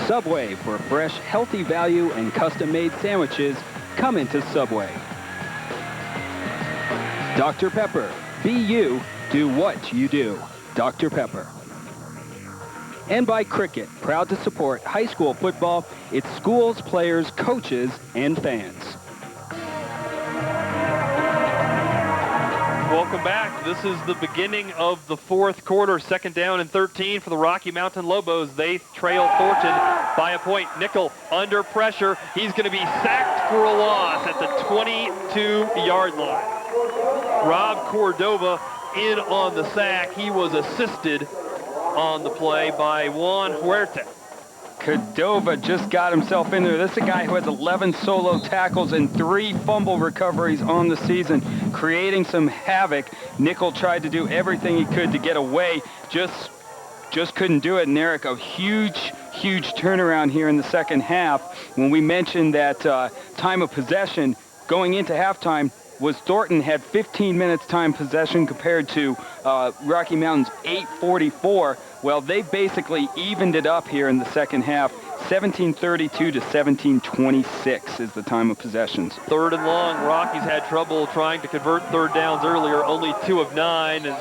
Subway, for fresh, healthy value and custom-made sandwiches, come into Subway. Dr. Pepper, be you, do what you do. Dr. Pepper. And by Cricket, proud to support high school football, its schools, players, coaches, and fans. Welcome back. This is the beginning of the fourth quarter. Second down and 13 for the Rocky Mountain Lobos. They trail Thornton by a point. Nickel under pressure. He's going to be sacked for a loss at the 22-yard line. Rob Cordova in on the sack. He was assisted on the play by Juan Huerta. Cordova just got himself in there. This is a guy who has 11 solo tackles and 3 fumble recoveries on the season, creating some havoc. Nickel tried to do everything he could to get away, just couldn't do it. And Eric, a huge turnaround here in the second half. When we mentioned that time of possession going into halftime was Thornton had 15 minutes time possession compared to Rocky Mountain's 8:44. Well, they basically evened it up here in the second half. 17:32 to 17:26 is the time of possessions. Third and long. Rockies had trouble trying to convert third downs earlier, only 2 of 9. And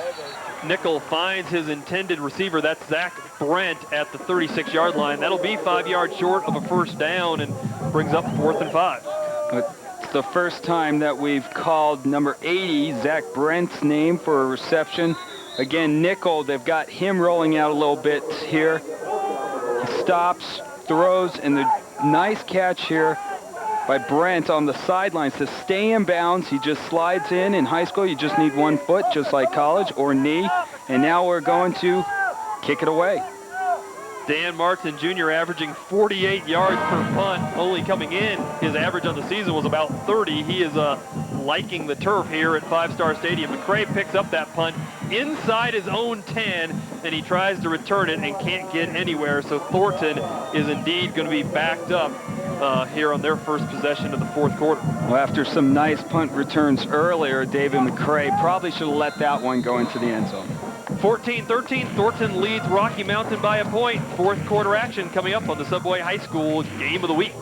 Nickel finds his intended receiver. That's Zach Brent at the 36-yard line. That'll be 5 yards short of a first down and brings up 4th and 5. It's the first time that we've called number 80, Zach Brent's name, for a reception. Again, Nickel, they've got him rolling out a little bit here. He stops, throws, and the nice catch here by Brent on the sidelines to stay in bounds. He just slides in. In high school, you just need 1 foot, just like college, or knee. And now we're going to kick it away. Dan Martin Jr. averaging 48 yards per punt, only coming in. His average on the season was about 30. He is liking the turf here at Five Star Stadium. McCray picks up that punt inside his own 10, and he tries to return it and can't get anywhere. So Thornton is indeed going to be backed up here on their first possession of the fourth quarter. Well, after some nice punt returns earlier, David McCray probably should have let that one go into the end zone. 14-13, Thornton leads Rocky Mountain by a point. Fourth quarter action coming up on the Subway High School Game of the Week.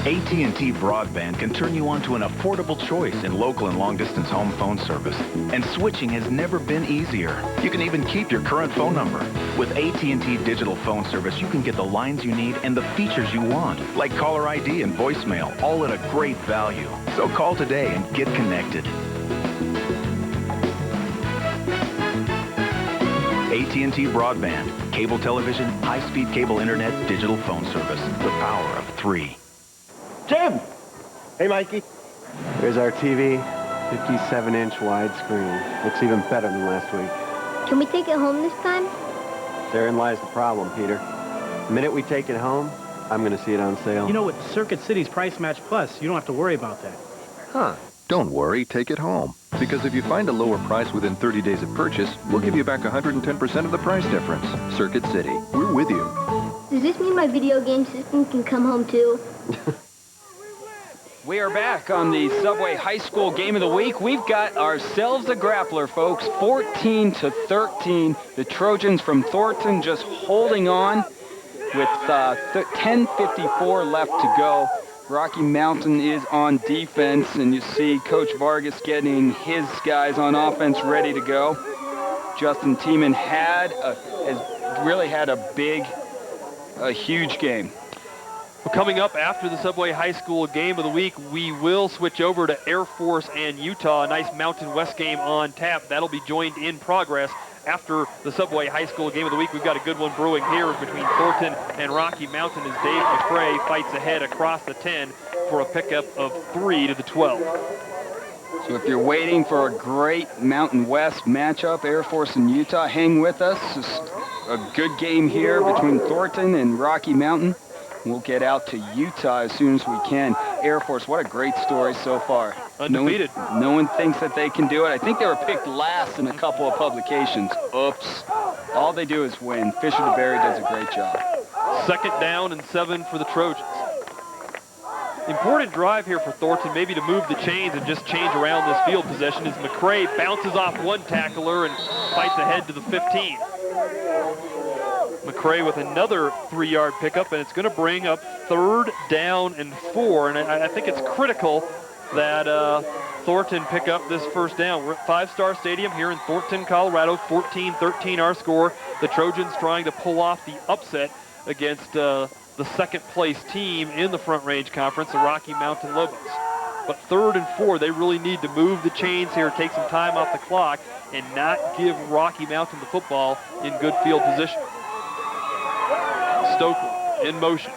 AT&T Broadband can turn you on to an affordable choice in local and long-distance home phone service. And switching has never been easier. You can even keep your current phone number. With AT&T Digital Phone Service, you can get the lines you need and the features you want, like caller ID and voicemail, all at a great value. So call today and get connected. AT&T Broadband, cable television, high-speed cable internet, digital phone service. The power of 3. Jim! Hey, Mikey. Here's our TV, 57-inch widescreen. Looks even better than last week. Can we take it home this time? Therein lies the problem, Peter. The minute we take it home, I'm going to see it on sale. You know, with Circuit City's Price Match Plus, you don't have to worry about that. Huh. Don't worry, take it home. Because if you find a lower price within 30 days of purchase, we'll give you back 110% of the price difference. Circuit City, we're with you. Does this mean my video game system can come home too? We are back on the Subway High School Game of the Week. We've got ourselves a grappler, folks. 14-13. The Trojans from Thornton just holding on with 10:54 left to go. Rocky Mountain is on defense, and you see Coach Vargas getting his guys on offense ready to go. Justin Tiemann has really had a huge game. Well, coming up after the Subway High School Game of the Week, we will switch over to Air Force and Utah. A nice Mountain West game on tap. That'll be joined in progress after the Subway High School Game of the Week. We've got a good one brewing here between Thornton and Rocky Mountain as Dave McCray fights ahead across the 10 for a pickup of 3 to the 12. So if you're waiting for a great Mountain West matchup, Air Force and Utah, hang with us. It's a good game here between Thornton and Rocky Mountain. We'll get out to Utah as soon as we can. Air Force, what a great story so far. Undefeated. No one thinks that they can do it. I think they were picked last in a couple of publications. Oops. All they do is win. Fisher DeBerry does a great job. 2nd down and 7 for the Trojans. Important drive here for Thornton, maybe to move the chains and just change around this field possession as McCray bounces off one tackler and fights ahead to the 15. McCray with another 3-yard pickup, and it's going to bring up 3rd down and 4. And I think it's critical that Thornton pick up this 1st down. We're at Five Star Stadium here in Thornton, Colorado. 14-13 our score. The Trojans trying to pull off the upset against the 2nd place team in the Front Range Conference, the Rocky Mountain Lobos. But 3rd and 4, they really need to move the chains here, take some time off the clock, and not give Rocky Mountain the football in good field position. Stokely in motion.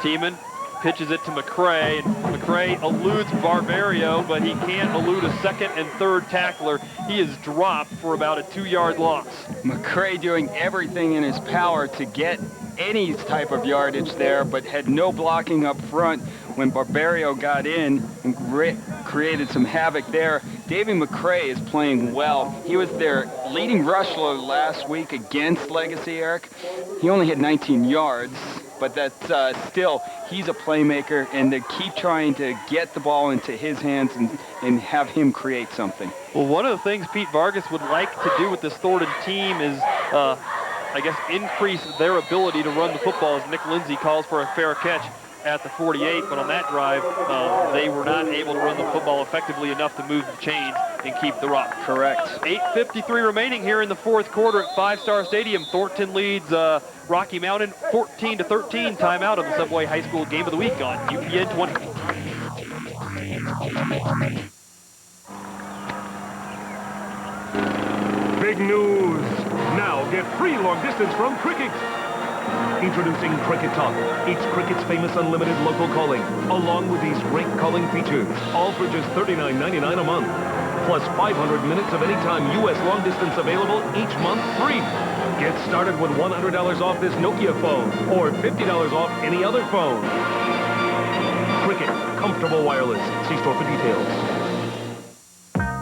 Tiemann pitches it to McCray, and McCray eludes Barbario, but he can't elude a 2nd and 3rd tackler. He is dropped for about a 2-yard loss. McCray doing everything in his power to get any type of yardage there, but had no blocking up front when Barbario got in and created some havoc there. Davey McCray is playing well. He was their leading rusher last week against Legacy, Eric. He only had 19 yards, but that's still, he's a playmaker, and they keep trying to get the ball into his hands and have him create something. Well, one of the things Pete Vargas would like to do with this Thornton team is, I guess, increase their ability to run the football, as Nick Lindsay calls for a fair catch at the 48, but on that drive, they were not able to run the football effectively enough to move the chains and keep the rock. Correct. 8:53 remaining here in the 4th quarter at Five Star Stadium. Thornton leads Rocky Mountain 14-13. Timeout on the Subway High School Game of the Week on UPN 20. Big news! Now get free long distance from Cricket. Introducing Cricket Talk. It's Cricket's famous unlimited local calling, along with these great calling features, all for just $39.99 a month. Plus 500 minutes of anytime U.S. long distance available each month free. Get started with $100 off this Nokia phone, or $50 off any other phone. Cricket, comfortable wireless. See store for details.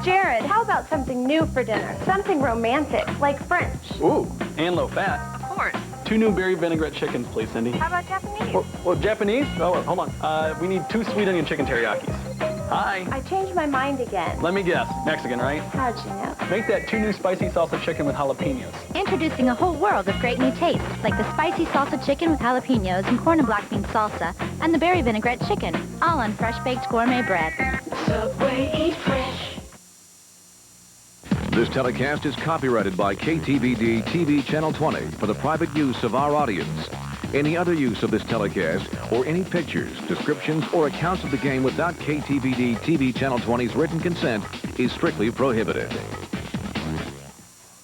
Jared, how about something new for dinner? Something romantic, like French. Ooh, and low fat. Of course. 2 new berry vinaigrette chickens, please, Cindy. How about Japanese? Well, Japanese? Oh, hold on. We need 2 sweet onion chicken teriyakis. Hi. I changed my mind again. Let me guess. Mexican, right? How'd you know? Make that 2 new spicy salsa chicken with jalapenos. Introducing a whole world of great new tastes, like the spicy salsa chicken with jalapenos and corn and black bean salsa, and the berry vinaigrette chicken, all on fresh-baked gourmet bread. Subway, eat fresh. This telecast is copyrighted by KTVD TV Channel 20 for the private use of our audience. Any other use of this telecast or any pictures, descriptions, or accounts of the game without KTVD TV Channel 20's written consent is strictly prohibited.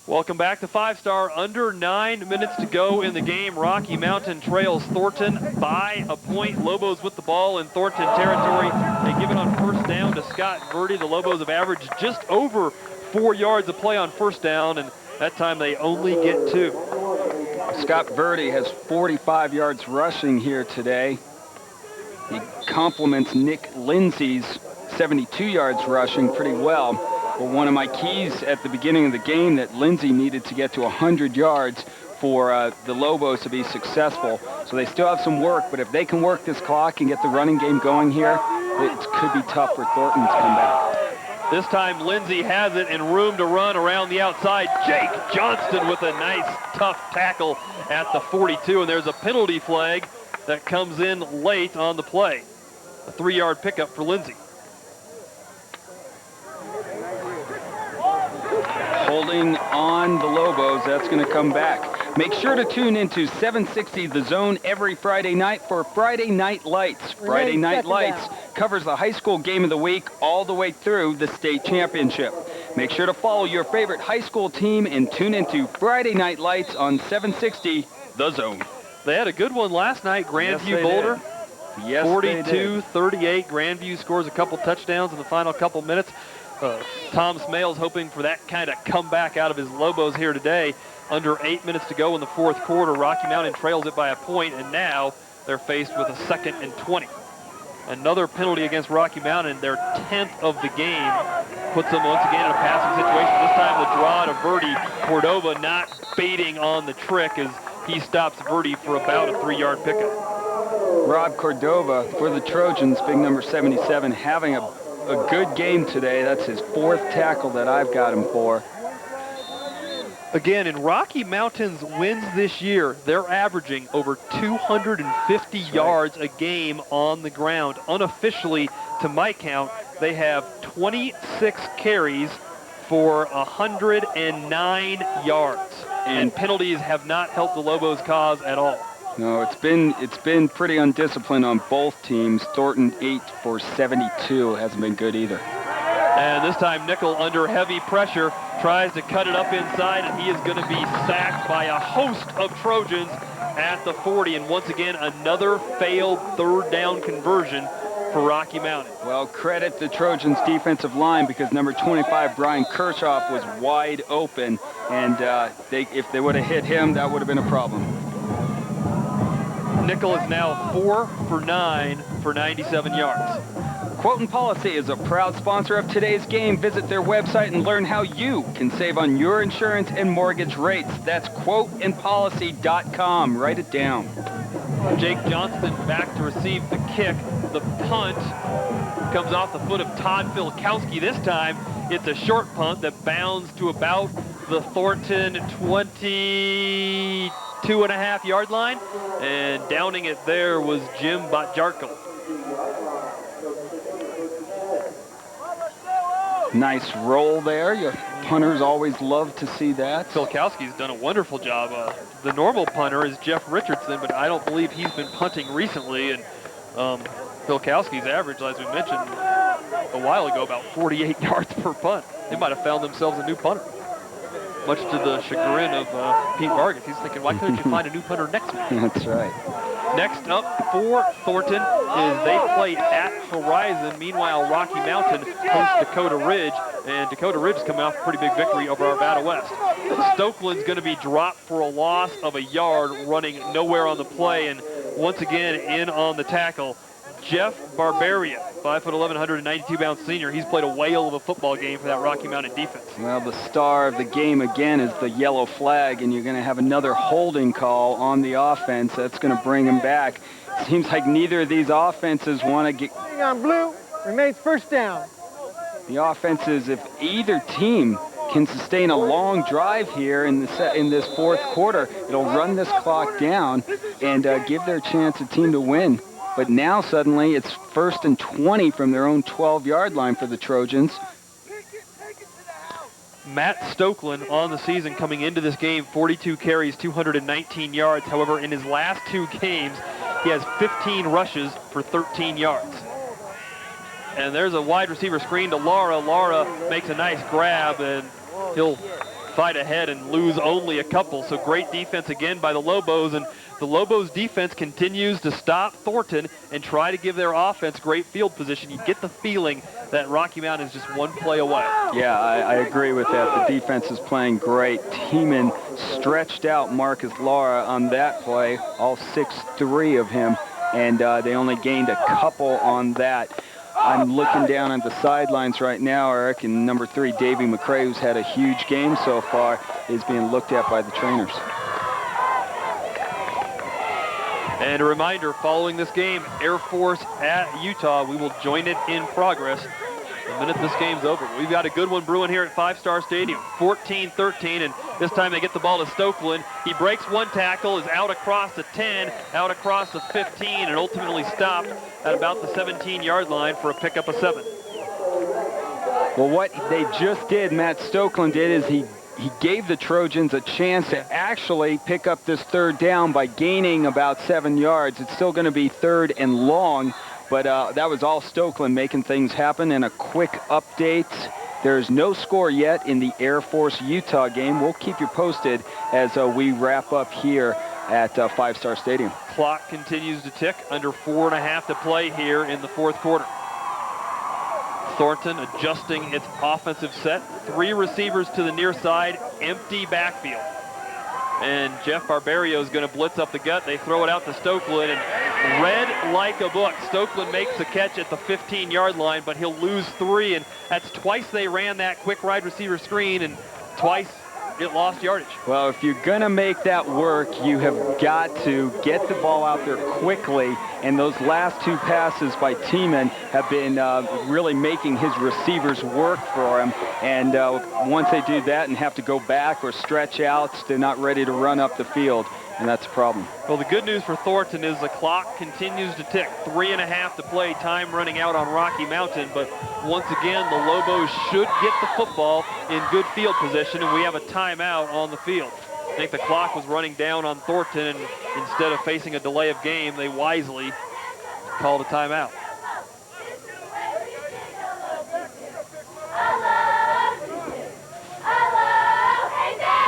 Welcome back to Five Star. Under 9 minutes to go in the game. Rocky Mountain trails Thornton by a point. Lobos with the ball in Thornton territory. They give it on 1st down to Scott Verdi. The Lobos have averaged just over 4 yards of play on 1st down, and that time they only get 2. Scott Verdi has 45 yards rushing here today. He complements Nick Lindsay's 72 yards rushing, pretty well. But one of my keys at the beginning of the game that Lindsey needed to get to 100 yards for the Lobos to be successful. So they still have some work, but if they can work this clock and get the running game going here, it could be tough for Thornton to come back. This time Lindsey has it and room to run around the outside. Jake Johnston with a nice, tough tackle at the 42, and there's a penalty flag that comes in late on the play. A 3-yard pickup for Lindsey. Holding on the Lobos, that's going to come back. Make sure to tune into 760 The Zone every Friday night for Friday Night Lights. Friday Night Lights covers the high school game of the week all the way through the state championship. Make sure to follow your favorite high school team and tune into Friday Night Lights on 760 The Zone. They had a good one last night, Grandview Boulder. Yes, 42-38. Grandview scores a couple touchdowns in the final couple minutes. Tom Smales hoping for that kind of comeback out of his Lobos here today. Under 8 minutes to go in the fourth quarter, Rocky Mountain trails it by a point, and now they're faced with a 2nd and 20. Another penalty against Rocky Mountain, their 10th of the game, puts them once again in a passing situation. This time the draw to Verdi. Cordova not baiting on the trick as he stops Verdi for about a 3-yard pickup. Rob Cordova for the Trojans, big number 77, having a good game today. That's his 4th tackle that I've got him for. Again, in Rocky Mountain's wins this year, they're averaging over 250 yards a game on the ground. Unofficially, to my count, they have 26 carries for 109 yards. And penalties have not helped the Lobos' cause at all. No, it's been pretty undisciplined on both teams. Thornton 8 for 72 hasn't been good either. And this time Nickel under heavy pressure tries to cut it up inside, and he is going to be sacked by a host of Trojans at the 40. And once again, another failed 3rd down conversion for Rocky Mountain. Well, credit the Trojans' defensive line because number 25, Brian Kirchhoff, was wide open. And if they would have hit him, that would have been a problem. Nickel is now 4 for 9 for 97 yards. Quote and Policy is a proud sponsor of today's game. Visit their website and learn how you can save on your insurance and mortgage rates. That's quoteandpolicy.com. Write it down. Jake Johnston back to receive the kick. The punt comes off the foot of Todd Filkowski. This time it's a short punt that bounds to about the Thornton 22.5-yard line. And downing it there was Jim Botjarko. Nice roll there. Your punters always love to see that. Filkowski's done a wonderful job. The normal punter is Jeff Richardson, but I don't believe he's been punting recently. And Filkowski's average, as we mentioned a while ago, about 48 yards per punt. They might have found themselves a new punter, much to the chagrin of Pete Vargas. He's thinking, why couldn't you find a new punter next week? That's right. Next up for Thornton is they play at Horizon. Meanwhile, Rocky Mountain hosts Dakota Ridge, and Dakota Ridge is coming off a pretty big victory over Arvada West. Stokeland's going to be dropped for a loss of a yard, running nowhere on the play, and once again in on the tackle, Jeff Barbaria, 5'11", 192-pound senior. He's played a whale of a football game for that Rocky Mountain defense. Well, the star of the game again is the yellow flag, and you're going to have another holding call on the offense. That's going to bring him back. Seems like neither of these offenses want to get... On blue, remains 1st down. The offenses, if either team can sustain a long drive here in this 4th quarter, it'll run this clock down and give their chance a team to win. But now suddenly it's 1st and 20 from their own 12-yard line for the Trojans. Matt Stokeland on the season coming into this game, 42 carries, 219 yards. However, in his last 2 games, he has 15 rushes for 13 yards. And there's a wide receiver screen to Lara. Lara makes a nice grab, and he'll fight ahead and lose only a couple. So great defense again by the Lobos, and the Lobos defense continues to stop Thornton and try to give their offense great field position. You get the feeling that Rocky Mountain is just one play away. Yeah, I agree with that. The defense is playing great. Teeman stretched out Marcus Lara on that play, all 6'3" of him, and they only gained a couple on that. I'm looking down at the sidelines right now, Eric, and number 3, Davey McCray, who's had a huge game so far, is being looked at by the trainers. And a reminder, following this game, Air Force at Utah. We will join it in progress the minute this game's over. We've got a good one brewing here at Five Star Stadium, 14-13, and this time they get the ball to Stokeland. He breaks one tackle, is out across the 10, out across the 15, and ultimately stopped at about the 17-yard line for a pickup of 7. Well, what they just did, Matt Stokeland did, is he gave the Trojans a chance to actually pick up this 3rd down by gaining about 7 yards. It's still going to be 3rd and long, but that was all Stokeland making things happen. And a quick update, there's no score yet in the Air Force Utah game. We'll keep you posted as we wrap up here at Five Star Stadium. Clock continues to tick, under 4.5 to play here in the 4th quarter. Thornton adjusting its offensive set. 3 receivers to the near side, empty backfield. And Jeff Barbario is going to blitz up the gut. They throw it out to Stokeland, and read like a book. Stokeland makes the catch at the 15-yard line, but he'll lose 3, and that's twice they ran that quick wide receiver screen, and twice it lost yardage. Well, if you're going to make that work, you have got to get the ball out there quickly, and those last 2 passes by Tiemann have been really making his receivers work for him, and once they do that and have to go back or stretch out, they're not ready to run up the field, and that's a problem. Well, the good news for Thornton is the clock continues to tick. 3.5 to play, time running out on Rocky Mountain, but once again, the Lobos should get the football in good field position, and we have a timeout on the field. I think the clock was running down on Thornton, and instead of facing a delay of game, they wisely called a timeout.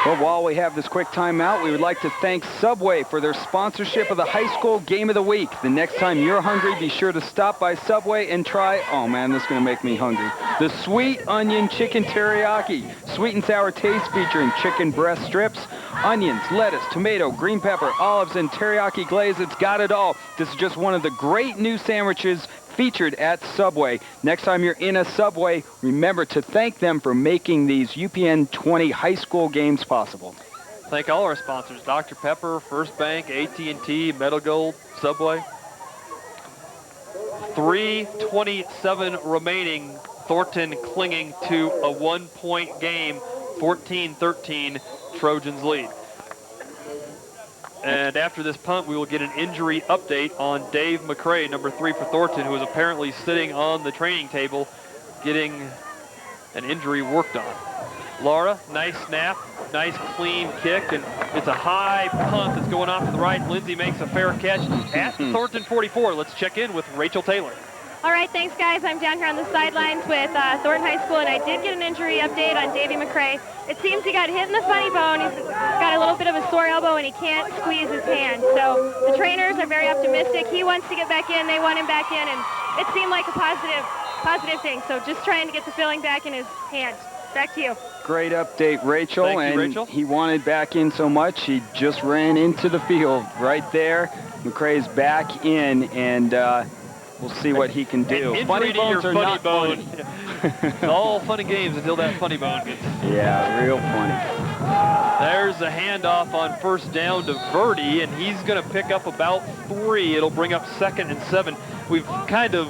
Well, while we have this quick timeout, we would like to thank Subway for their sponsorship of the high school game of the week. The next time you're hungry, be sure to stop by Subway and try, oh man, this is going to make me hungry, the Sweet Onion Chicken Teriyaki. Sweet and sour taste featuring chicken breast strips, onions, lettuce, tomato, green pepper, olives, and teriyaki glaze. It's got it all. This is just one of the great new sandwiches featured at Subway. Next time you're in a Subway, remember to thank them for making these UPN 20 high school games possible. Thank all our sponsors, Dr. Pepper, First Bank, AT&T, Metal Gold, Subway. 3:27 remaining. Thornton clinging to a 1-point game. 14-13, Trojans lead. And after this punt, we will get an injury update on Dave McCray, number 3 for Thornton, who is apparently sitting on the training table getting an injury worked on. Laura, nice snap, nice clean kick, and it's a high punt that's going off to the right. Lindsay makes a fair catch at the Thornton 44. Let's check in with Rachel Taylor. All right, thanks, guys. I'm down here on the sidelines with Thornton High School, and I did get an injury update on Davey McCray. It seems he got hit in the funny bone. He's got a little bit of a sore elbow, and he can't squeeze his hand. So the trainers are very optimistic. He wants to get back in. They want him back in, and it seemed like a positive thing. So just trying to get the feeling back in his hand. Back to you. Great update, Rachel. Thank you, and Rachel. He wanted back in so much, he just ran into the field right there. McCray's back in, and we'll see what he can do. Funny bones are not funny. All fun and games until that funny bone gets. Yeah, real funny. There's a handoff on first down to Verdi, and he's going to pick up about 3. It'll bring up 2nd and 7. We've kind of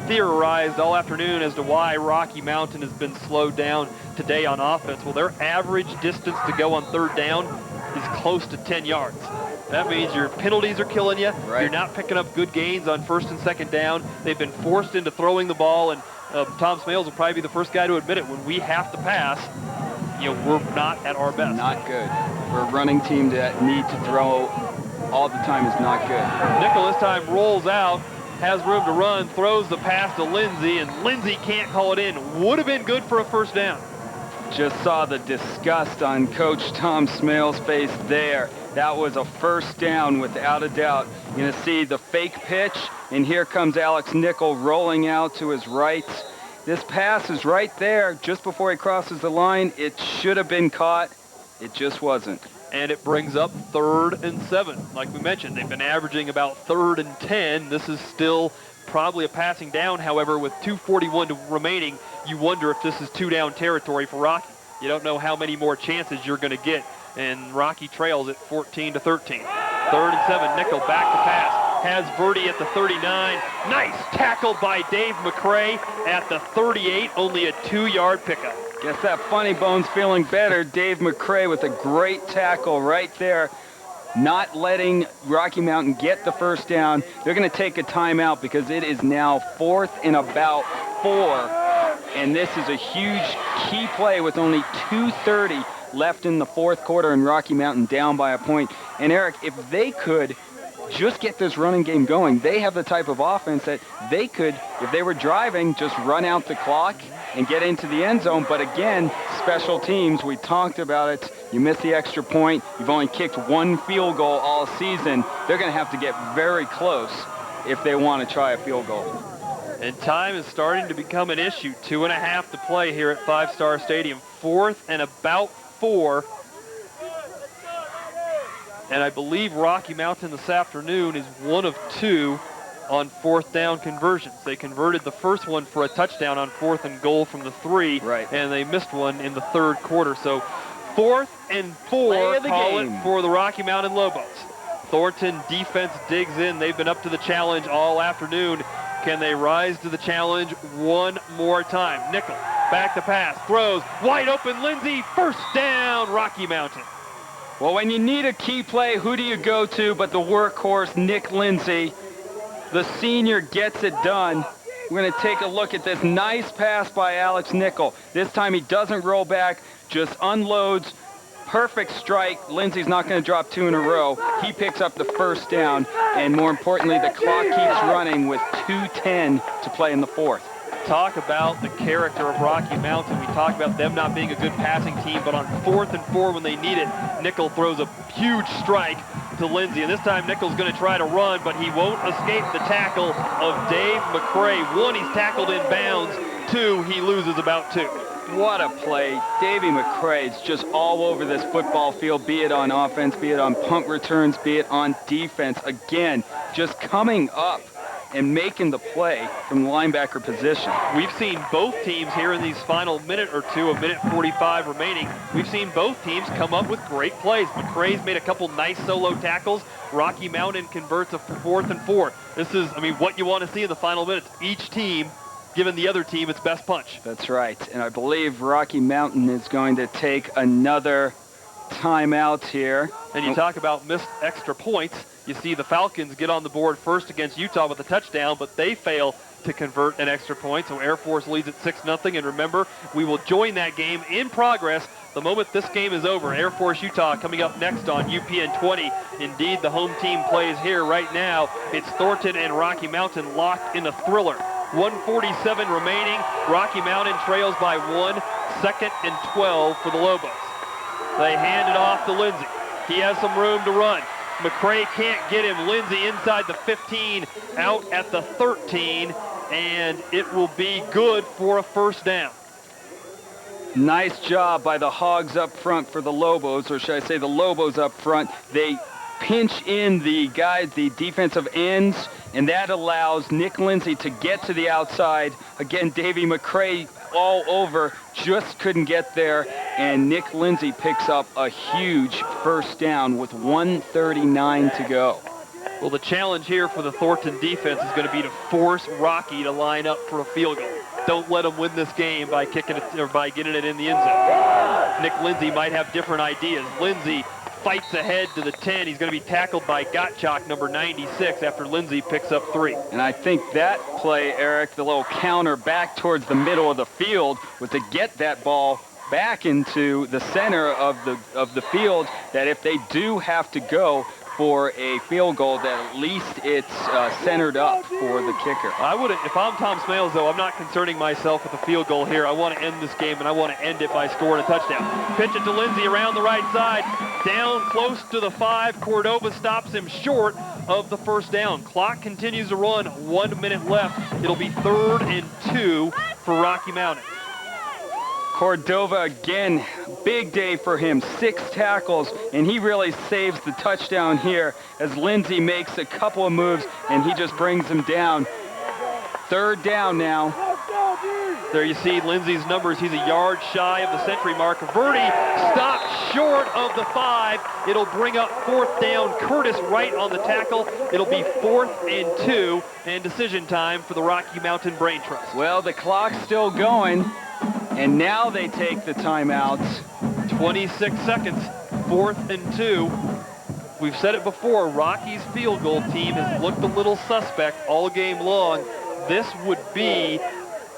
theorized all afternoon as to why Rocky Mountain has been slowed down today on offense. Well, their average distance to go on 3rd down is close to 10 yards. That means your penalties are killing you. Right. You're not picking up good gains on 1st and 2nd down. They've been forced into throwing the ball, and Tom Smales will probably be the first guy to admit it. When we have to pass, we're not at our best. Not good. For a running team that need to throw all the time is not good. Nickel this time rolls out, has room to run, throws the pass to Lindsay, and Lindsay can't call it in. Would have been good for a 1st down. Just saw the disgust on Coach Tom Smales' face there. That was a 1st down without a doubt. You're going to see the fake pitch, and here comes Alex Nickel rolling out to his right. This pass is right there just before he crosses the line. It should have been caught. It just wasn't. and it brings up 3rd and 7. Like we mentioned, they've been averaging about 3rd and 10. This is still probably a passing down. However, with 2:41 remaining, you wonder if this is 2-down territory for Rocky. You don't know how many more chances you're going to get, and Rocky trails at 14-13. 3rd and 7, Nickel back to pass. Has Verdi at the 39. Nice tackle by Dave McCray at the 38, only a 2-yard pickup. Guess that funny bone's feeling better. Dave McCray with a great tackle right there, not letting Rocky Mountain get the first down. They're going to take a timeout because it is now 4th and about 4, and this is a huge key play with only 2:30 left in the 4th quarter and Rocky Mountain down by a point. And Eric, if they could just get this running game going, they have the type of offense that they could, if they were driving, just run out the clock and get into the end zone. But again, special teams, we talked about it. You miss the extra point. You've only kicked 1 field goal all season. They're going to have to get very close if they want to try a field goal. And time is starting to become an issue. 2.5 to play here at Five Star Stadium. 4th and about 4. And I believe Rocky Mountain this afternoon is 1 of 2 on 4th down conversions. They converted the first one for a touchdown on 4th and goal from the 3, right, and they missed one in the 3rd quarter. So 4th and 4, call it for the Rocky Mountain Lobos. Thornton defense digs in. They've been up to the challenge all afternoon. Can they rise to the challenge one more time? Nickel back to pass, throws, wide open Lindsay, first down, Rocky Mountain. Well, when you need a key play, who do you go to but the workhorse, Nick Lindsay? The senior gets it done. We're going to take a look at this nice pass by Alex Nickel. This time he doesn't roll back, just unloads. Perfect strike. Lindsay's not going to drop 2 in a row. He picks up the first down, and more importantly, the clock keeps running with 2:10 to play in the 4th. Talk about the character of Rocky Mountain. We talked about them not being a good passing team, but on 4th and 4 when they need it, Nickel throws a huge strike to Lindsay. And this time Nickel's going to try to run, but he won't escape the tackle of Dave McCray. 1, he's tackled in bounds. 2, he loses about 2. What a play. Davey McCray is just all over this football field, be it on offense, be it on punt returns, be it on defense. Again, just coming up and making the play from the linebacker position. We've seen both teams here in these final minute or two, a minute 45 remaining. We've seen both teams come up with great plays. McCray's made a couple nice solo tackles. Rocky Mountain converts a 4th and 4. This is, I mean, what you want to see in the final minutes. Each team giving the other team its best punch. That's right. And I believe Rocky Mountain is going to take another timeout here. And you talk about missed extra points. You see the Falcons get on the board first against Utah with a touchdown, but they fail to convert an extra point. So Air Force leads at 6-0. And remember, we will join that game in progress the moment this game is over. Air Force Utah coming up next on UPN 20. Indeed, the home team plays here right now. It's Thornton and Rocky Mountain locked in a thriller. 1:47 remaining. Rocky Mountain trails by 1, 2nd and 12 for the Lobos. They hand it off to Lindsay. He has some room to run. McCray can't get him. Lindsay inside the 15, out at the 13, and it will be good for a first down. Nice job by the Hogs up front for the Lobos, or should I say the Lobos up front. They pinch in the guys, the defensive ends, and that allows Nick Lindsay to get to the outside. Again, Davey McCray all over, just couldn't get there, and Nick Lindsay picks up a huge first down with 1:39 to go. Well, the challenge here for the Thornton defense is going to be to force Rocky to line up for a field goal. Don't let them win this game by kicking it or by getting it in the end zone. Nick Lindsay might have different ideas. Lindsay fights ahead to the 10. He's going to be tackled by Gottschalk, number 96, after Lindsay picks up 3. And I think that play, Eric, the little counter back towards the middle of the field, was to get that ball back into the center of the field, that if they do have to go for a field goal, that at least it's centered up for the kicker. I would, if I'm Tom Smales, though, I'm not concerning myself with a field goal here. I want to end this game, and I want to end it by scoring a touchdown. Pitch it to Lindsay around the right side, down close to the 5. Cordova stops him short of the first down. Clock continues to run, 1 minute left. It'll be 3rd and 2 for Rocky Mountain. Cordova again, big day for him, 6 tackles, and he really saves the touchdown here as Lindsey makes a couple of moves and he just brings him down. 3rd down now. There you see Lindsey's numbers. He's a yard shy of the century mark. Verdi stopped short of the 5. It'll bring up 4th down. Curtis right on the tackle. It'll be 4th and 2 and decision time for the Rocky Mountain Brain Trust. Well, the clock's still going, and now they take the timeouts. 26 seconds, 4th and 2. We've said it before, Rocky's field goal team has looked a little suspect all game long. This would be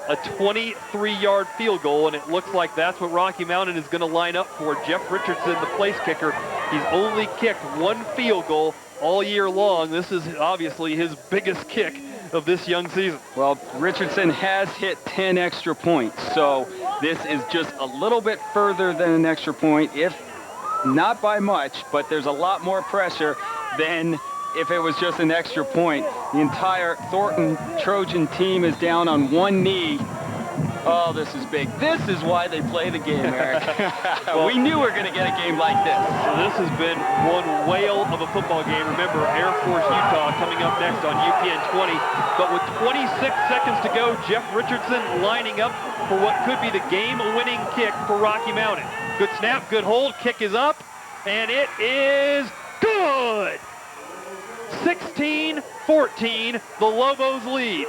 a 23-yard field goal, and it looks like that's what Rocky Mountain is going to line up for. Jeff Richardson, the place kicker, he's only kicked 1 field goal all year long. This is obviously his biggest kick of this young season. Well, Richardson has hit 10 extra points, so this is just a little bit further than an extra point, if not by much, but there's a lot more pressure than if it was just an extra point. The entire Thornton Trojan team is down on one knee. Oh, this is big. This is why they play the game, Eric. Well, we knew we were going to get a game like this. So this has been one whale of a football game. Remember, Air Force Utah coming up next on UPN 20. But with 26 seconds to go, Jeff Richardson lining up for what could be the game-winning kick for Rocky Mountain. Good snap, good hold, kick is up, and it is good! 16-14, the Lobos lead.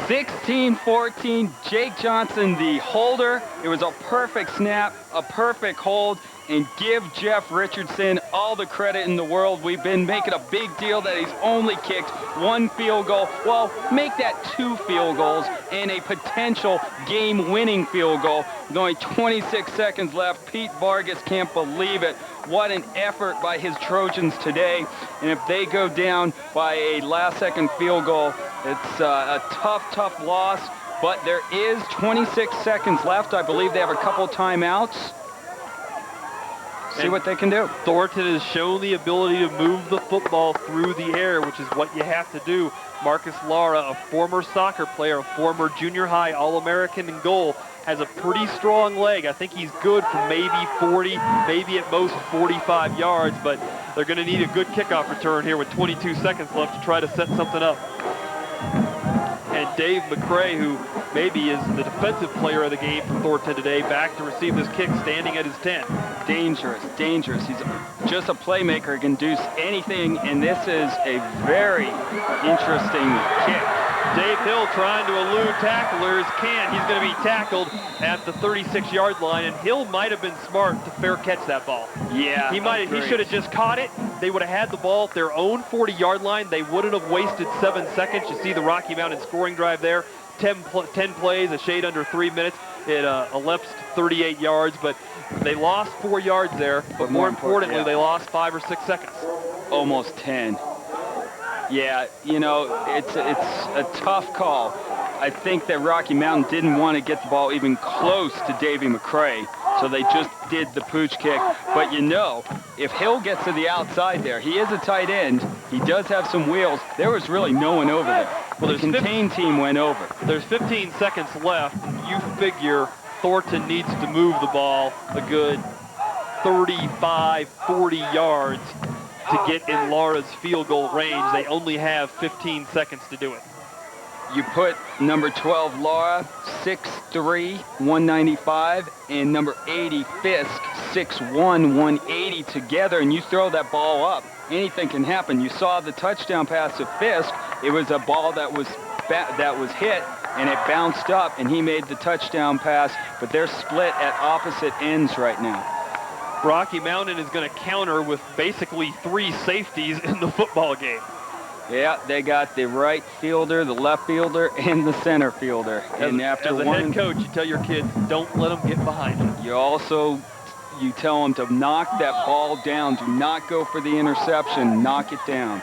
(16-14), Jake Johnson, the holder. It was a perfect snap, a perfect hold, and give Jeff Richardson all the credit in the world. We've been making a big deal that he's only kicked 1 field goal. Well, make that 2 field goals and a potential game-winning field goal. With only 26 seconds left, Pete Vargas can't believe it. What an effort by his Trojans today. And if they go down by a last-second field goal, it's a tough loss. But there is 26 seconds left. I believe they have a couple timeouts. See what they can do. Thornton has shown the ability to move the football through the air, which is what you have to do. Marcus Lara, a former soccer player, a former junior high All-American in goal, has a pretty strong leg. I think he's good for maybe 40, maybe at most 45 yards, but they're going to need a good kickoff return here with 22 seconds left to try to set something up. And Dave McCray, who maybe is the defensive player of the game for Thornton today, back to receive this kick, standing at his 10. Dangerous. He's just a playmaker, can do anything, and this is a very interesting kick. Dave Hill trying to elude tacklers, can't. He's going to be tackled at the 36-yard line, and Hill might have been smart to fair catch that ball. Yeah, he should have just caught it. They would have had the ball at their own 40-yard line. They wouldn't have wasted 7 seconds. You see the Rocky Mountain scoring drive there. 10 plays, a shade under 3 minutes. It elapsed 38 yards, but they lost 4 yards there. But more importantly, they lost 5 or 6 seconds. Almost 10. Yeah, you know, it's a tough call. I think that Rocky Mountain didn't want to get the ball even close to Davey McCray, so they just did the pooch kick. But you know, if Hill gets to the outside there, he is a tight end. He does have some wheels. There was really no one over there. Well, the contained team went over. There's 15 seconds left. You figure Thornton needs to move the ball a good 35, 40 yards to get in Lara's field goal range. They only have 15 seconds to do it. You put number 12, Lara, 6'3", 195, and number 80, Fisk, 6'1", 180 together, and you throw that ball up. Anything can happen. You saw the touchdown pass to Fisk. It was a ball that was hit, and it bounced up, and he made the touchdown pass, but they're split at opposite ends right now. Rocky Mountain is going to counter with basically 3 safeties in the football game. Yeah, they got the right fielder, the left fielder, and the center fielder. And after as a head coach, you tell your kids, don't let them get behind you. You tell them to knock that ball down. Do not go for the interception. Knock it down.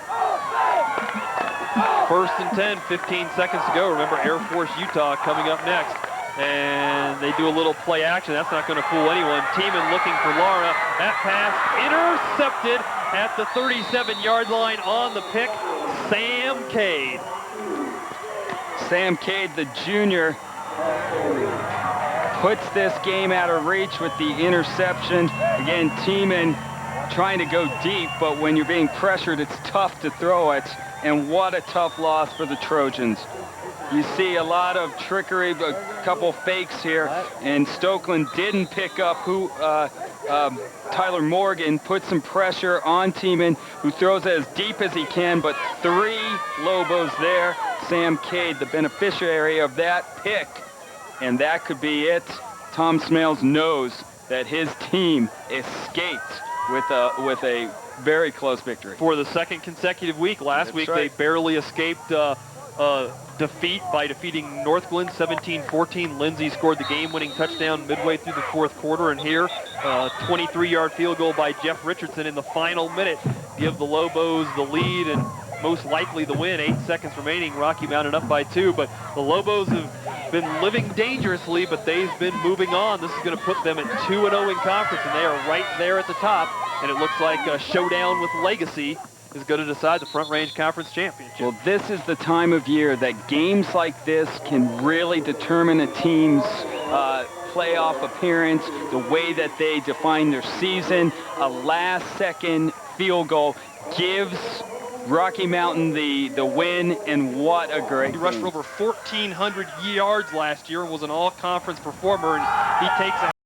1st and 10, 15 seconds to go. Remember, Air Force Utah coming up next. And they do a little play action. That's not going to fool anyone. Tiemann looking for Lara. That pass intercepted at the 37-yard line on the pick. Sam Cade. Sam Cade, the junior, puts this game out of reach with the interception. Again, Tiemann trying to go deep, but when you're being pressured, it's tough to throw it. And what a tough loss for the Trojans. You see a lot of trickery, a couple fakes here, and Stokeland didn't pick up who Tyler Morgan put some pressure on Tiemann, who throws it as deep as he can, but 3 Lobos there. Sam Cade, the beneficiary of that pick, and that could be it. Tom Smales knows that his team escaped with a very close victory. For the second consecutive week. Last week right. they barely escaped defeat by defeating Northglenn 17-14. Lindsay scored the game-winning touchdown midway through the fourth quarter, and here, 23-yard field goal by Jeff Richardson in the final minute give the Lobos the lead and most likely the win. 8 seconds remaining. Rocky Mountain up by 2, but the Lobos have been living dangerously, but they've been moving on. This is going to put them at 2-0 in conference, and they are right there at the top, and it looks like a showdown with Legacy is going to decide the Front Range Conference Championship. Well, this is the time of year that games like this can really determine a team's playoff appearance, the way that they define their season. A last-second field goal gives Rocky Mountain the win, and what a great He rushed game. for over 1,400 yards last year and was an all-conference performer, and he takes a